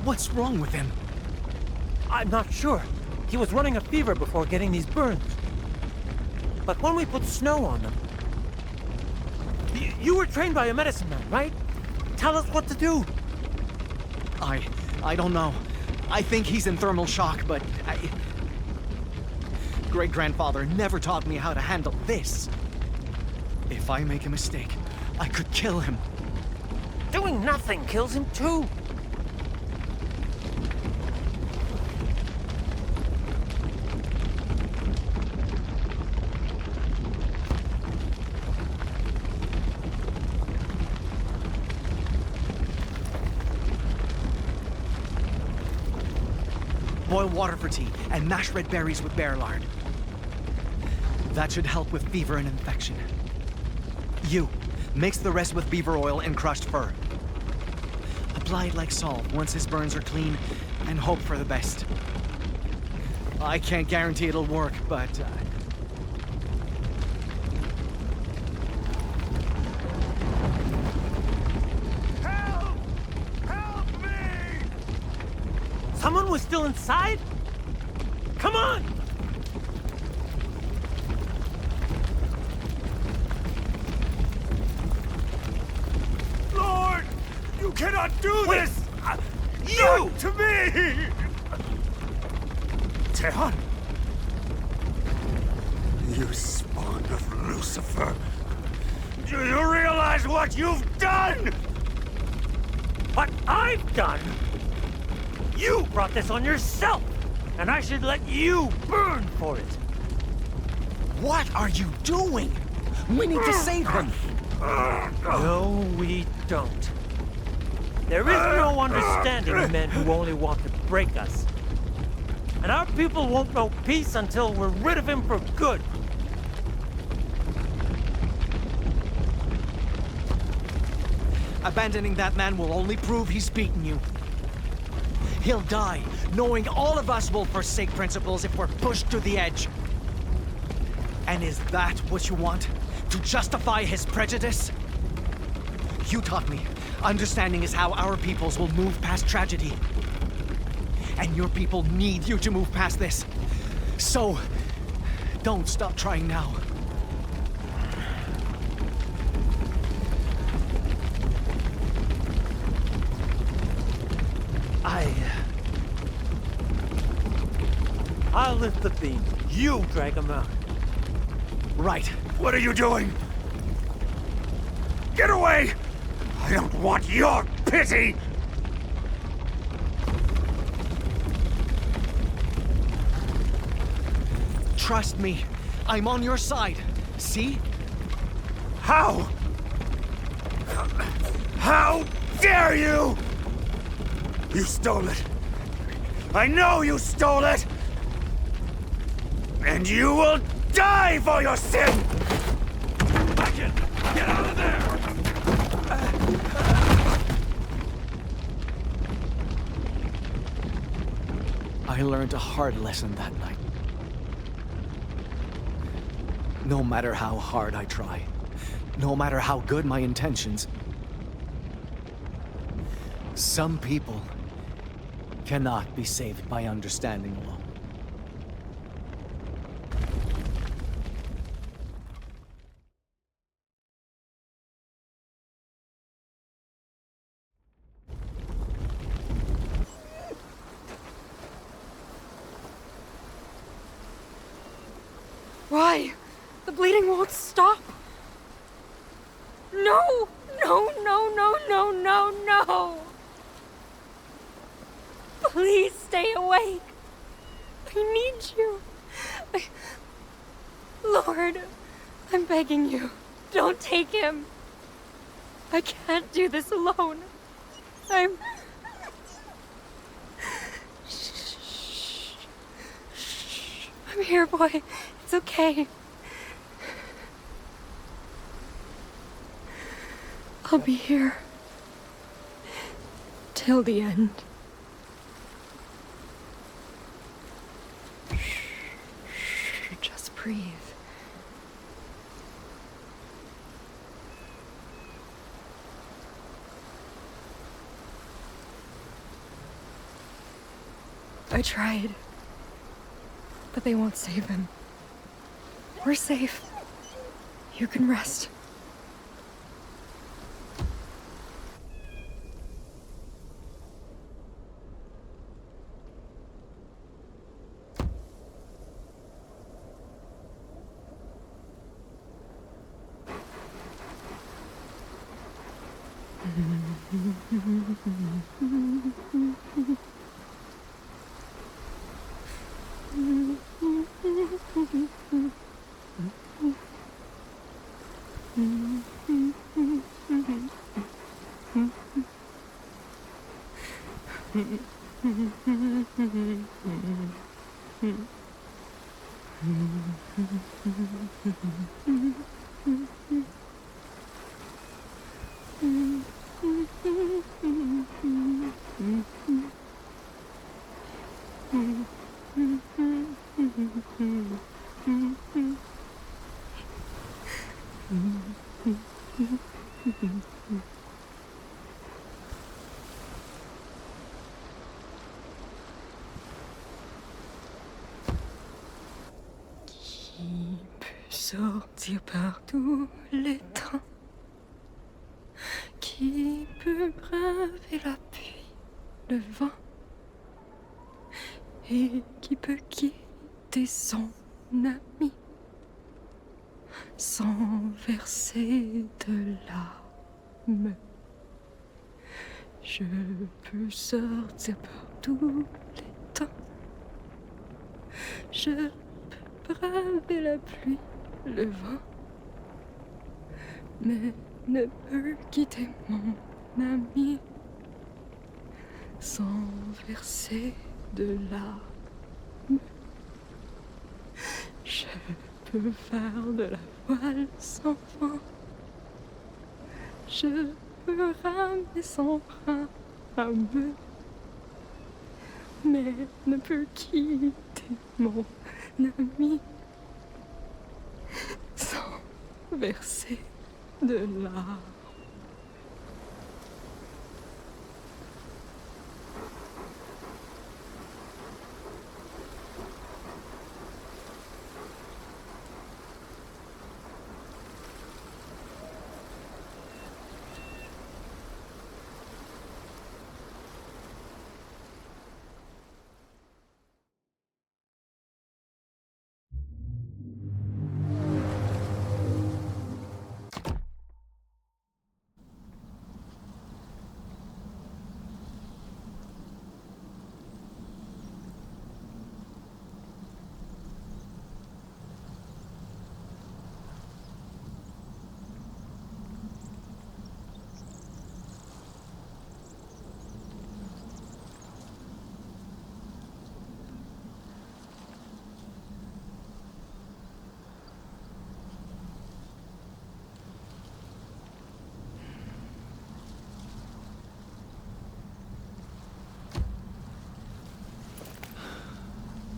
What's wrong with him? I'm not sure. He was running a fever before getting these burns. But when we put snow on them... You were trained by a medicine man, right? Tell us what to do. I don't know. I think he's in thermal shock, but Great-grandfather never taught me how to handle this. If I make a mistake, I could kill him. Doing nothing kills him too. Boil water for tea, and mash red berries with bear lard. That should help with fever and infection. You, mix the rest with beaver oil and crushed fur. Apply it like salve once his burns are clean, and hope for the best. I can't guarantee it'll work, but... Help! Help me! Someone was still inside? Come on! Lord! You cannot do Wait, this! you! Not to me! Jeanne! You spawn of Lucifer! Do you realize what you've done? What I've done? You brought this on yourself! And I should let you burn for it! What are you doing? We need to save him! No, we don't. There is no understanding men who only want to break us. And our people won't know peace until we're rid of him for good. Abandoning that man will only prove he's beaten you. He'll die, knowing all of us will forsake principles if we're pushed to the edge. And is that what you want? To justify his prejudice? You taught me, understanding is how our peoples will move past tragedy. And your people need you to move past this. So, don't stop trying now. I'll lift the beam. You drag him out. Right. What are you doing? Get away! I don't want your pity! Trust me. I'm on your side. See? How? How dare you! You stole it. I know you stole it! And you will die for your sin! Maikan, get out of there! I learned a hard lesson that night. No matter how hard I try, no matter how good my intentions, Some people cannot be saved by understanding alone. Why? The bleeding won't stop. No! No, no, no, no, no, no! Please stay awake. I need you. Lord, I'm begging you. Don't take him. I can't do this alone. I'm here, boy. It's okay. I'll be here. Till the end. Just breathe. I tried. But they won't save him. We're safe. You can rest. Sortir par tous les temps, qui peut braver la pluie, le vent, et qui peut quitter son ami sans verser de larmes. Je peux sortir par tous les temps, je peux braver la pluie, le vent, mais ne peut quitter mon ami sans verser de larmes. Je peux faire de la voile sans vent, je peux ramer sans rame, mais ne peut quitter mon ami sans verser de larmes.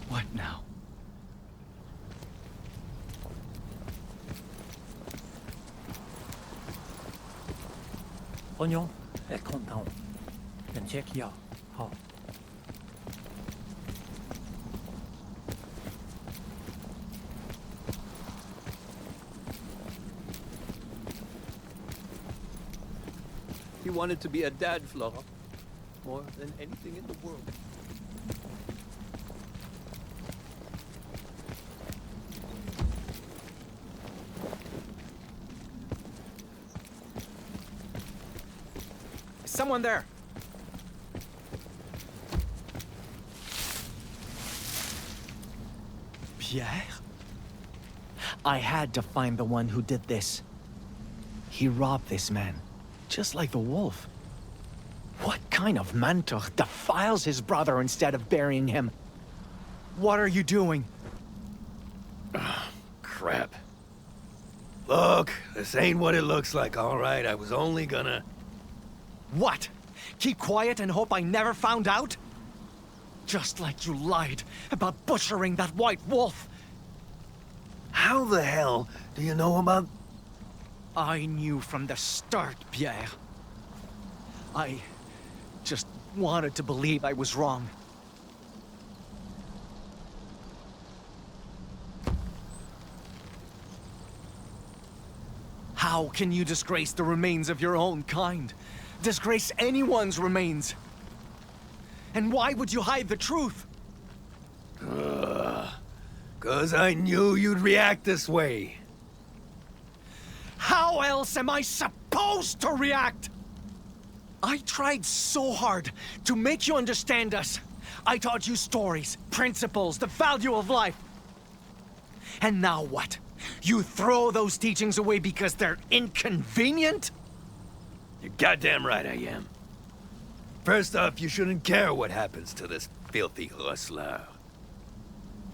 What now? Oignon, calm down. and check ya. Oh. He wanted to be a dad, Flora. More than anything in the world. Is someone there? Pierre? I had to find the one who did this. He robbed this man, just like the wolf. What kind of mentor defiles his brother instead of burying him? What are you doing? Crap. Look, this ain't what it looks like, all right? I was only gonna... What? Keep quiet and hope I never found out? Just like you lied about butchering that white wolf. How the hell do you know about... I knew from the start, Pierre. I just wanted to believe I was wrong. How can you disgrace the remains of your own kind? Disgrace anyone's remains? And why would you hide the truth? 'Cause I knew you'd react this way. How else am I supposed to react? I tried so hard to make you understand us. I taught you stories, principles, the value of life. And now what? You throw those teachings away because they're inconvenient? You're goddamn right I am. First off, you shouldn't care what happens to this filthy hustler.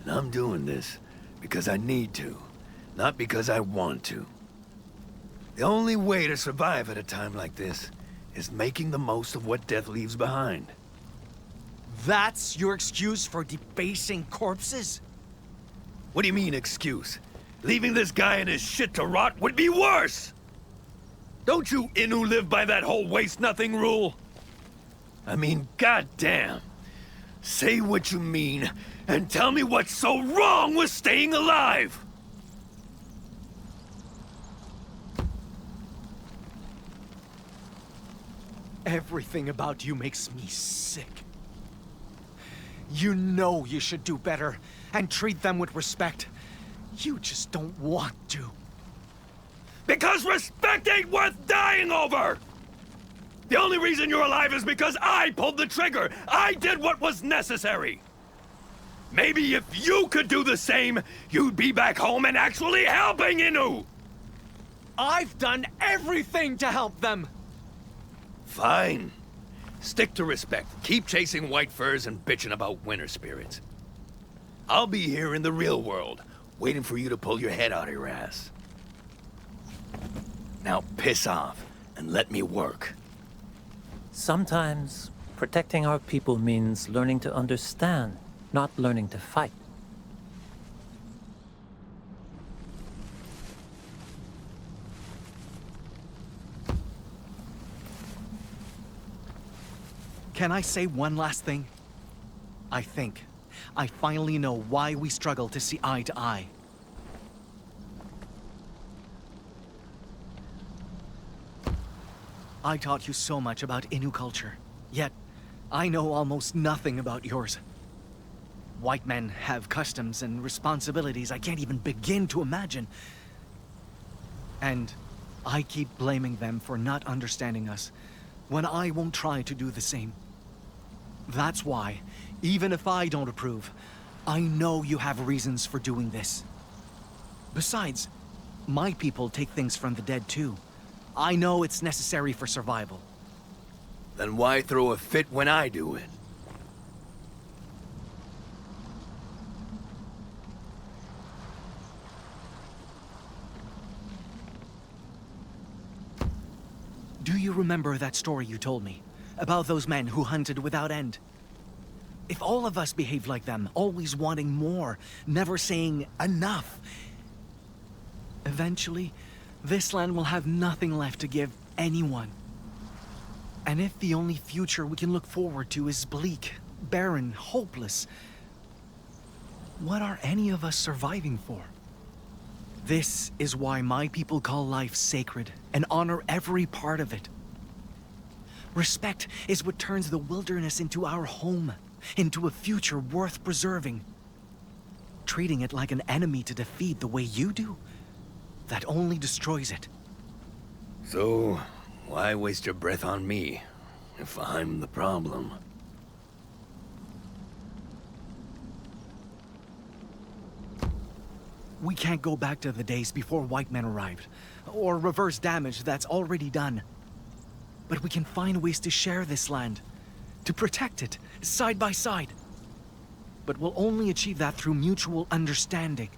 And I'm doing this because I need to, not because I want to. The only way to survive at a time like this is making the most of what death leaves behind. That's your excuse for debasing corpses? What do you mean, excuse? Leaving this guy and his shit to rot would be worse! Don't you Innu live by that whole waste-nothing rule? I mean, goddamn. Say what you mean, and tell me what's so wrong with staying alive! Everything about you makes me sick. You know you should do better, and treat them with respect. You just don't want to. Because respect ain't worth dying over! The only reason you're alive is because I pulled the trigger! I did what was necessary! Maybe if you could do the same, you'd be back home and actually helping Innu! I've done everything to help them! Fine. Stick to respect. Keep chasing white furs and bitching about winter spirits. I'll be here in the real world, waiting for you to pull your head out of your ass. Now piss off, and let me work. Sometimes protecting our people means learning to understand, not learning to fight. Can I say one last thing? I think I finally know why we struggle to see eye to eye. I taught you so much about Innu culture, yet I know almost nothing about yours. White men have customs and responsibilities I can't even begin to imagine. And I keep blaming them for not understanding us, when I won't try to do the same. That's why, even if I don't approve, I know you have reasons for doing this. Besides, my people take things from the dead too. I know it's necessary for survival. Then why throw a fit when I do it? Do you remember that story you told me? About those men who hunted without end? If all of us behaved like them, always wanting more, never saying enough, eventually, this land will have nothing left to give anyone. And if the only future we can look forward to is bleak, barren, hopeless, what are any of us surviving for? This is why my people call life sacred and honor every part of it. Respect is what turns the wilderness into our home, into a future worth preserving. Treating it like an enemy to defeat the way you do, that only destroys it. So, why waste your breath on me, if I'm the problem? We can't go back to the days before white men arrived, or reverse damage that's already done. But we can find ways to share this land, to protect it, side by side. But we'll only achieve that through mutual understanding.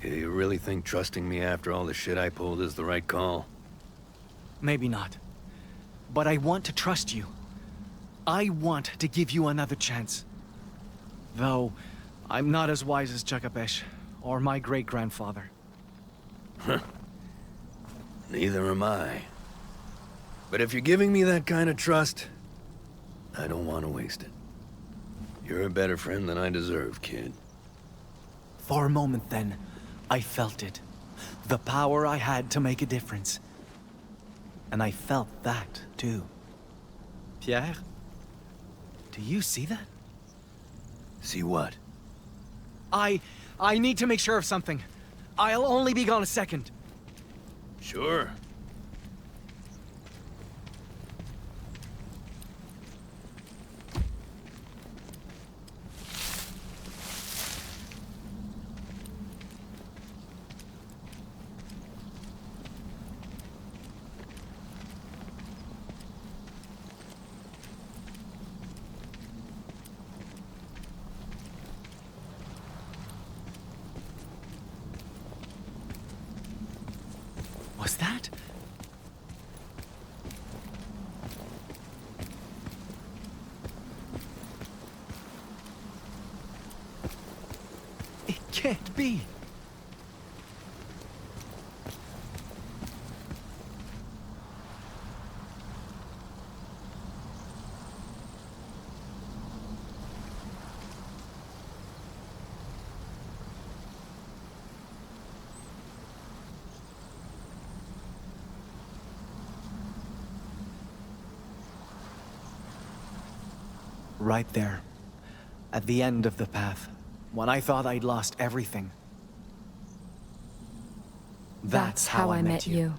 You really think trusting me after all the shit I pulled is the right call? Maybe not. But I want to trust you. I want to give you another chance. Though, I'm not as wise as Chakapesh, or my great-grandfather. Neither am I. But if you're giving me that kind of trust, I don't want to waste it. You're a better friend than I deserve, kid. For a moment then, I felt it. The power I had to make a difference. And I felt that, too. Pierre? Do you see that? See what? I need to make sure of something. I'll only be gone a second. Sure. Was that? It can't be. Right there, at the end of the path, when I thought I'd lost everything. That's how I met you.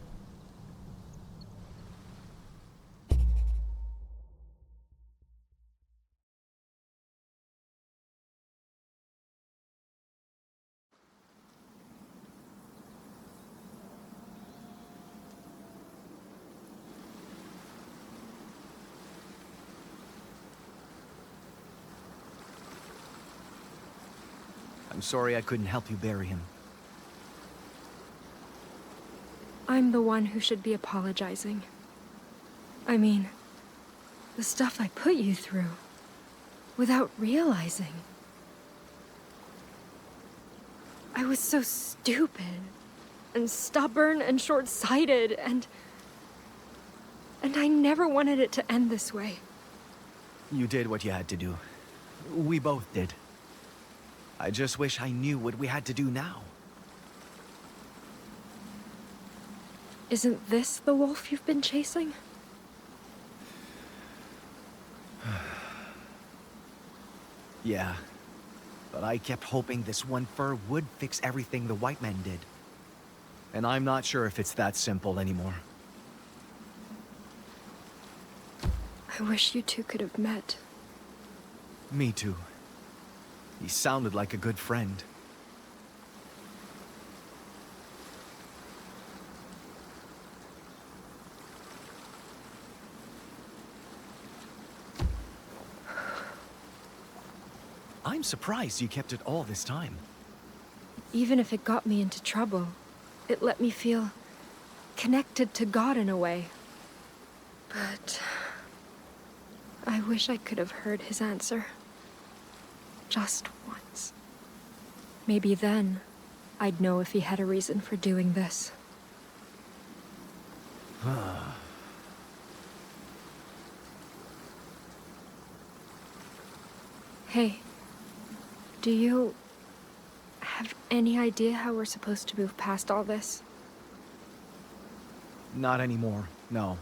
I'm sorry I couldn't help you bury him. I'm the one who should be apologizing. I mean, the stuff I put you through, without realizing. I was so stupid, and stubborn, and short-sighted, and I never wanted it to end this way. You did what you had to do. We both did. I just wish I knew what we had to do now. Isn't this the wolf you've been chasing? Yeah, but I kept hoping this one fur would fix everything the white men did. And I'm not sure if it's that simple anymore. I wish you two could have met. Me too. He sounded like a good friend. I'm surprised you kept it all this time. Even if it got me into trouble, it let me feel connected to God in a way. But I wish I could have heard his answer. Just once. Maybe then, I'd know if he had a reason for doing this. Hey, do you have any idea how we're supposed to move past all this? Not anymore, no.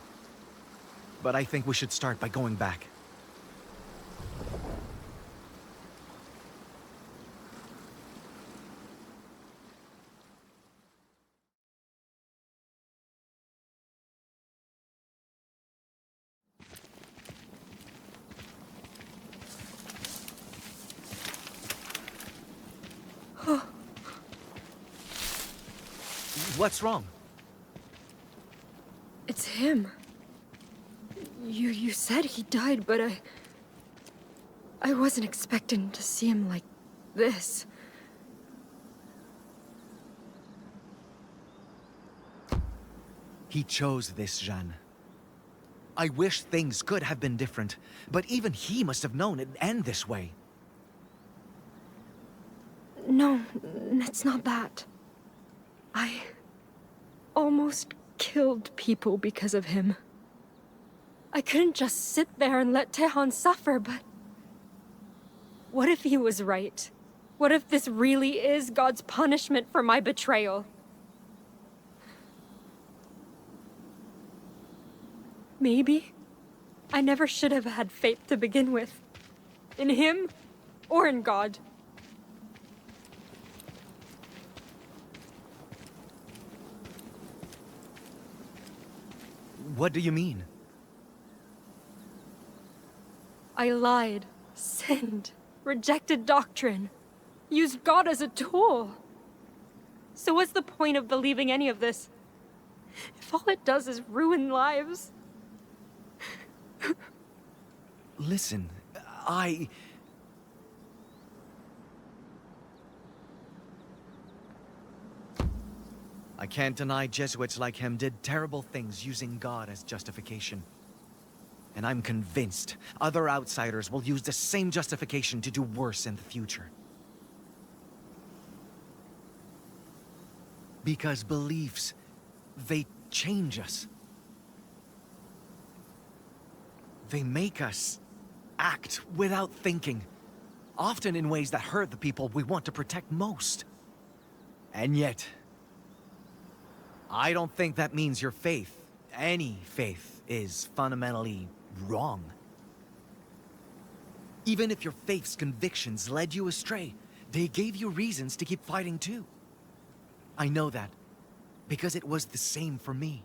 But I think we should start by going back. What's wrong? It's him. You said he died, but I wasn't expecting to see him like this. He chose this, Jeanne. I wish things could have been different, but even he must have known it'd end this way. No, it's not that. I almost killed people because of him. I couldn't just sit there and let Tehan suffer, but... what if he was right? What if this really is God's punishment for my betrayal? Maybe I never should have had faith to begin with. In him, or in God. What do you mean? I lied, sinned, rejected doctrine, used God as a tool. So what's the point of believing any of this, if all it does is ruin lives? Listen, I can't deny Jesuits like him did terrible things using God as justification. And I'm convinced other outsiders will use the same justification to do worse in the future. Because beliefs, they change us. They make us act without thinking, often in ways that hurt the people we want to protect most. And yet, I don't think that means your faith, any faith, is fundamentally wrong. Even if your faith's convictions led you astray, they gave you reasons to keep fighting too. I know that, because it was the same for me.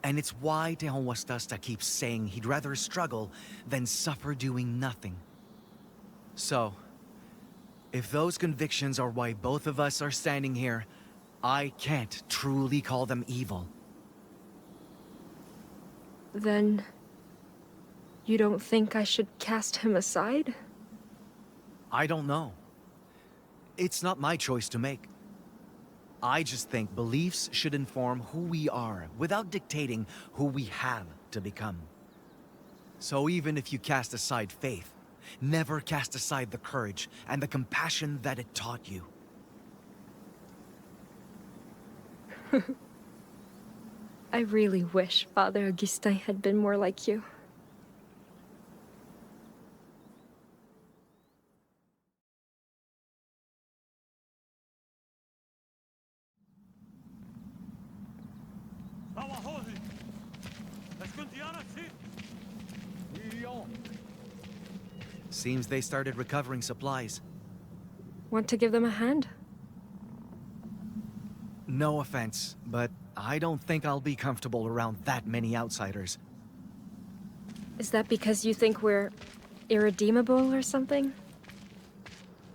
And it's why Tejon Wastasta keeps saying he'd rather struggle than suffer doing nothing. So, if those convictions are why both of us are standing here, I can't truly call them evil. Then... you don't think I should cast him aside? I don't know. It's not my choice to make. I just think beliefs should inform who we are without dictating who we have to become. So even if you cast aside faith, never cast aside the courage and the compassion that it taught you. I really wish Father Augustin had been more like you. Seems they started recovering supplies. Want to give them a hand? No offense, but I don't think I'll be comfortable around that many outsiders. Is that because you think we're irredeemable or something?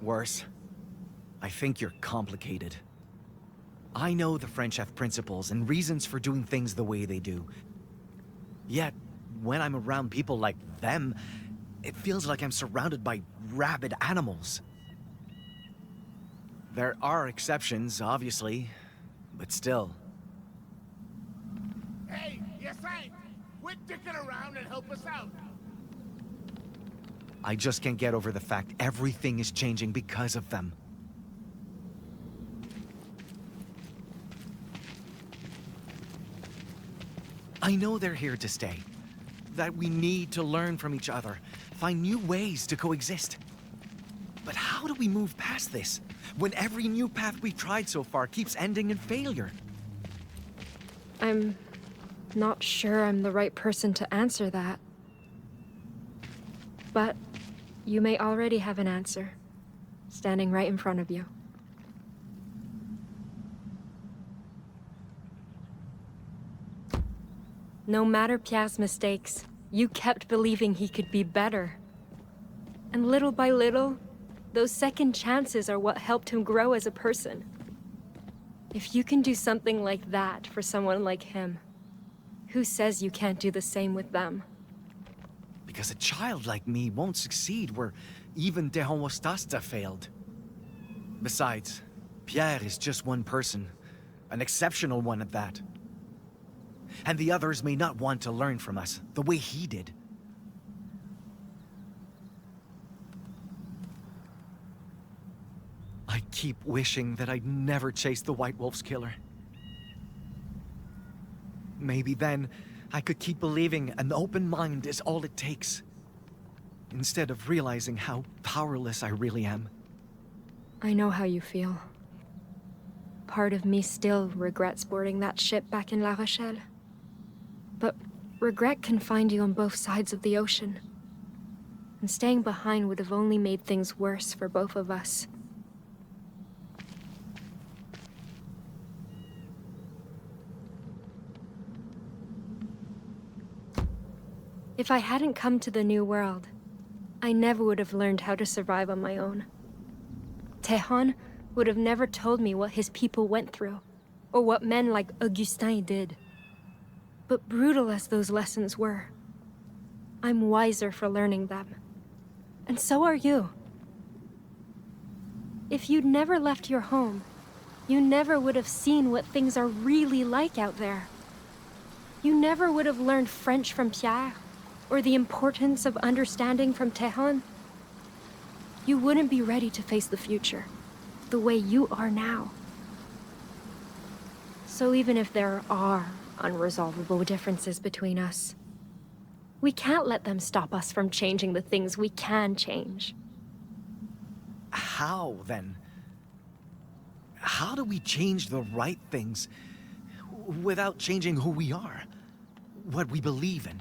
Worse. I think you're complicated. I know the French have principles and reasons for doing things the way they do. Yet, when I'm around people like them, it feels like I'm surrounded by rabid animals. There are exceptions, obviously, but still. Hey, you saint! Quit dicking around and help us out! I just can't get over the fact everything is changing because of them. I know they're here to stay. That we need to learn from each other, find new ways to coexist. How do we move past this, when every new path we've tried so far keeps ending in failure? I'm not sure I'm the right person to answer that. But you may already have an answer, standing right in front of you. No matter Pierre's mistakes, you kept believing he could be better. And little by little, those second chances are what helped him grow as a person. If you can do something like that for someone like him, who says you can't do the same with them? Because a child like me won't succeed where even theclubmasterworks failed. Besides, Pierre is just one person, an exceptional one at that. And the others may not want to learn from us the way he did. I keep wishing that I'd never chased the White Wolf's killer. Maybe then I could keep believing an open mind is all it takes, instead of realizing how powerless I really am. I know how you feel. Part of me still regrets boarding that ship back in La Rochelle. But regret can find you on both sides of the ocean. And staying behind would have only made things worse for both of us. If I hadn't come to the New World, I never would have learned how to survive on my own. Tejon would have never told me what his people went through, or what men like Augustin did. But brutal as those lessons were, I'm wiser for learning them. And so are you. If you'd never left your home, you never would have seen what things are really like out there. You never would have learned French from Pierre, or the importance of understanding from Tejon. You wouldn't be ready to face the future, the way you are now. So even if there are unresolvable differences between us, we can't let them stop us from changing the things we can change. How, then? How do we change the right things without changing who we are? What we believe in?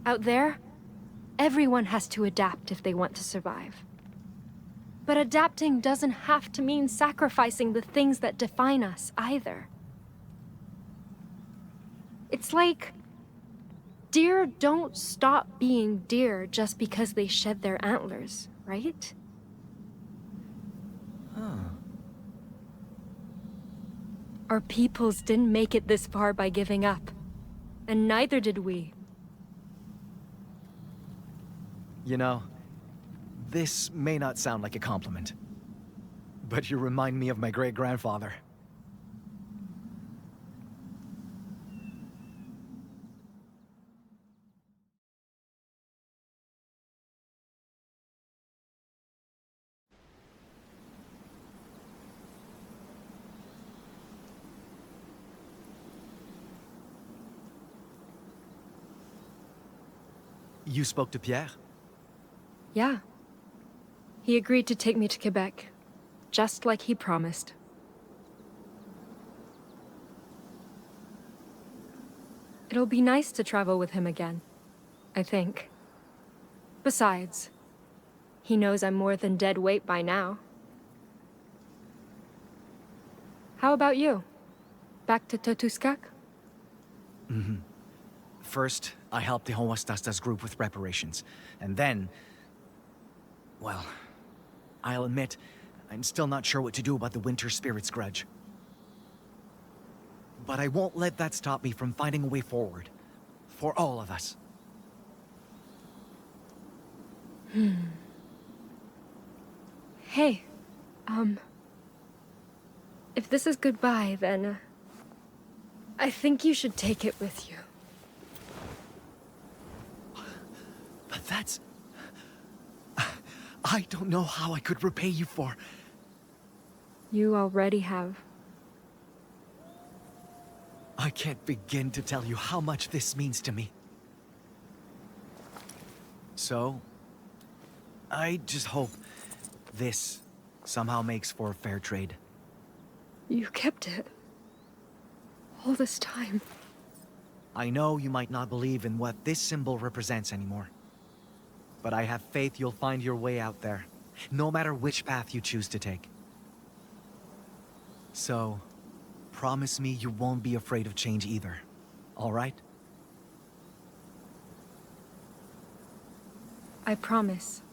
Out there, everyone has to adapt if they want to survive. But adapting doesn't have to mean sacrificing the things that define us, either. It's like, deer don't stop being deer just because they shed their antlers, right? Our peoples didn't make it this far by giving up, and neither did we. You know, this may not sound like a compliment, but you remind me of my great-grandfather. You spoke to Pierre? Yeah. He agreed to take me to Quebec, just like he promised. It'll be nice to travel with him again, I think. Besides, he knows I'm more than dead weight by now. How about you? Back to Totuskak? Mm-hmm. First, I helped the theclubmasterworks group with reparations, and then... well, I'll admit, I'm still not sure what to do about the Winter Spirit's grudge. But I won't let that stop me from finding a way forward. For all of us. Hey, if this is goodbye, then... I think you should take it with you. But that's... I don't know how I could repay you for... You already have. I can't begin to tell you how much this means to me. So, I just hope this somehow makes for a fair trade. You kept it. All this time. I know you might not believe in what this symbol represents anymore. But I have faith you'll find your way out there, no matter which path you choose to take. So, promise me you won't be afraid of change either, all right? I promise.